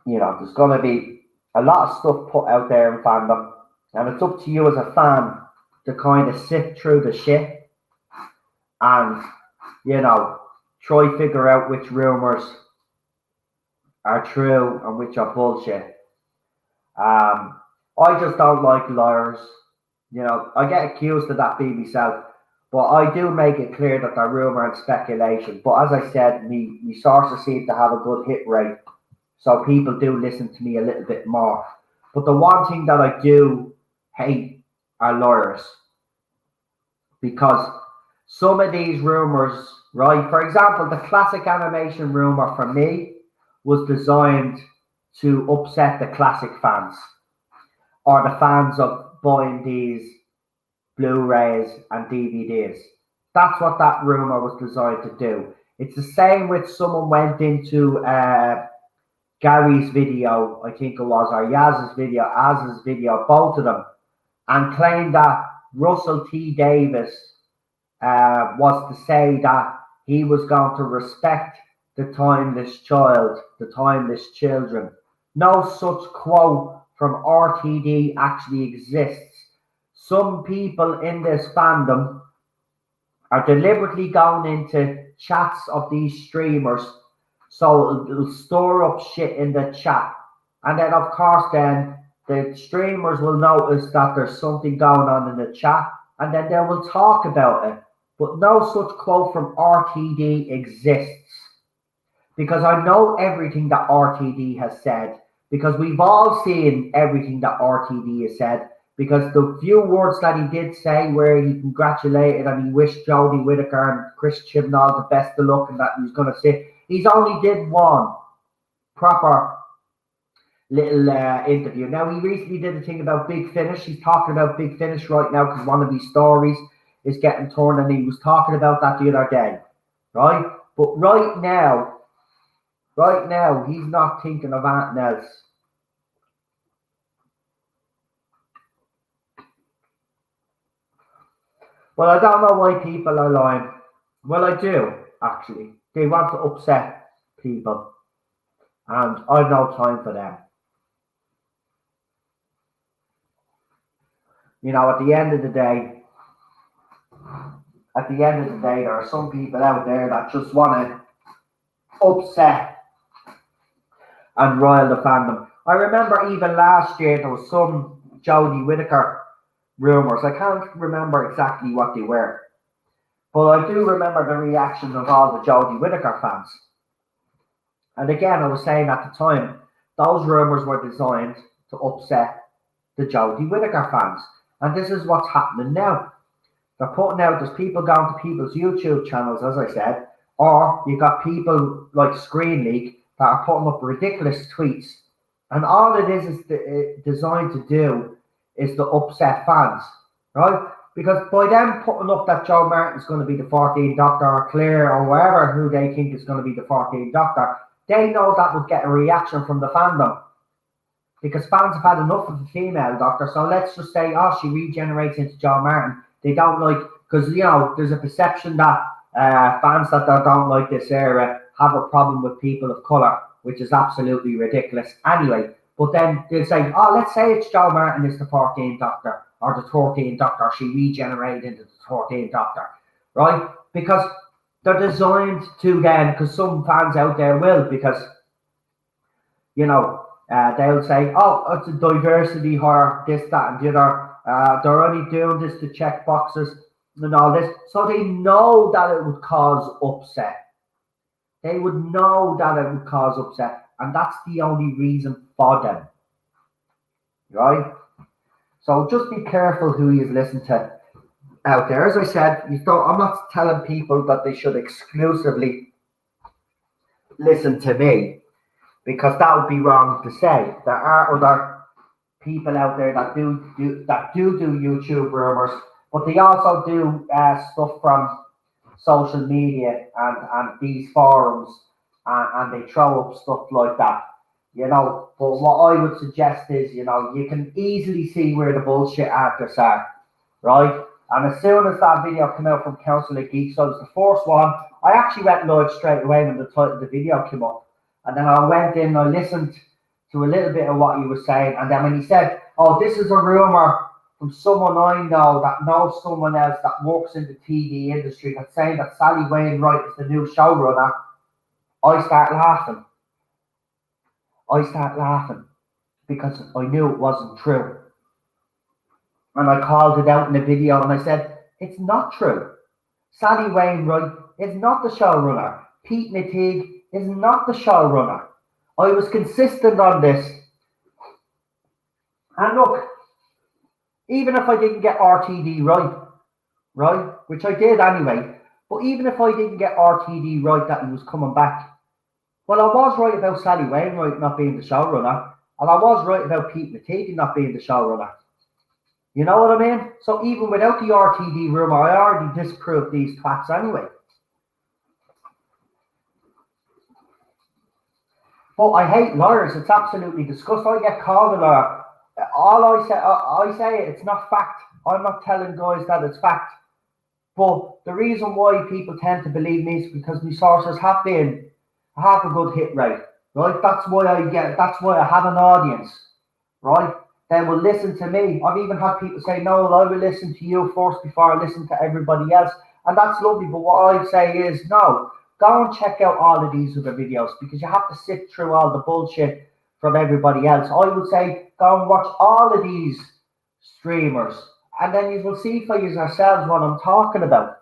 S1: there's going to be a lot of stuff put out there in fandom, and it's up to you as a fan to kind of sift through the shit and, try figure out which rumors are true and which are bullshit. I just don't like liars. I get accused of that being myself, but I do make it clear that they're rumor and speculation. But as I said, me sources seem to have a good hit rate, so people do listen to me a little bit more. But the one thing that I do hate are lawyers, because some of these rumors, right? For example, the classic animation rumor for me was designed to upset the classic fans or the fans of buying these Blu-rays and DVDs. That's what that rumor was designed to do. It's the same with someone went into Gary's video, I think it was, or Az's video, both of them, and claimed that Russell T Davis was to say that he was going to respect the timeless child, the timeless children. No such quote from RTD actually exists. Some people in this fandom are deliberately going into chats of these streamers, so it'll store up shit in the chat. And then, of course, then the streamers will notice that there's something going on in the chat, and then they will talk about it. But no such quote from RTD exists. because I know everything that RTD has said, because we've all seen everything that RTD has said, because the few words that he did say where he congratulated and he wished Jodie Whittaker and Chris Chibnall the best of luck and that he was going to sit, he's only did one proper little interview. Now, he recently did a thing about Big Finish. He's talking about Big Finish right now because one of these stories is getting torn, and he was talking about that the other day, right? But right now, he's not thinking of anything else. Well, I don't know why people are lying. Well, I do, actually. They want to upset people, and I've no time for them. You know, at the end of the day, there are some people out there that just want to upset and rile the fandom. I remember even last year there was some Jodie Whittaker rumours. I can't remember exactly what they were, but I do remember the reaction of all the Jodie Whittaker fans. And again, I was saying at the time, those rumours were designed to upset the Jodie Whittaker fans. And this is what's happening now. They're putting out, there's people going to people's YouTube channels, as I said, or you got people like Screen Leak that are putting up ridiculous tweets. And all it is designed to do is to upset fans, right? Because by them putting up that Joe Martin's going to be the 14th Doctor, or Claire, or whoever who they think is going to be the 14th Doctor, they know that would get a reaction from the fandom. Because fans have had enough of the female Doctor, so let's just say, oh, she regenerates into Joe Martin. They don't like, because, you know, there's a perception that fans that don't like this era have a problem with people of colour, which is absolutely ridiculous anyway. But then they'll say, oh, let's say it's Joe Martin is the 14th Doctor, or the 13th Doctor, she regenerated into the 14th Doctor, right? Because they're designed to then, because some fans out there will, because, you know, they'll say, oh, it's a diversity horror, this, that, and the other. They're only doing this to check boxes and all this. So they know that it would cause upset. They would know that it would cause upset. And that's the only reason for them. Right? So just be careful who you listen to out there. As I said, I'm not telling people that they should exclusively listen to me, because that would be wrong to say. There are other people out there that do YouTube rumors, but they also do stuff from social media and these forums, and they throw up stuff like that, you know. But what I would suggest is, you know, you can easily see where the bullshit actors are, right? And as soon as that video came out from Council of Geeks, so it was the first one. I actually went live straight away when the title of the video came up, and then I went in and I listened to a little bit of what he was saying, and then when he said, oh, this is a rumor from someone I know that knows someone else that works in the TV industry that's saying that Sally Wainwright is the new showrunner, I start laughing. Because I knew it wasn't true. And I called it out in the video and I said, it's not true. Sally Wainwright is not the showrunner. Pete Natig is not the showrunner. I was consistent on this. And look, even if I didn't get RTD right, which I did anyway, but even if I didn't get RTD right that he was coming back, well, I was right about Sally Wainwright not being the showrunner, and I was right about Pete Natig not being the showrunner. You know what I mean? So even without the RTD rumor, I already disproved these twats anyway. But I hate liars. It's absolutely disgusting. I get called a liar. All I say it's not fact. I'm not telling guys that it's fact. But the reason why people tend to believe me is because my sources have a good hit rate, right? That's why I have an audience, right? They will listen to me. I've even had people say, no, I will listen to you first before I listen to everybody else. And that's lovely. But what I say is, no, go and check out all of these other videos, because you have to sift through all the bullshit from everybody else. I would say, go and watch all of these streamers, and then you will see for yourselves what I'm talking about.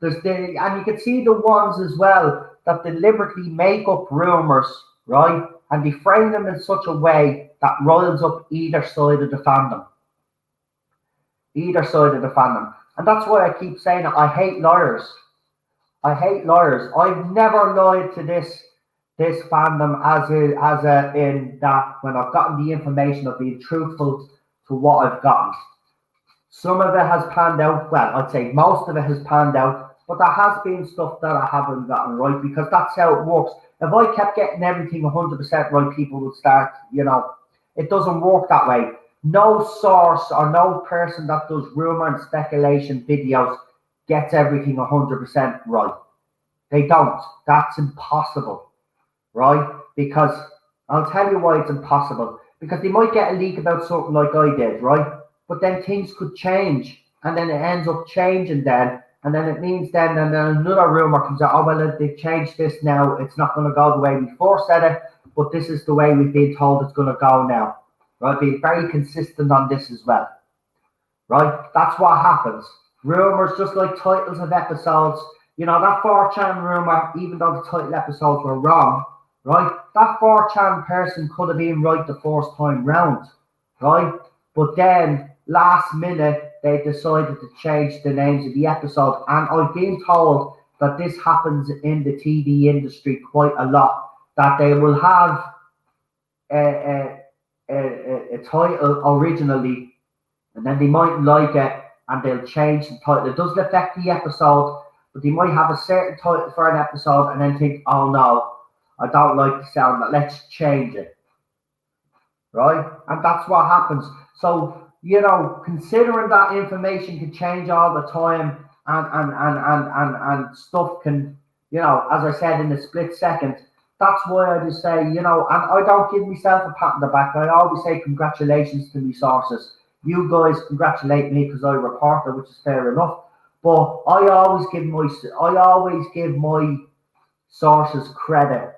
S1: And you can see the ones as well that deliberately make up rumours, right? And they frame them in such a way that riles up either side of the fandom. Either side of the fandom. And that's why I keep saying it. I hate lawyers. I hate lawyers. I've never lied to this fandom in that when I've gotten the information, I've been truthful to what I've gotten. Some of it has panned out. Well, I'd say most of it has panned out, but there has been stuff that I haven't gotten right because that's how it works. If I kept getting everything 100% right, people would start, it doesn't work that way. No source or no person that does rumor and speculation videos gets everything 100% right. They don't. That's impossible, right? Because I'll tell you why it's impossible. Because they might get a leak about something like I did, right? But then things could change, and then it ends up changing then, and then it means then another rumor comes out, oh, well, they've changed this now, it's not going to go the way we first said it, but this is the way we've been told it's going to go now, right? Be very consistent on this as well, right? That's what happens. Rumors, just like titles of episodes, that 4chan rumor, even though the title episodes were wrong, right? That 4chan person could have been right the first time round, right? But then last minute, they decided to change the names of the episode. And I've been told that this happens in the TV industry quite a lot, that they will have a title originally, and then they might like it, and they'll change the title. It doesn't affect the episode, but they might have a certain title for an episode and then think, oh no, I don't like the sound, let's change it. Right? And that's what happens. So, considering that information can change all the time and stuff can, as I said, in a split second, that's why I just say, and I don't give myself a pat on the back. I always say congratulations to my sources. You guys congratulate me because I report it, which is fair enough. But I always give my sources credit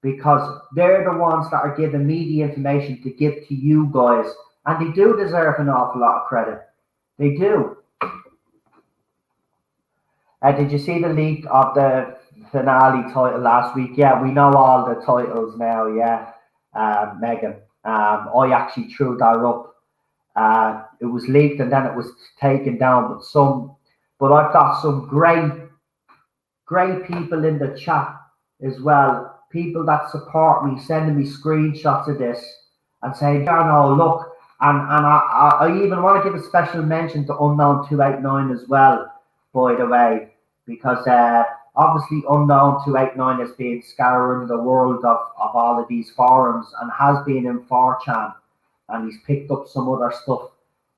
S1: because they're the ones that are giving me the information to give to you guys. And they do deserve an awful lot of credit. They do. Did you see the leak of the finale title last week? Yeah, we know all the titles now, yeah, Megan. I actually threw that up. It was leaked and then it was taken down. But I've got some great people in the chat as well. People that support me, sending me screenshots of this and saying, no, look. And I even want to give a special mention to Unknown 289 as well, by the way, because obviously Unknown 289 has been scouring the world of all of these forums and has been in 4chan, and he's picked up some other stuff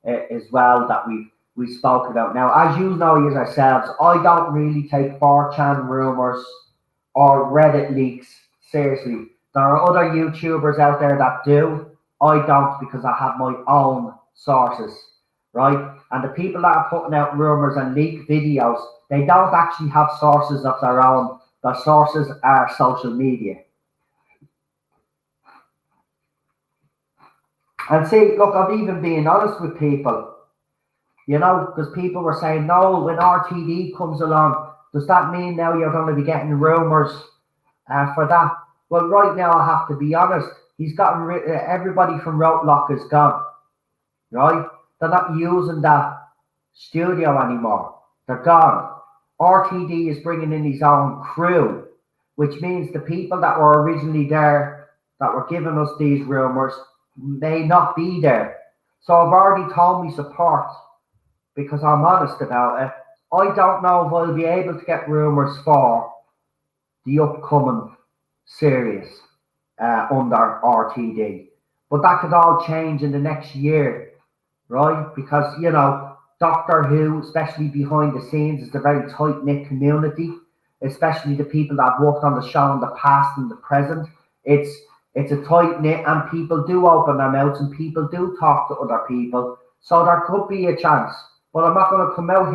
S1: as well that we spoke about. Now, as you know yourselves, I don't really take 4chan rumors or Reddit leaks seriously. There are other YouTubers out there that do. I don't, because I have my own sources, right? And the people that are putting out rumors and leak videos, they don't actually have sources of their own. Their sources are social media. And see, look, I'm even being honest with people, because people were saying, no, when RTD comes along, does that mean now you're going to be getting rumors for that? Well, right now, I have to be honest. He's gotten everybody from Roadlock is gone, right? They're not using that studio anymore. They're gone. RTD is bringing in his own crew, which means the people that were originally there, that were giving us these rumors, may not be there. So I've already told me support, because I'm honest about it. I don't know if I'll be able to get rumors for the upcoming series under RTD, but that could all change in the next year, right? Because Doctor Who, especially behind the scenes, is a very tight-knit community, especially the people that have worked on the show in the past and the present. It's a tight-knit, and people do open their mouths and people do talk to other people, so there could be a chance. But I'm not going to come out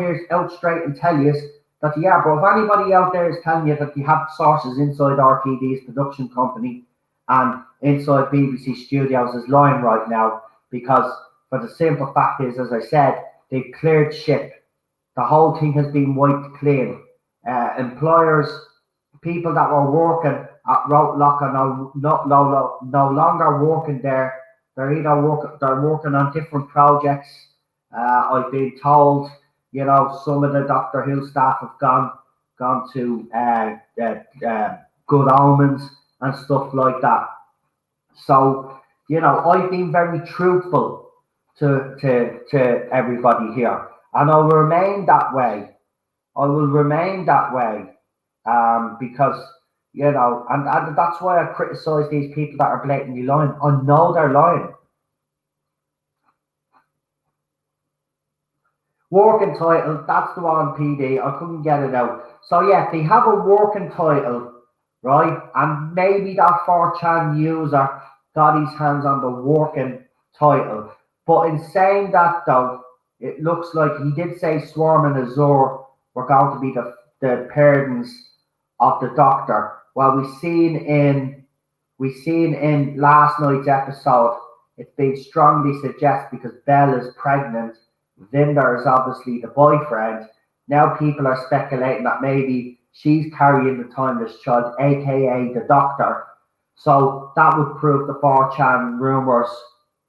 S1: straight and tell you that, yeah, but if anybody out there is telling you that you have sources inside RTD's production company and inside BBC Studios, is lying right now, because for the simple fact is, as I said, they've cleared ship. The whole thing has been wiped clean. Employers, people that were working at Roadlock are no longer working there. They're working on different projects. I've been told, some of the Doctor Who staff have gone to Good Omens and stuff like that. So, I've been very truthful to everybody here, and I'll remain that way. I will remain that way, because and that's why I criticize these people that are blatantly lying. I know they're lying. Working title, that's the one, PD. I couldn't get it out. So yeah, they have a working title, right? And maybe that 4chan user got his hands on the working title. But in saying that, though, it looks like he did say Swarm and Azure were going to be the parents of the Doctor. Well, we seen in last night's episode, it's been strongly suggested because Belle is pregnant. Vinder is obviously the boyfriend. Now people are speculating that maybe she's carrying the timeless child, aka the Doctor. So that would prove the 4chan rumours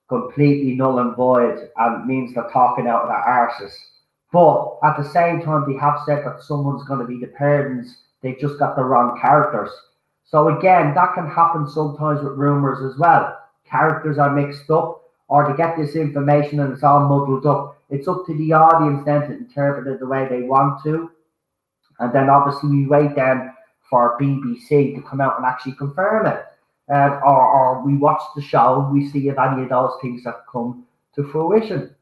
S1: completely null and void, and means they're talking out of their arses. But at the same time, they have said that someone's going to be the parents. They just got the wrong characters. So again, that can happen sometimes with rumours as well. Characters are mixed up, or to get this information and it's all muddled up. It's up to the audience then to interpret it the way they want to. And then obviously we wait then for BBC to come out and actually confirm it. Or we watch the show and we see if any of those things have come to fruition.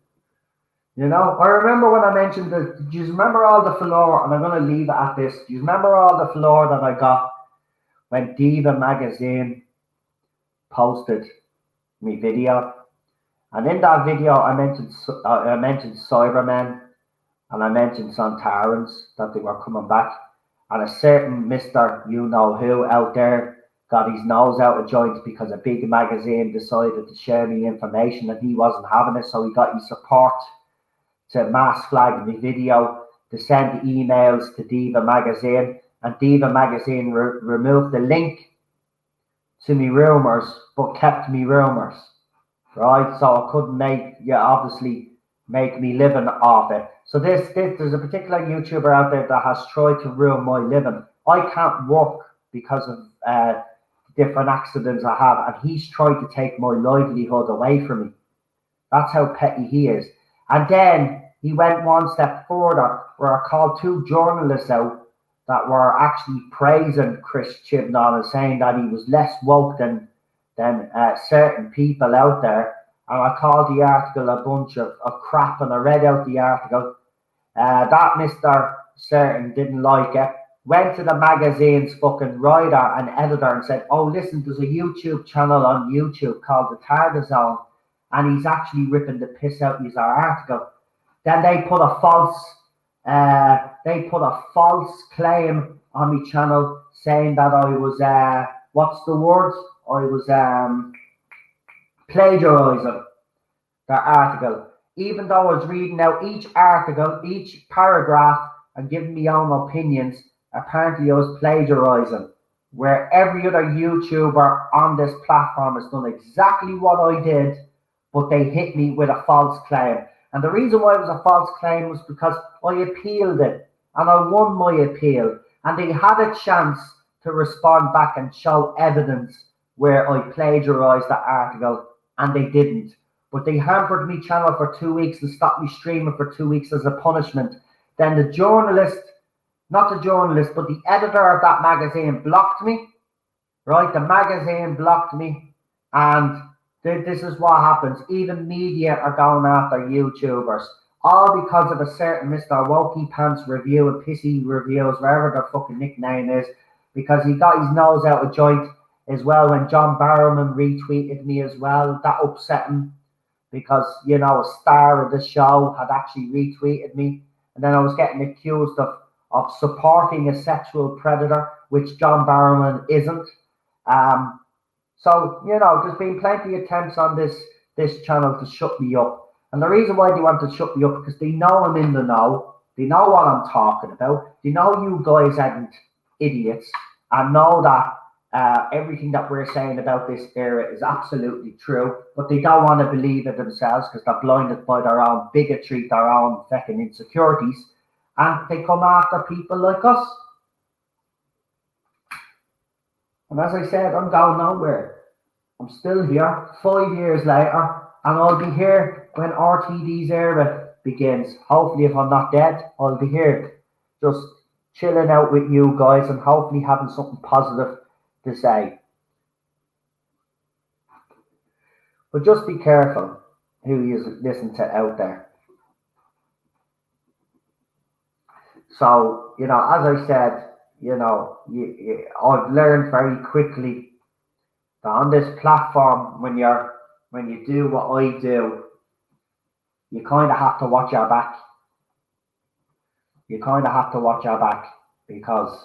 S1: I remember when I mentioned that, do you remember all the floor, and I'm going to leave it at this, do you remember all the floor that I got when Diva magazine posted me video? And in that video, I mentioned Cybermen, and I mentioned Santarans, that they were coming back. And a certain Mr. You-know-who out there got his nose out of joint because a big magazine decided to share me information and he wasn't having it. So he got his support to mass flag the video, to send emails to Diva magazine. And Diva magazine removed the link to me rumours, but kept me rumours. Right, so I couldn't obviously make me living off it. So there's a particular YouTuber out there that has tried to ruin my living. I can't work because of different accidents I have, and he's tried to take my livelihood away from me. That's how petty he is. And then he went one step further, where I called 2 journalists out that were actually praising Chris Chibnall and saying that he was less woke than certain people out there. And I called the article a bunch of crap, and I read out the article. That Mr. Certain didn't like it. Went to the magazine's fucking writer and editor and said, oh, listen, there's a YouTube channel on YouTube called The Tarda Zone, and he's actually ripping the piss out of his article. Then they put a false claim on my channel saying that I was, what's the word? I was plagiarising the article, even though I was reading out each article, each paragraph, and giving my own opinions. Apparently I was plagiarising, where every other YouTuber on this platform has done exactly what I did, but they hit me with a false claim. And the reason why it was a false claim was because I appealed it, and I won my appeal, and they had a chance to respond back and show evidence where I plagiarised the article, and they didn't. But they hampered me channel for 2 weeks and stopped me streaming for 2 weeks as a punishment. Then the journalist, not the journalist, but the editor of that magazine blocked me, right? The magazine blocked me, and this is what happens. Even media are going after YouTubers, all because of a certain Mr. Wokey Pants review and Pissy Reviews, wherever their fucking nickname is, because he got his nose out of joint as well when John Barrowman retweeted me as well. That upset him because, a star of the show had actually retweeted me. And then I was getting accused of supporting a sexual predator, which John Barrowman isn't. So, there's been plenty of attempts on this channel to shut me up. And the reason why they want to shut me up, because they know I'm in the know. They know what I'm talking about. They know you guys aren't idiots. and know that everything that we're saying about this era is absolutely true, but they don't want to believe it themselves because they're blinded by their own bigotry, their own fucking insecurities, and they come after people like us. And as I said, I'm going nowhere. I'm still here 5 years later, and I'll be here when RTD's era begins. Hopefully, if I'm not dead, I'll be here just chilling out with you guys and hopefully having something positive to say. But just be careful who you listen to out there. So, as I said, I've learned very quickly that on this platform, when you do what I do, you kind of have to watch your back. You kind of have to watch your back because,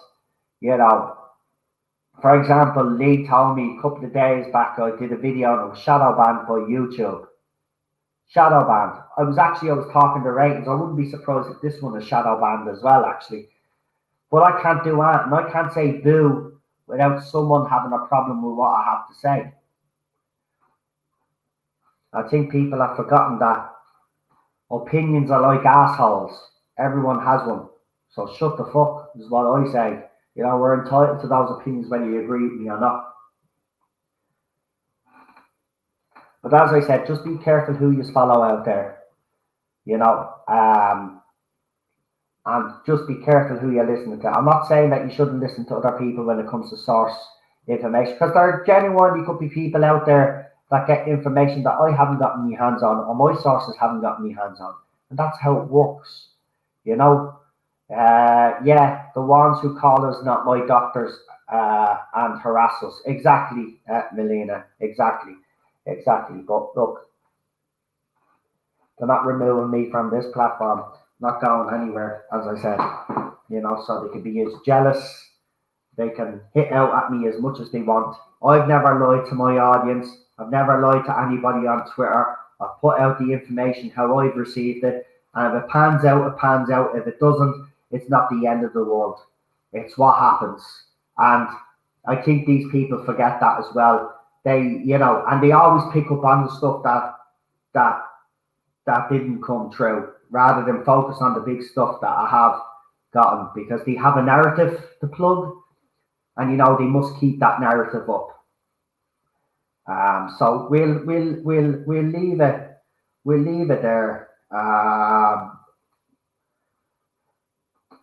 S1: for example, Lee told me a couple of days back I did a video and it was shadow banned by YouTube. Shadow banned. I was talking to ratings. I wouldn't be surprised if this one is shadow banned as well, actually. But I can't do that, and I can't say boo without someone having a problem with what I have to say. I think people have forgotten that opinions are like assholes. Everyone has one. So shut the fuck is what I say. We're entitled to those opinions whether you agree with me or not. But as I said, just be careful who you follow out there. And just be careful who you're listening to. I'm not saying that you shouldn't listen to other people when it comes to source information, because there genuinely could be people out there that get information that I haven't gotten my hands on, or my sources haven't gotten my hands on. And that's how it works. The ones who call us not my doctors and harass us. Exactly, Melina. Exactly. But look, they're not removing me from this platform. Not going anywhere, as I said. So they can be as jealous. They can hit out at me as much as they want. I've never lied to my audience. I've never lied to anybody on Twitter. I've put out the information how I've received it. And if it pans out, it pans out. If it doesn't, it's not the end of the world. It's what happens. And I think these people forget that as well. They, and they always pick up on the stuff that didn't come true, rather than focus on the big stuff that I have gotten, because they have a narrative to plug, and they must keep that narrative up. So we'll leave it. We'll leave it there.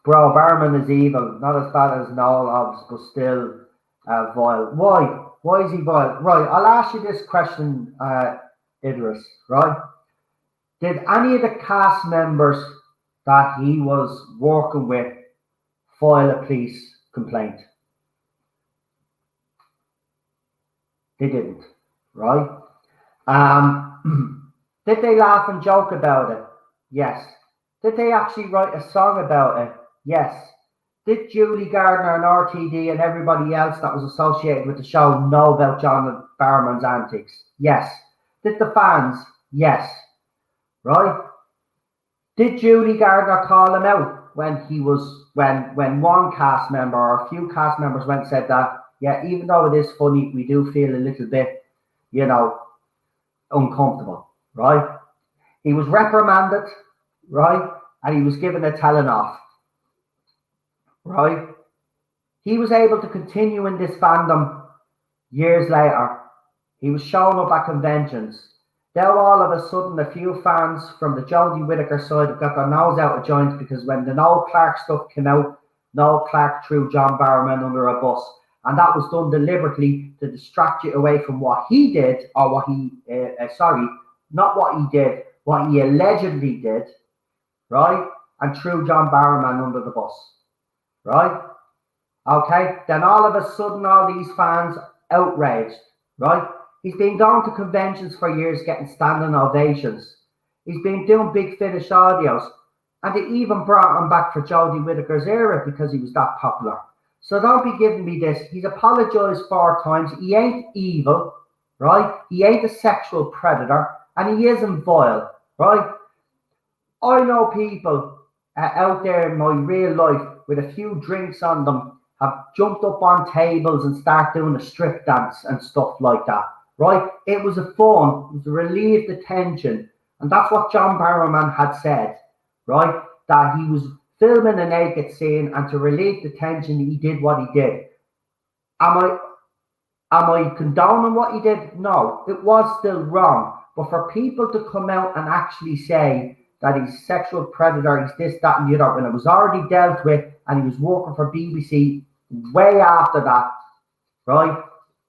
S1: Bro, Barman is evil, not as bad as Noel Hobbs, but still vile. Why? Why is he vile? Right, I'll ask you this question, Idris, right? Did any of the cast members that he was working with file a police complaint? They didn't, right? Did they laugh and joke about it? Yes. Did they actually write a song about it? Yes. Did Julie Gardner and RTD and everybody else that was associated with the show know about John Barrowman's antics? Yes. Did the fans? Yes. Right? Did Julie Gardner call him out when one cast member or a few cast members went and said that, yeah, even though it is funny, we do feel a little bit, uncomfortable, right? He was reprimanded, right? And he was given a telling off, right? He was able to continue in this fandom years later. He was showing up at conventions. Now all of a sudden, a few fans from the Jodie Whittaker side have got their nose out of joint, because when the Noel Clarke stuff came out, Noel Clarke threw John Barrowman under a bus. And that was done deliberately to distract you away from what he did, or what he, not what he did, what he allegedly did, right? And threw John Barrowman under the bus, right? Okay, then all of a sudden, all these fans outraged, right? He's been going to conventions for years, getting standing ovations. He's been doing Big Finish audios, and they even brought him back for Jodie Whittaker's era because he was that popular. So don't be giving me this. He's apologized 4 times. He ain't evil, right? He ain't a sexual predator, and he isn't vile, right? I know people out there in my real life with a few drinks on them have jumped up on tables and start doing a strip dance and stuff like that, right? It was a fun, it was to relieve the tension. And that's what John Barrowman had said, right? That he was filming a naked scene, and to relieve the tension, he did what he did. Am I condoning what he did? No, it was still wrong. But for people to come out and actually say that he's a sexual predator, he's this, that, and the other, when it was already dealt with and he was working for BBC way after that, right?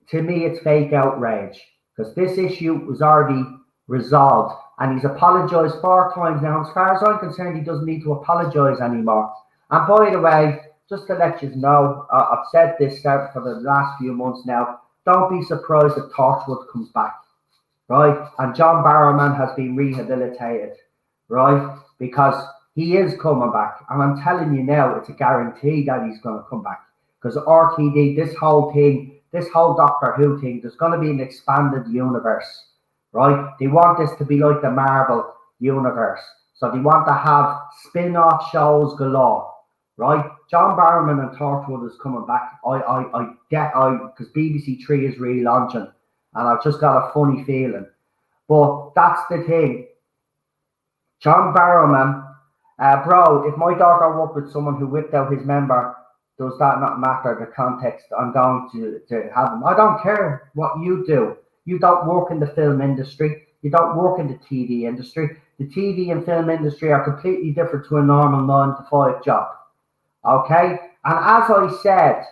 S1: To me, it's fake outrage, because this issue was already resolved and he's apologised 4 times now. As far as I'm concerned, he doesn't need to apologise anymore. And by the way, just to let you know, I've said this for the last few months now, don't be surprised if Torchwood comes back, right? And John Barrowman has been rehabilitated, right? Because he is coming back. And I'm telling you now, it's a guarantee that he's going to come back. Because RTD, this whole thing, this whole Doctor Who thing, there's going to be an expanded universe, right? They want this to be like the Marvel universe. So they want to have spin-off shows galore, right? John Barrowman and Torchwood is coming back. Because BBC Three is relaunching, and I've just got a funny feeling. But that's the thing. John Barrowman, bro, if my daughter worked with someone who whipped out his member, does that not matter the context? I'm going to have him. I don't care what you do. You don't work in the film industry. You don't work in the TV industry. The TV and film industry are completely different to a normal 9-to-5 job. Okay? And as I said,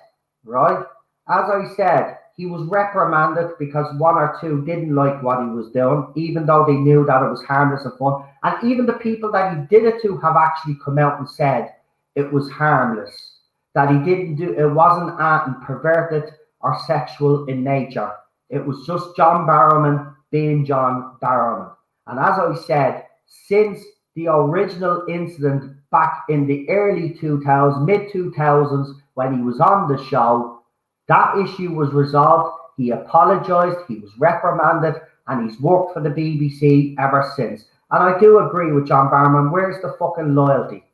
S1: right? As I said, he was reprimanded because 1 or 2 didn't like what he was doing, even though they knew that it was harmless and fun. And even the people that he did it to have actually come out and said it was harmless, that he didn't do, it wasn't perverted or sexual in nature. It was just John Barrowman being John Barrowman. And as I said, since the original incident back in the early 2000s, mid-2000s, when he was on the show, that issue was resolved. He apologised, he was reprimanded, and he's worked for the BBC ever since. And I do agree with John Barrowman. Where's the fucking loyalty?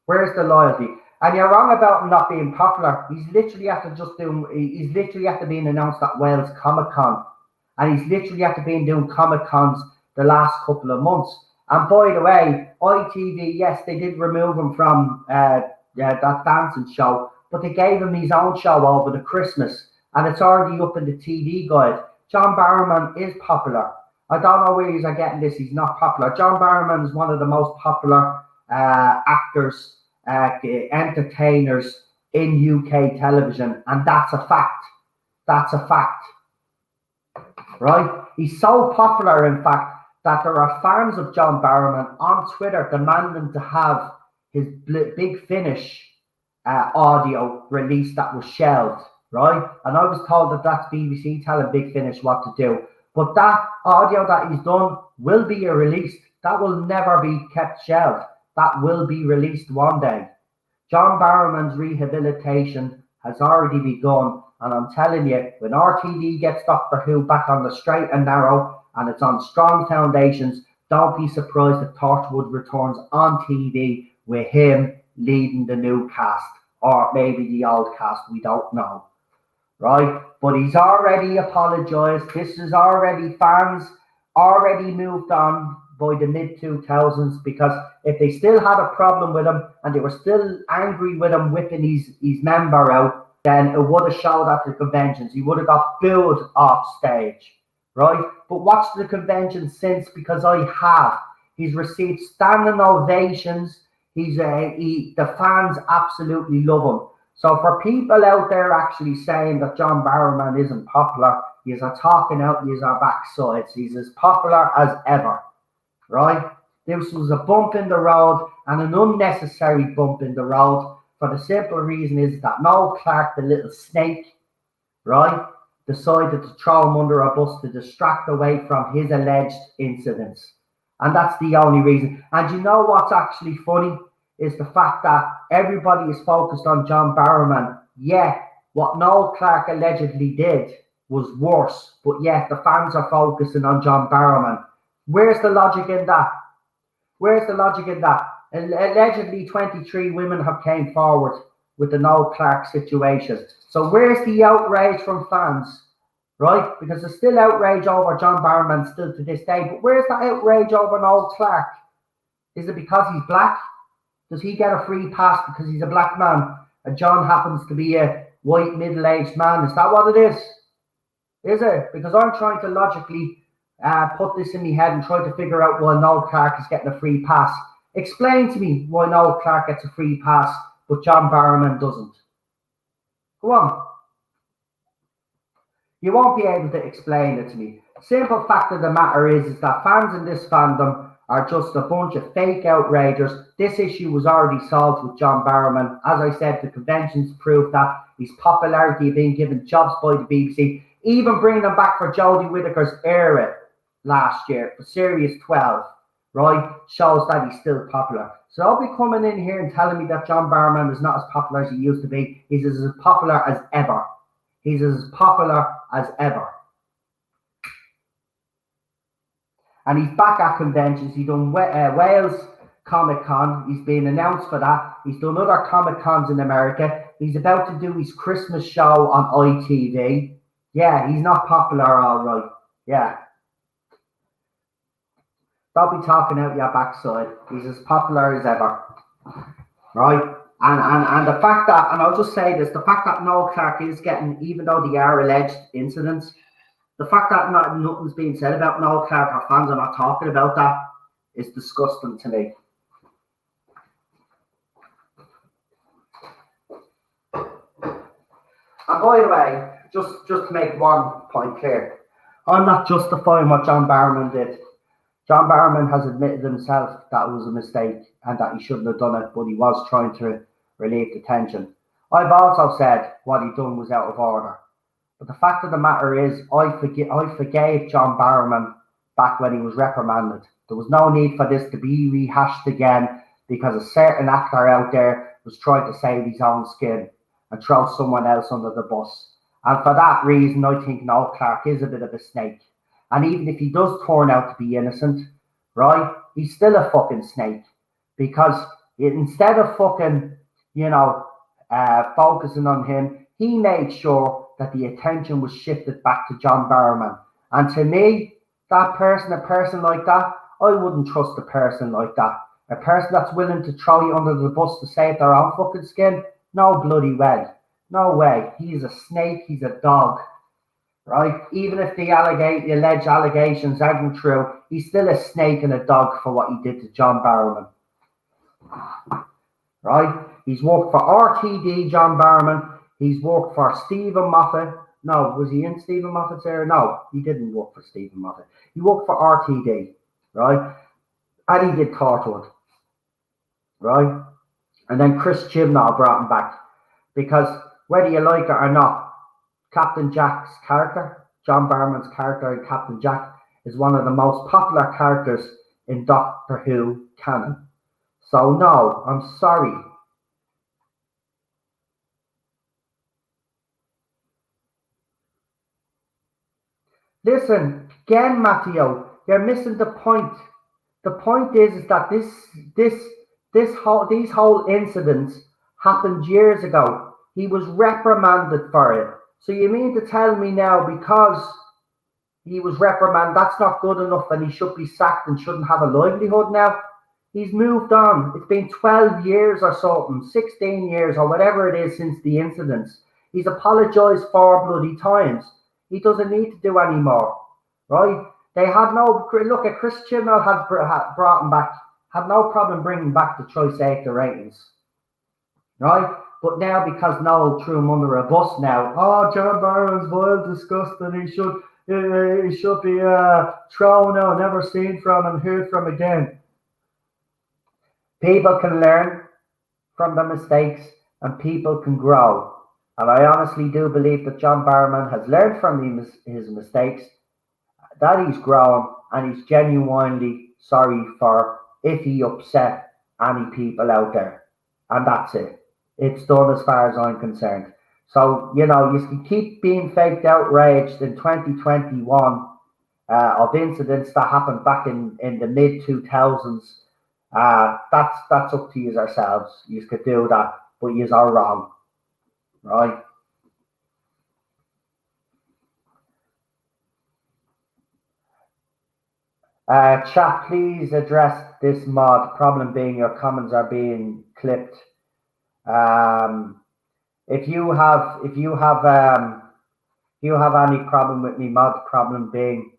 S1: Where's the loyalty? And you're wrong about him not being popular. He's literally after being announced at Wales Comic Con. And he's literally after being doing Comic Cons the last couple of months. And by the way, ITV, yes, they did remove him from that dancing show, but they gave him his own show over the Christmas, and it's already up in the TV guide. John Barrowman is popular. I don't know where he's getting this. He's not popular. John Barrowman is one of the most popular actors, entertainers in UK television, and that's a fact. That's a fact. Right? He's so popular, in fact, that there are fans of John Barrowman on Twitter demanding to have his Big Finish audio release that was shelved, right? And I was told that that's BBC telling Big Finish what to do. But that audio that he's done will be released. That will never be kept shelved. That will be released one day. John Barrowman's rehabilitation has already begun. And I'm telling you, when RTD gets Doctor Who back on the straight and narrow, and it's on strong foundations, don't be surprised if Torchwood returns on TV with him leading the new cast, or maybe the old cast, we don't know, right? But he's already apologised. This is already, fans already moved on by the mid-2000s, because if they still had a problem with him and they were still angry with him whipping his member out, then it would have showed at the conventions. He would have got booed off stage, right? But watch the convention since, because I have. He's received standing ovations. The fans absolutely love him. So for people out there actually saying that John Barrowman isn't popular, he's talking out his backsides. He's as popular as ever, right? This was a bump in the road, and an unnecessary bump in the road, for the simple reason is that Noel Clarke, the little snake, right, decided to throw him under a bus to distract away from his alleged incidents. And that's the only reason. And you know what's actually funny is the fact that everybody is focused on John Barrowman. Yeah, what Noel Clarke allegedly did was worse, but yet the fans are focusing on John Barrowman. Where's the logic in that? Where's the logic in that? Allegedly, 23 women have came forward with the Noel Clarke situation. So where's the outrage from fans, right? Because there's still outrage over John Barrowman still to this day. But where's the outrage over Noel Clarke? Is it because he's black? Does he get a free pass because he's a black man and John happens to be a white middle-aged man? Is that what it is? Is it? Because I'm trying to logically put this in my head and try to figure out why Noel Clarke is getting a free pass. Explain to me why Noel Clarke gets a free pass but John Barrowman doesn't. Go on. You won't be able to explain it to me. Simple fact of the matter is that fans in this fandom are just a bunch of fake outragers. This issue was already solved with John Barrowman. As I said, the conventions proved that. His popularity being given jobs by the BBC, even bringing him back for Jodie Whittaker's era last year for Series 12, right, shows that he's still popular. So don't be coming in here and telling me that John Barrowman is not as popular as he used to be. He's as popular as ever. He's as popular as ever. And he's back at conventions. He's done Wales Comic Con. He's been announced for that. He's done other Comic Cons in America. He's about to do his Christmas show on ITV. Yeah, he's not popular, all right. Yeah. Don't be talking out your backside. He's as popular as ever. Right? And the fact that, and I'll just say this, the fact that Noel Clarke is getting, even though they are alleged incidents, the fact that nothing's being said about Noel Clarke, our fans are not talking about that, is disgusting to me. And by the way, just to make one point clear, I'm not justifying what John Barrowman did. John Barrowman has admitted himself that it was a mistake and that he shouldn't have done it, but he was trying to relieve the tension. I've also said what he done was out of order. But the fact of the matter is, I forgave John Barrowman back when he was reprimanded. There was no need for this to be rehashed again because a certain actor out there was trying to save his own skin and throw someone else under the bus. And for that reason, I think Noel Clarke is a bit of a snake. And even if he does turn out to be innocent, right, he's still a fucking snake. Because instead of fucking, focusing on him, he made sure that the attention was shifted back to John Barrowman. And to me, a person like that, I wouldn't trust a person like that. A person that's willing to throw you under the bus to save their own fucking skin? No bloody way. No way. He's a snake. He's a dog. Right? Even if the alleged allegations aren't true, he's still a snake and a dog for what he did to John Barrowman. Right? He's worked for RTD, John Barrowman. He's worked for Stephen Moffat. No, was he in Stephen Moffat's era? No, he didn't work for Stephen Moffat. He worked for RTD, right? And he did Torchwood, right? And then Chris Chibnall brought him back because whether you like it or not, Captain Jack's character, John Barrowman's character in Captain Jack, is one of the most popular characters in Doctor Who canon. So no, I'm sorry. Listen, again, Matteo, you're missing the point. The point is that these whole incidents happened years ago. He was reprimanded for it. So you mean to tell me now because he was reprimanded, that's not good enough and he should be sacked and shouldn't have a livelihood now? He's moved on. It's been 12 years or something, 16 years or whatever it is since the incidents. He's apologized 4 bloody times. He doesn't need to do any more, right? They had no look at Chris Chibnall had brought him back, had no problem bringing back to try save the ratings, right? But now because Noel threw him under a bus now, John Barrowman's vile, disgusting. He should be thrown out, never seen from and heard from again. People can learn from their mistakes and people can grow. And I honestly do believe that John Barrowman has learned from his mistakes, that he's grown, and he's genuinely sorry for if he upset any people out there. And that's it. It's done as far as I'm concerned. So, you can keep being faked outraged in 2021 of incidents that happened back in the mid-2000s. That's up to you yourselves. You could do that. but you are wrong, right? Chat, please address this mod. Problem being your comments are being clipped. If you have any problem with me mod, problem being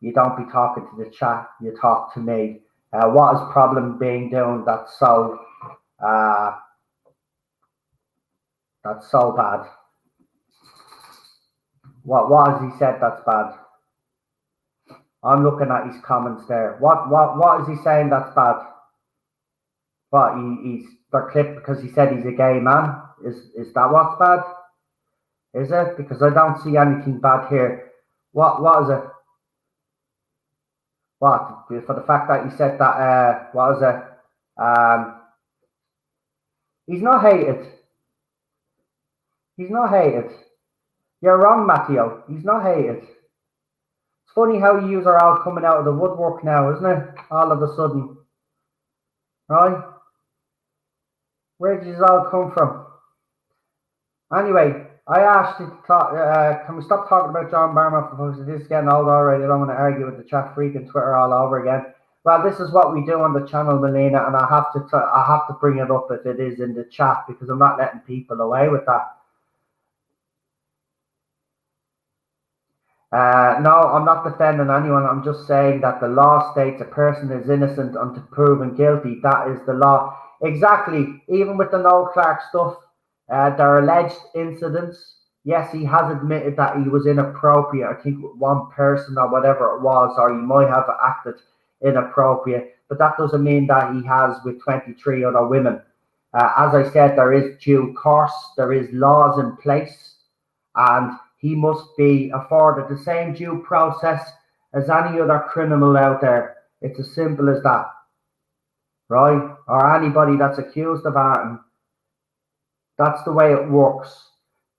S1: you don't be talking to the chat, you talk to me. What is problem being doing that's so bad? What has he said that's bad? I'm looking at his comments there. What is he saying that's bad? What they're clipped because he said he's a gay man? Is that what's bad? Is it? Because I don't see anything bad here. What is it? What? For the fact that he said that what is it? He's not hated. He's not hated. You're wrong, Matteo. He's not hated. It's funny how you are all coming out of the woodwork now, isn't it? All of a sudden. Right? Where did you all come from? Anyway, I asked you to talk, can we stop talking about John Barrowman for this is getting old already. I don't want to argue with the chat freak and Twitter all over again. Well, this is what we do on the channel, Melina, and I have to bring it up if it is in the chat because I'm not letting people away with that. No, I'm not defending anyone. I'm just saying that the law states a person is innocent until proven guilty. That is the law. Exactly. Even with the Noel Clarke stuff, there are alleged incidents. Yes, he has admitted that he was inappropriate, I think with one person or whatever it was, or he might have acted inappropriate. But that doesn't mean that he has with 23 other women. As I said, there is due course, there is laws in place, and he must be afforded the same due process as any other criminal out there. It's as simple as that, right? Or anybody that's accused of arson. That's the way it works.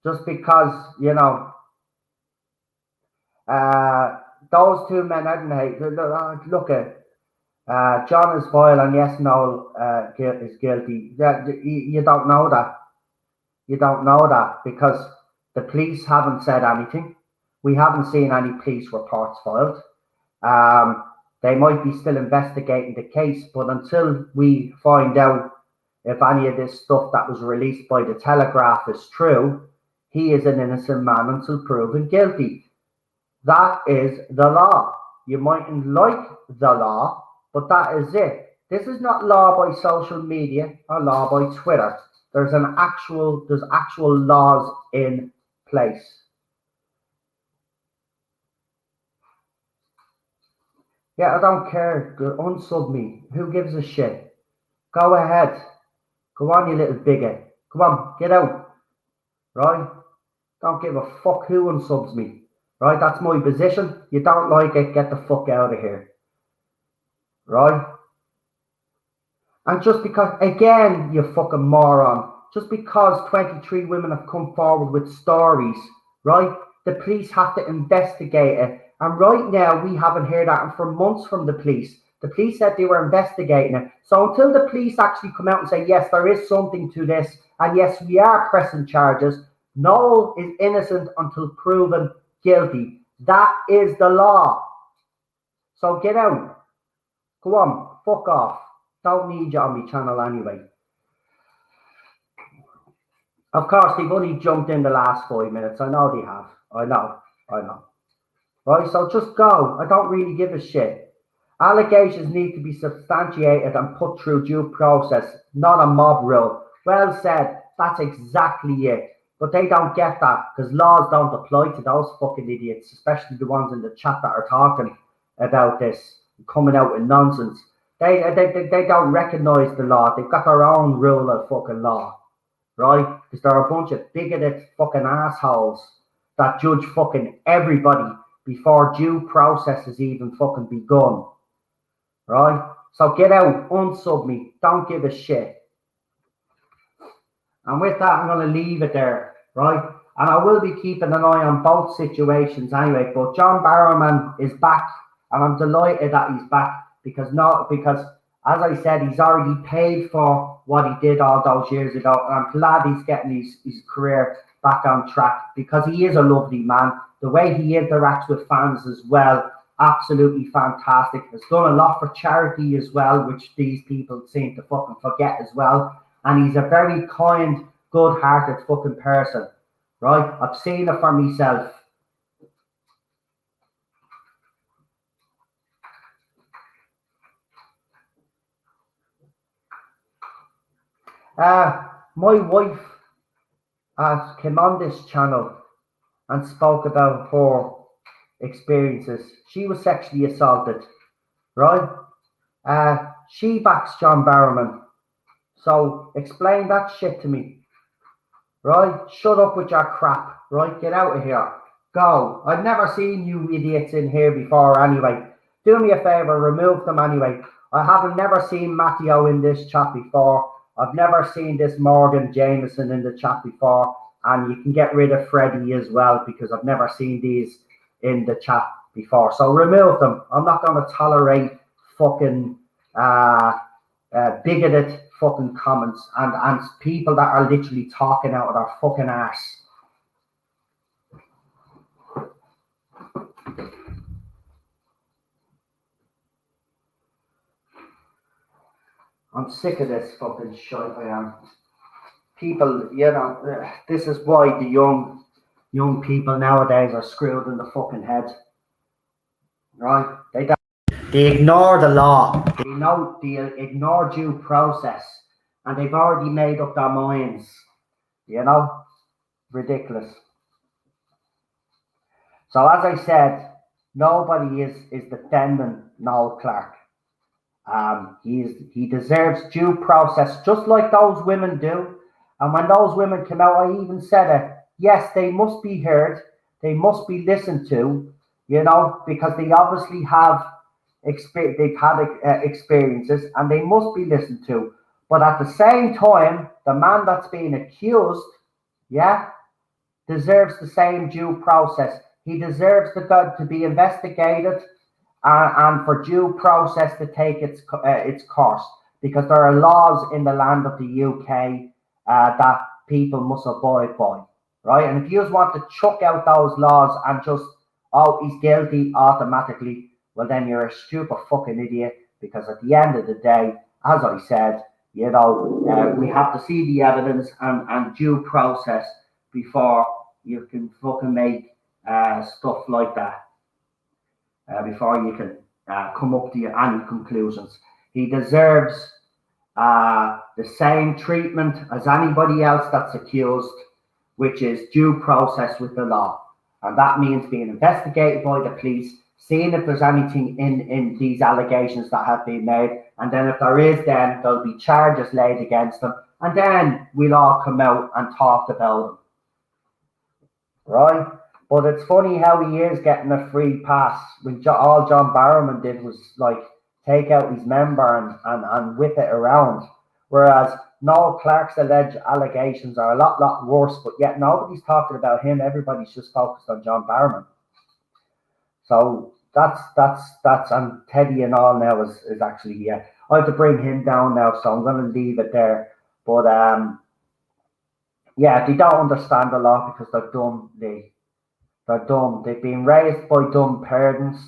S1: Just because, you know, those two men, I didn't hate. Look at John is vile, and yes, Noel is guilty. You don't know that. You don't know that because the police haven't said anything. We haven't seen any police reports filed. They might be still investigating the case, but until we find out if any of this stuff that was released by the Telegraph is true, he is an innocent man until proven guilty. That is the law. You mightn't like the law, but that is it. This is not law by social media or law by Twitter. There's actual laws in place. Yeah, I don't care. Unsub me. Who gives a shit? Go ahead. Go on, you little bigot. Come on, get out. Right? Don't give a fuck who unsubs me. Right? That's my position. You don't like it, get the fuck out of here. Right? And just because, again, you fucking moron, just because 23 women have come forward with stories, right? The police have to investigate it. And right now, we haven't heard that for months from the police. The police said they were investigating it. So until the police actually come out and say, yes, there is something to this, and yes, we are pressing charges, Noel is innocent until proven guilty. That is the law. So get out. Go on, fuck off. Don't need you on my channel anyway. Of course, they've only jumped in the last 5 minutes. I know they have. I know. Right, so just go. I don't really give a shit. Allegations need to be substantiated and put through due process, not a mob rule. Well said. That's exactly it. But they don't get that because laws don't apply to those fucking idiots, especially the ones in the chat that are talking about this, coming out with nonsense. They don't recognise the law. They've got their own rule of fucking law, right? Because they're a bunch of bigoted fucking assholes that judge fucking everybody before due process has even fucking begun, right? So get out, unsub me, don't give a shit. And with that, I'm going to leave it there, right? And I will be keeping an eye on both situations anyway. But John Barrowman is back, and I'm delighted that he's back because as I said, he's already paid for what he did all those years ago, and I'm glad he's getting his career back on track because he is a lovely man. The way he interacts with fans as well, absolutely fantastic. Has done a lot for charity as well, which these people seem to fucking forget as well. And he's a very kind, good-hearted fucking person, right? I've seen it for myself. My wife came on this channel and spoke about her experiences. She was sexually assaulted, right? She backs John Barrowman. So explain that shit to me, right? Shut up with your crap, right? Get out of here. Go. I've never seen you idiots in here before anyway. Do me a favour, remove them anyway. I haven't never seen Matteo in this chat before. I've never seen this Morgan Jameson in the chat before. And you can get rid of Freddie as well because I've never seen these in the chat before. So remove them. I'm not going to tolerate fucking bigoted fucking comments and people that are literally talking out of their fucking arse. I'm sick of this fucking shit. I am. People, you know, this is why the young people nowadays are screwed in the fucking head. Right? They ignore the law. They ignore due process, and they've already made up their minds. You know, ridiculous. So as I said, nobody is defending Noel Clarke. He deserves due process, just like those women do. And when those women came out, I even said it. Yes, they must be heard. They must be listened to. You know, because they obviously have they've had experiences, and they must be listened to. But at the same time, the man that's being accused, yeah, deserves the same due process. He deserves to be investigated and for due process to take its course, because there are laws in the land of the UK that people must abide by, right? And if you just want to chuck out those laws and just, oh, he's guilty automatically, well, then you're a stupid fucking idiot, because at the end of the day, as I said, you know, we have to see the evidence and due process before you can fucking make stuff like that. Before you can come up to any conclusions. He deserves the same treatment as anybody else that's accused, which is due process with the law. And that means being investigated by the police, seeing if there's anything in these allegations that have been made. And then if there is, then there'll be charges laid against them. And then we'll all come out and talk about them. Right? But it's funny how he is getting a free pass when all John Barrowman did was like take out his member and whip it around. Whereas Noel Clarke's alleged allegations are a lot worse, but yet nobody's talking about him. Everybody's just focused on John Barrowman. So that's and Teddy and all now is actually here. I have to bring him down now, so I'm going to leave it there. But yeah, they don't understand the law because they're dumb. They're dumb. They've been raised by dumb parents,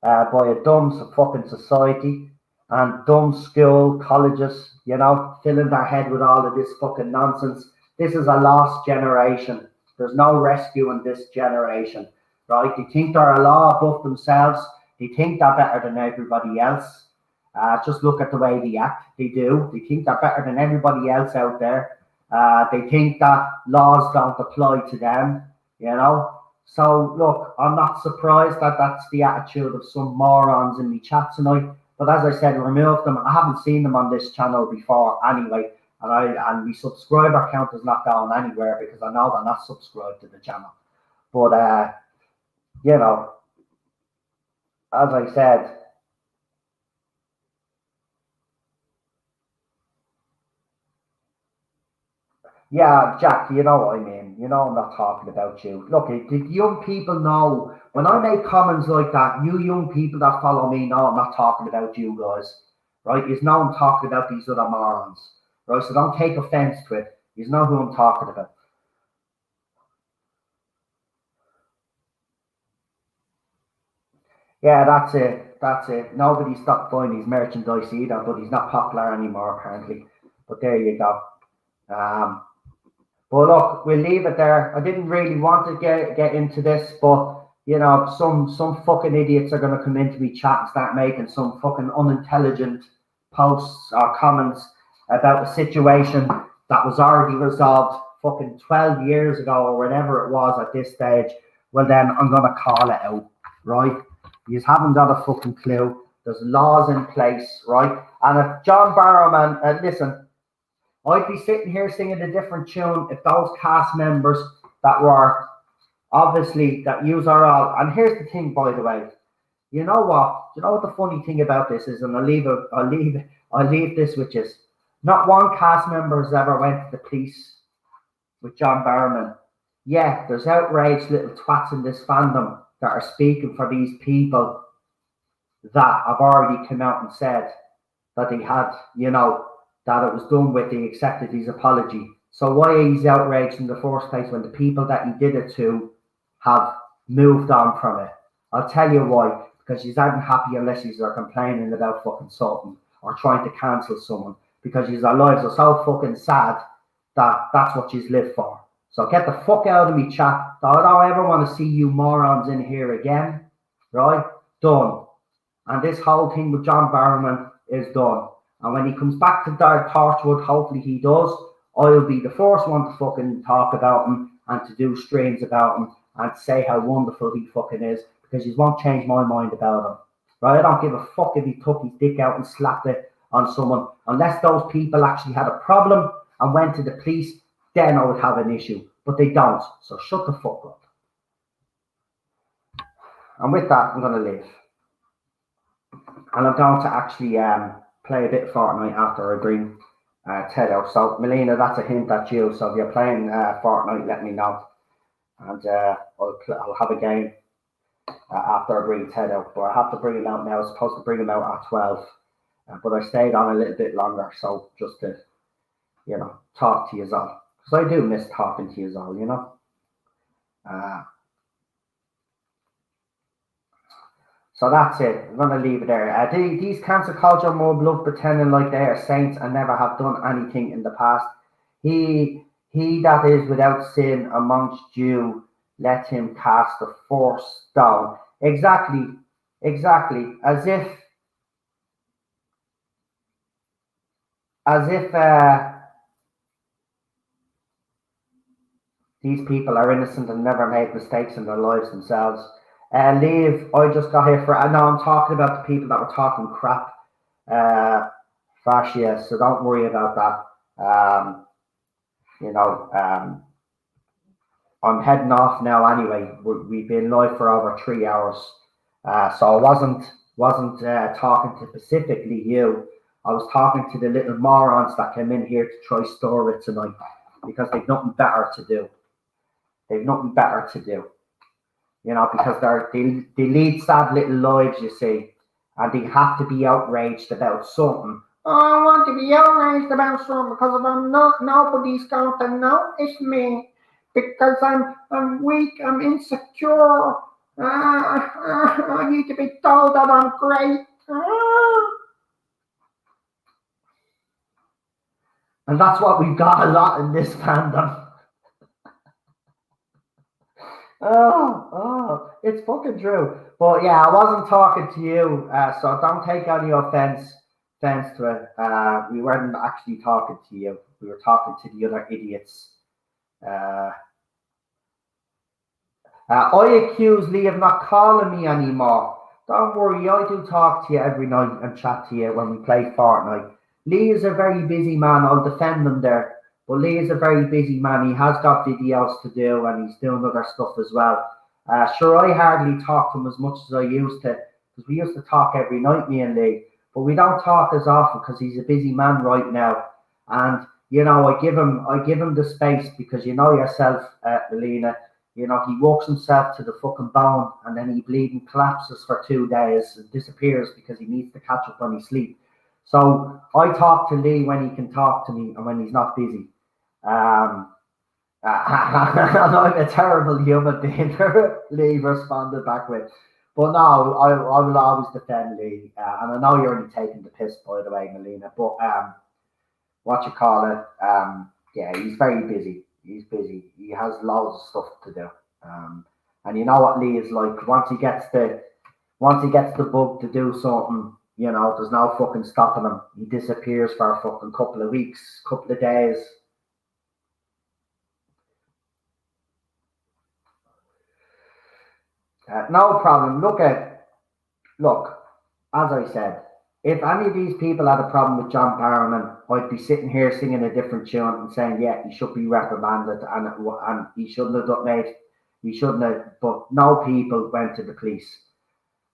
S1: by a dumb fucking society, and dumb school, colleges, you know, filling their head with all of this fucking nonsense. This is a lost generation. There's no rescuing this generation, right? They think they're a law above themselves. They think they're better than everybody else. Just look at the way they act. They do. They think they're better than everybody else out there. They think that laws don't apply to them, you know. So, look, I'm not surprised that that's the attitude of some morons in the chat tonight. But as I said, remove them. I haven't seen them on this channel before anyway. And the subscriber count is not going anywhere because I know they're not subscribed to the channel. But, you know, as I said, yeah, Jack, you know what I mean. You know I'm not talking about you. Look, the young people know, when I make comments like that, you young people that follow me know I'm not talking about you guys. right? You know I'm talking about these other morons, right? So don't take offence to it. You know who I'm talking about. Yeah, that's it. That's it. Nobody stopped buying his merchandise either, but he's not popular anymore apparently. But there you go. Um, But look, we'll leave it there. I didn't really want to get into this, but some fucking idiots are gonna come into me chat and start making some fucking unintelligent posts or comments about a situation that was already resolved fucking 12 years ago or whatever it was at this stage. Well then I'm gonna call it out, right? You haven't got a fucking clue. There's laws in place, right? And if John Barrowman, listen, I'd be sitting here singing a different tune if those cast members that were obviously that use are all. And here's the thing, by the way, you know what? You know what the funny thing about this is, and I'll leave this with you. Not one cast member has ever went to the police with John Barrowman. Yeah, there's outraged little twats in this fandom that are speaking for these people that have already come out and said that he had, that it was done with, he accepted his apology. So why he's outraged in the first place when the people that he did it to have moved on from it? I'll tell you why. Because she's not happy unless she's complaining about fucking something or trying to cancel someone. Because his lives are so fucking sad that that's what she's lived for. So get the fuck out of me, chat. I don't ever want to see you morons in here again. Right? Done. And this whole thing with John Barrowman is done. And when he comes back to Dark Torchwood, hopefully he does, I'll be the first one to fucking talk about him and to do streams about him and say how wonderful he fucking is, because he won't change my mind about him. Right? I don't give a fuck if he took his dick out and slapped it on someone. Unless those people actually had a problem and went to the police, then I would have an issue. But they don't. So shut the fuck up. And with that, I'm going to leave. And I'm going to actually play a bit of Fortnite after I bring Ted out. So, Melina, that's a hint at you. So if you're playing Fortnite, let me know. And I'll have a game after I bring Ted out. But I have to bring him out now. I was supposed to bring him out at 12. But I stayed on a little bit longer. So just to, talk to you all. Because I do miss talking to you all, So that's it. I'm going to leave it there. These cancel culture mob love pretending like they are saints and never have done anything in the past. He that is without sin amongst you, let him cast the first stone. Exactly. As if these people are innocent and never made mistakes in their lives themselves. Leave, I just got here I know I'm talking about the people that were talking crap. Fascia, so don't worry about that. I'm heading off now anyway. We've been live for over 3 hours. So I wasn't talking to specifically you. I was talking to the little morons that came in here to try store it tonight because they've nothing better to do. Because they lead sad little lives, you see, and they have to be outraged about something. Oh, I want to be outraged about something because if I'm not, nobody's going to notice me because I'm weak, I'm insecure. I need to be told that I'm great. And that's what we've got a lot in this fandom. Oh, it's fucking true. But yeah, I wasn't talking to you, so don't take any offense to it. We weren't actually talking to you. We were talking to the other idiots. I accuse Lee of not calling me anymore. Don't worry, I do talk to you every night and chat to you when we play Fortnite. Lee is a very busy man. I'll defend him there. But Lee is a very busy man. He has got videos to do and he's doing other stuff as well. Sure, I hardly talk to him as much as I used to, because we used to talk every night, me and Lee. But we don't talk as often because he's a busy man right now. And I give him the space because you know yourself, Melina. He walks himself to the fucking bone and then he bleeding collapses for 2 days and disappears because he needs to catch up on his sleep. So I talk to Lee when he can talk to me and when he's not busy. Um, and I'm a terrible human being, Lee responded back with. But no, I will always defend Lee. And I know you're only taking the piss, by the way, Melina. But what you call it? Yeah, he's very busy. He's busy. He has loads of stuff to do. And you know what Lee is like. Once he gets the bug to do something, there's no fucking stopping him. He disappears for a fucking couple of weeks, couple of days. No problem. Look, as I said, if any of these people had a problem with John Barrowman, I'd be sitting here singing a different tune and saying, yeah, he should be reprimanded and he shouldn't have done it. He shouldn't have. But no people went to the police.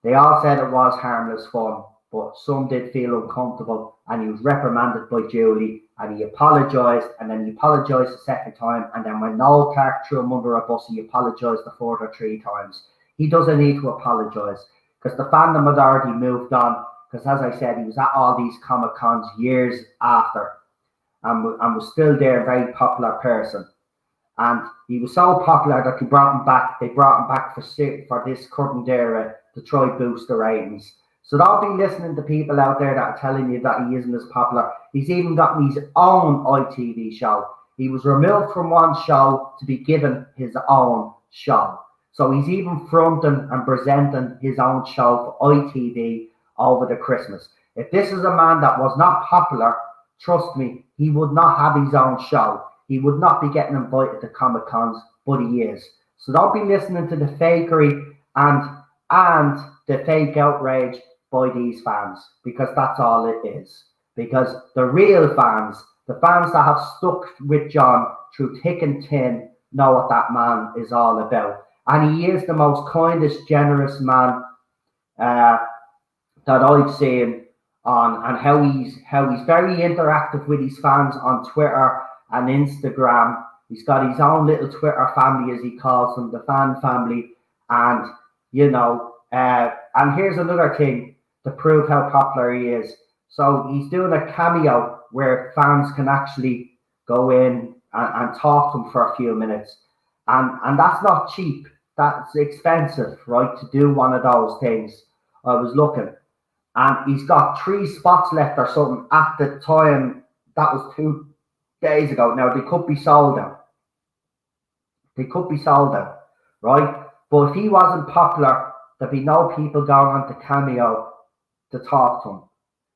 S1: They all said it was harmless fun, but some did feel uncomfortable, and he was reprimanded by Julie, and he apologised, and then he apologised a second time, and then when Noel Clark threw him under a bus, he apologised the further 3 times. He doesn't need to apologise, because the fandom had already moved on, because as I said, he was at all these Comic Cons years after, and was still there, a very popular person. And he was so popular that they brought him back. They brought him back for this current era to try boost the ratings. So don't be listening to people out there that are telling you that he isn't as popular. He's even got his own ITV show. He was removed from one show to be given his own show. So he's even fronting and presenting his own show for ITV over the Christmas. If this is a man that was not popular, trust me, he would not have his own show. He would not be getting invited to Comic Cons, but he is. So don't be listening to the fakery and the fake outrage by these fans, because that's all it is. Because the real fans, the fans that have stuck with John through thick and thin, know what that man is all about. And he is the most kindest, generous man that I've seen on, and how he's very interactive with his fans on Twitter and Instagram. He's got his own little Twitter family, as he calls them, the fan family. And, and here's another thing to prove how popular he is. So he's doing a cameo where fans can actually go in and talk to him for a few minutes. And that's not cheap. That's expensive, right, to do one of those things. I was looking. And he's got 3 spots left or something at the time. That was 2 days ago. Now, they could be sold out. Right? But if he wasn't popular, there'd be no people going on to Cameo to talk to him.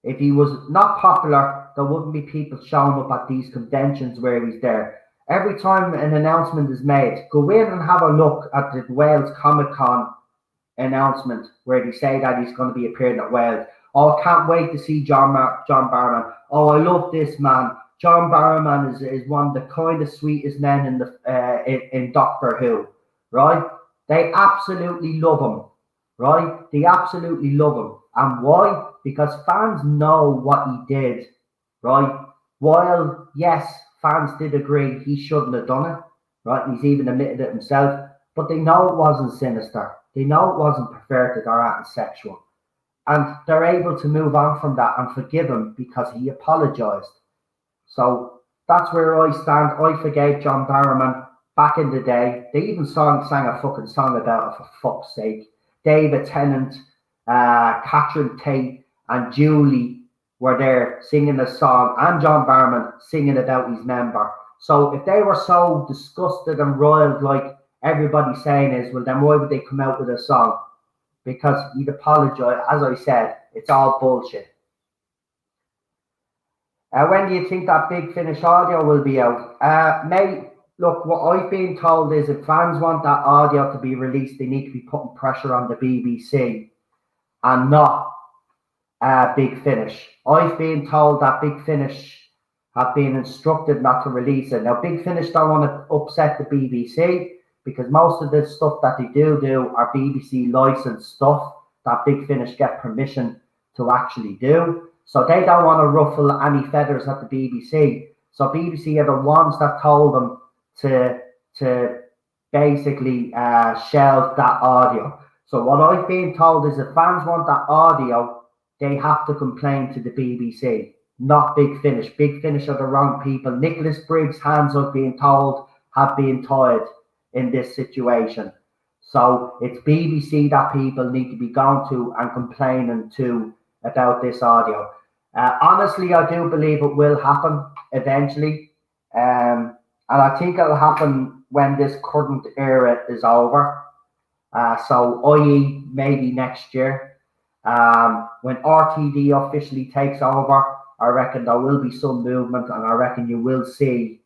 S1: If he was not popular, there wouldn't be people showing up at these conventions where he's there. Every time an announcement is made, go in and have a look at the Wales Comic Con announcement where they say that he's going to be appearing at Wales. Oh, I can't wait to see John Barrowman. Oh, I love this man. John Barrowman is one of the kindest, sweetest men in Doctor Who, right? They absolutely love him, right? They absolutely love him. And why? Because fans know what he did, right? While, yes, fans did agree he shouldn't have done it, right? He's even admitted it himself, but they know it wasn't sinister. They know it wasn't perverted or anti-sexual. And they're able to move on from that and forgive him because he apologised. So that's where I stand. I forgave John Barrowman back in the day. They even sang a fucking song about it, for fuck's sake. David Tennant, Catherine Tate, and Julie were there singing a song, and John Barrowman singing about his member. So if they were so disgusted and riled like everybody's saying is, well, then why would they come out with a song? Because he'd apologise. As I said, it's all bullshit. When do you think that Big Finish audio will be out? Mate, look, what I've been told is if fans want that audio to be released, they need to be putting pressure on the BBC and not Big Finish. I've been told that Big Finish have been instructed not to release it. Now, Big Finish don't want to upset the BBC because most of the stuff that they do are BBC licensed stuff that Big Finish get permission to actually do. So they don't want to ruffle any feathers at the BBC. So BBC are the ones that told them to basically shelve that audio. So what I've been told is if fans want that audio, they have to complain to the BBC, not Big Finish. Big Finish are the wrong people. Nicholas Briggs' hands, I've been told, have been tied in this situation. So it's BBC that people need to be going to and complaining to about this audio. Honestly, I do believe it will happen eventually. And I think it'll happen when this current era is over. So, i.e., maybe next year. When RTD officially takes over, I reckon there will be some movement, and I reckon you will see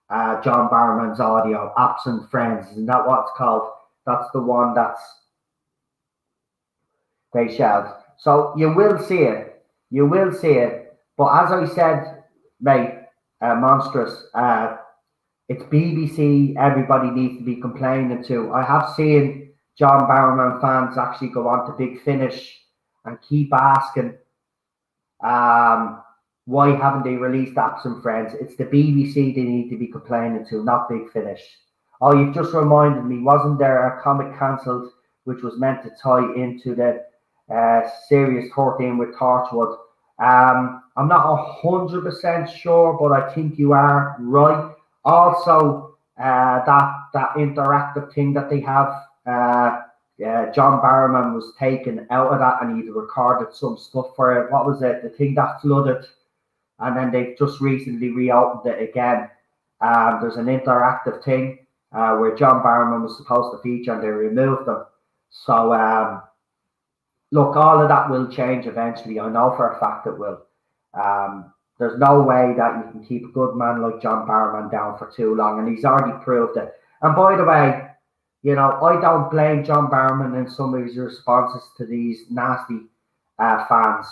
S1: John Barrowman's audio, Absent Friends. Isn't that what it's called? That's the one that's they shout. So you will see it. You will see it. But as I said, mate, monstrous. It's BBC. Everybody needs to be complaining to. I have seen John Barrowman fans actually go on to Big Finish and keep asking, why haven't they released Absent Friends? It's the BBC they need to be complaining to, not Big Finish. Oh, you've just reminded me, wasn't there a comic cancelled which was meant to tie into the Series 13 with Torchwood? I'm not 100% sure, but I think you are right. Also, that interactive thing that they have, John Barrowman was taken out of that and he'd recorded some stuff for it. What was it? The thing that flooded, and then they've just recently reopened it again. There's an interactive thing where John Barrowman was supposed to feature and they removed him. So, look, all of that will change eventually. I know for a fact it will. There's no way that you can keep a good man like John Barrowman down for too long, and he's already proved it. And by the way, you know, I don't blame John Barrowman in some of his responses to these nasty fans.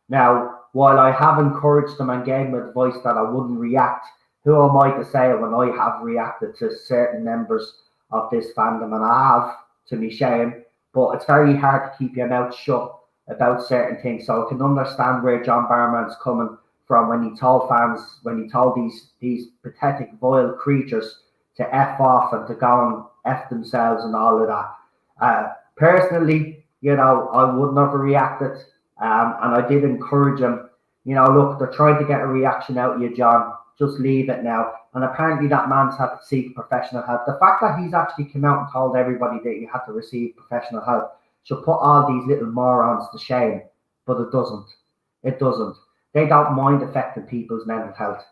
S1: Now, while I have encouraged them and gave them advice that I wouldn't react, who am I to say when I have reacted to certain members of this fandom, and I have, to me shame, but it's very hard to keep your mouth shut about certain things. So I can understand where John Barrowman's coming from when he told fans, when he told these pathetic, vile creatures to F off and to go and F themselves and all of that. Personally, you know, I would never reacted, and I did encourage him. You know, look, they're trying to get a reaction out of you, John. Just leave it now. And apparently that man's had to seek professional help. The fact that he's actually come out and told everybody that you have to receive professional help should put all these little morons to shame, but it doesn't. It doesn't. They don't mind affecting people's mental health.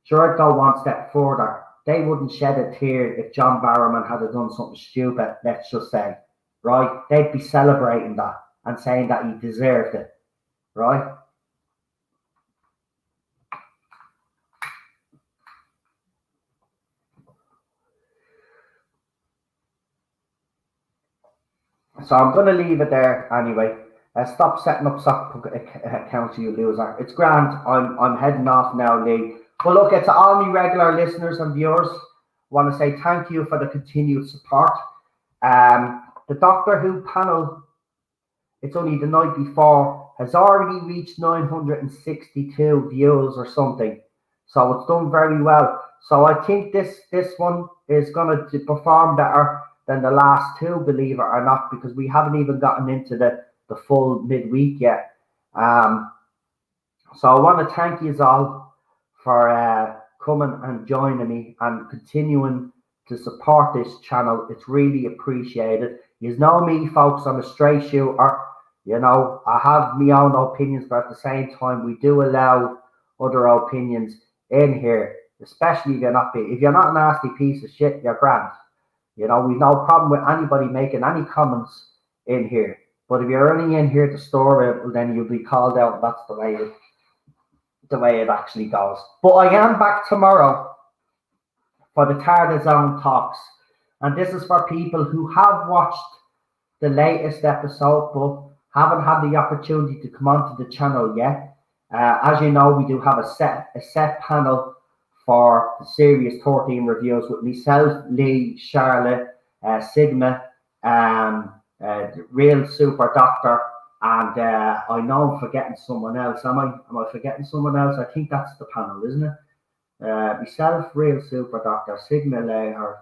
S1: Sure, I'd go one step further. They wouldn't shed a tear if John Barrowman had done something stupid, let's just say, right? They'd be celebrating that and saying that he deserved it, right? So I'm going to leave it there anyway. Stop setting up sock accounts, you loser. It's grand. I'm heading off now, Lee. But look, it's all my regular listeners and viewers. I want to say thank you for the continued support. The Doctor Who panel, it's only the night before, has already reached 962 views or something. So it's done very well. So I think this one is going to perform better than the last two, believe it or not, because we haven't even gotten into the full midweek yet. So I want to thank you all for coming and joining me and continuing to support this channel. It's really appreciated. You know me, folks, I'm a straight shooter. You know, I have my own opinions, but at the same time, we do allow other opinions in here, especially if you're not a nasty piece of shit, you're grand. You know, we've no problem with anybody making any comments in here. But if you're only in here to store it, well, then you'll be called out, and that's the way it actually goes. But I am back tomorrow for the TARDIS Zone Talks. And this is for people who have watched the latest episode, but haven't had the opportunity to come onto the channel yet. As you know, we do have a set panel for the Series 13 reviews with myself, Lee, Charlotte, Sigma, the Real Super Doctor, and I know I'm forgetting someone else. Am I forgetting someone else? I think that's the panel, isn't it? Myself, Real Super Doctor, Sigma Leher,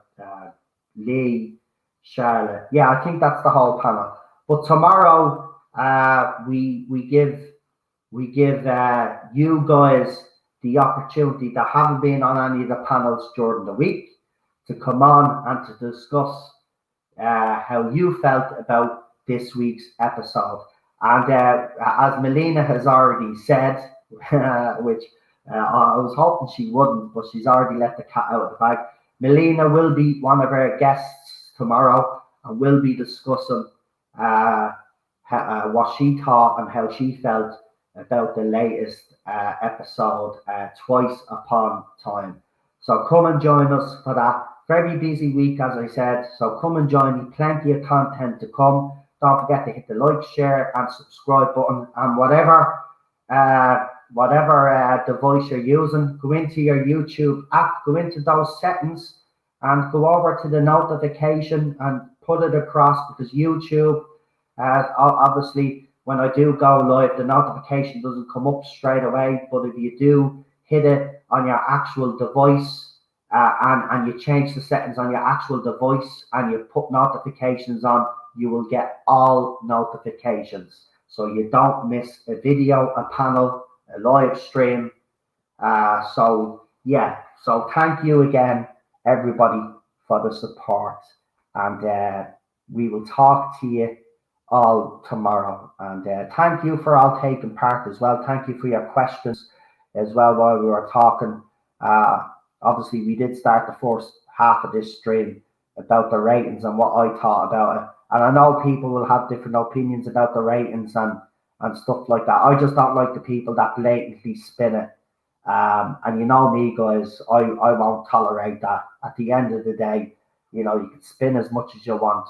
S1: Lee, Charlotte. Yeah, I think that's the whole panel. But tomorrow, we give you guys the opportunity that haven't been on any of the panels during the week to come on and to discuss how you felt about this week's episode. And as Melina has already said, which I was hoping she wouldn't, but she's already let the cat out of the bag. Melina will be one of our guests tomorrow and will be discussing what she thought and how she felt about the latest episode, Twice Upon Time. So come and join us for that. Very busy week, as I said. So come and join me. Plenty of content to come. Don't forget to hit the like, share, and subscribe button. And whatever device you're using, go into your YouTube app, go into those settings, and go over to the notification and put it across, because YouTube, obviously, when I do go live, the notification doesn't come up straight away. But if you do hit it on your actual device, and you change the settings on your actual device and you put notifications on, you will get all notifications. So you don't miss a video, a panel, a live stream. So thank you again, everybody, for the support. And we will talk to you all tomorrow. And thank you for all taking part as well. Thank you for your questions as well while we were talking. Obviously, we did start the first half of this stream about the ratings and what I thought about it. And I know people will have different opinions about the ratings and stuff like that. I just don't like the people that blatantly spin it. And you know me, guys, I won't tolerate that. At the end of the day, you can spin as much as you want.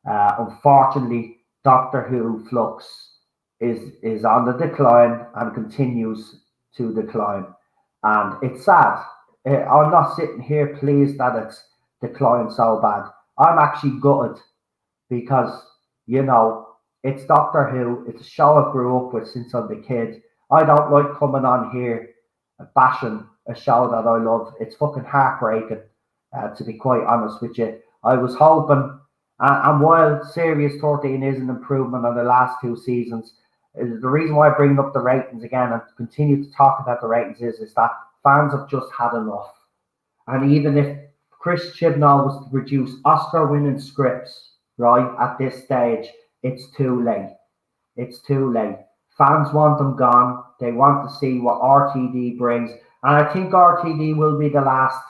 S1: Unfortunately, Doctor Who Flux is on the decline and continues to decline. And it's sad. I'm not sitting here pleased that it's declined so bad. I'm actually gutted because, it's Doctor Who. It's a show I grew up with since I was a kid. I don't like coming on here bashing a show that I love. It's fucking heartbreaking, to be quite honest with you. I was hoping, and while Series 13 is an improvement on the last two seasons, the reason why I bring up the ratings again and continue to talk about the ratings is that fans have just had enough. And even if Chris Chibnall was to produce Oscar-winning scripts, right, at this stage, it's too late. It's too late. Fans want them gone. They want to see what RTD brings. And I think RTD will be the last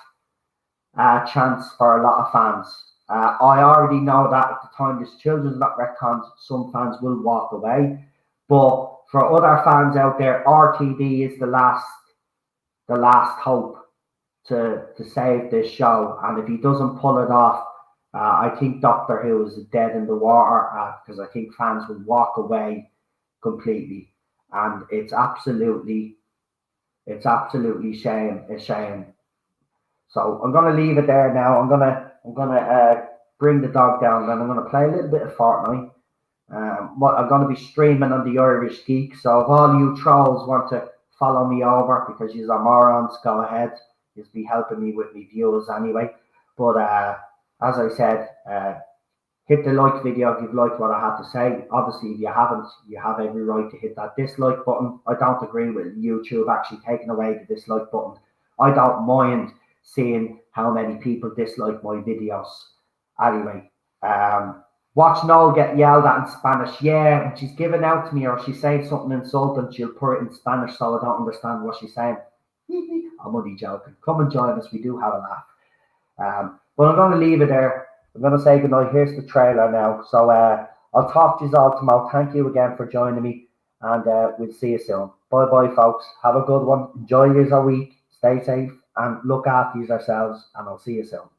S1: chance for a lot of fans. I already know that at the time this Children's Not retcons, some fans will walk away. But for other fans out there, RTD is the last hope to save this show. And if he doesn't pull it off, I think Doctor Who is dead in the water, because I think fans will walk away completely. And it's absolutely a shame. So I'm gonna leave it there now. I'm gonna bring the dog down, and I'm gonna play a little bit of Fortnite. I'm gonna be streaming on the Irish Geek. So if all you trolls want to follow me over because you're morons, go ahead. You'll be helping me with my viewers anyway. But as I said, hit the like video if you've liked what I had to say. Obviously, if you haven't, you have every right to hit that dislike button. I don't agree with YouTube actually taking away the dislike button. I don't mind seeing how many people dislike my videos. Anyway, watch Noel get yelled at in Spanish. Yeah, when she's giving out to me or she's saying something insulting, she'll put it in Spanish so I don't understand what she's saying. I'm only joking. Come and join us. We do have a laugh. But I'm going to leave it there. I'm going to say goodnight. Here's the trailer now. So I'll talk to you all tomorrow. Thank you again for joining me. And we'll see you soon. Bye-bye, folks. Have a good one. Enjoy your week. Stay safe and look after yourselves. And I'll see you soon.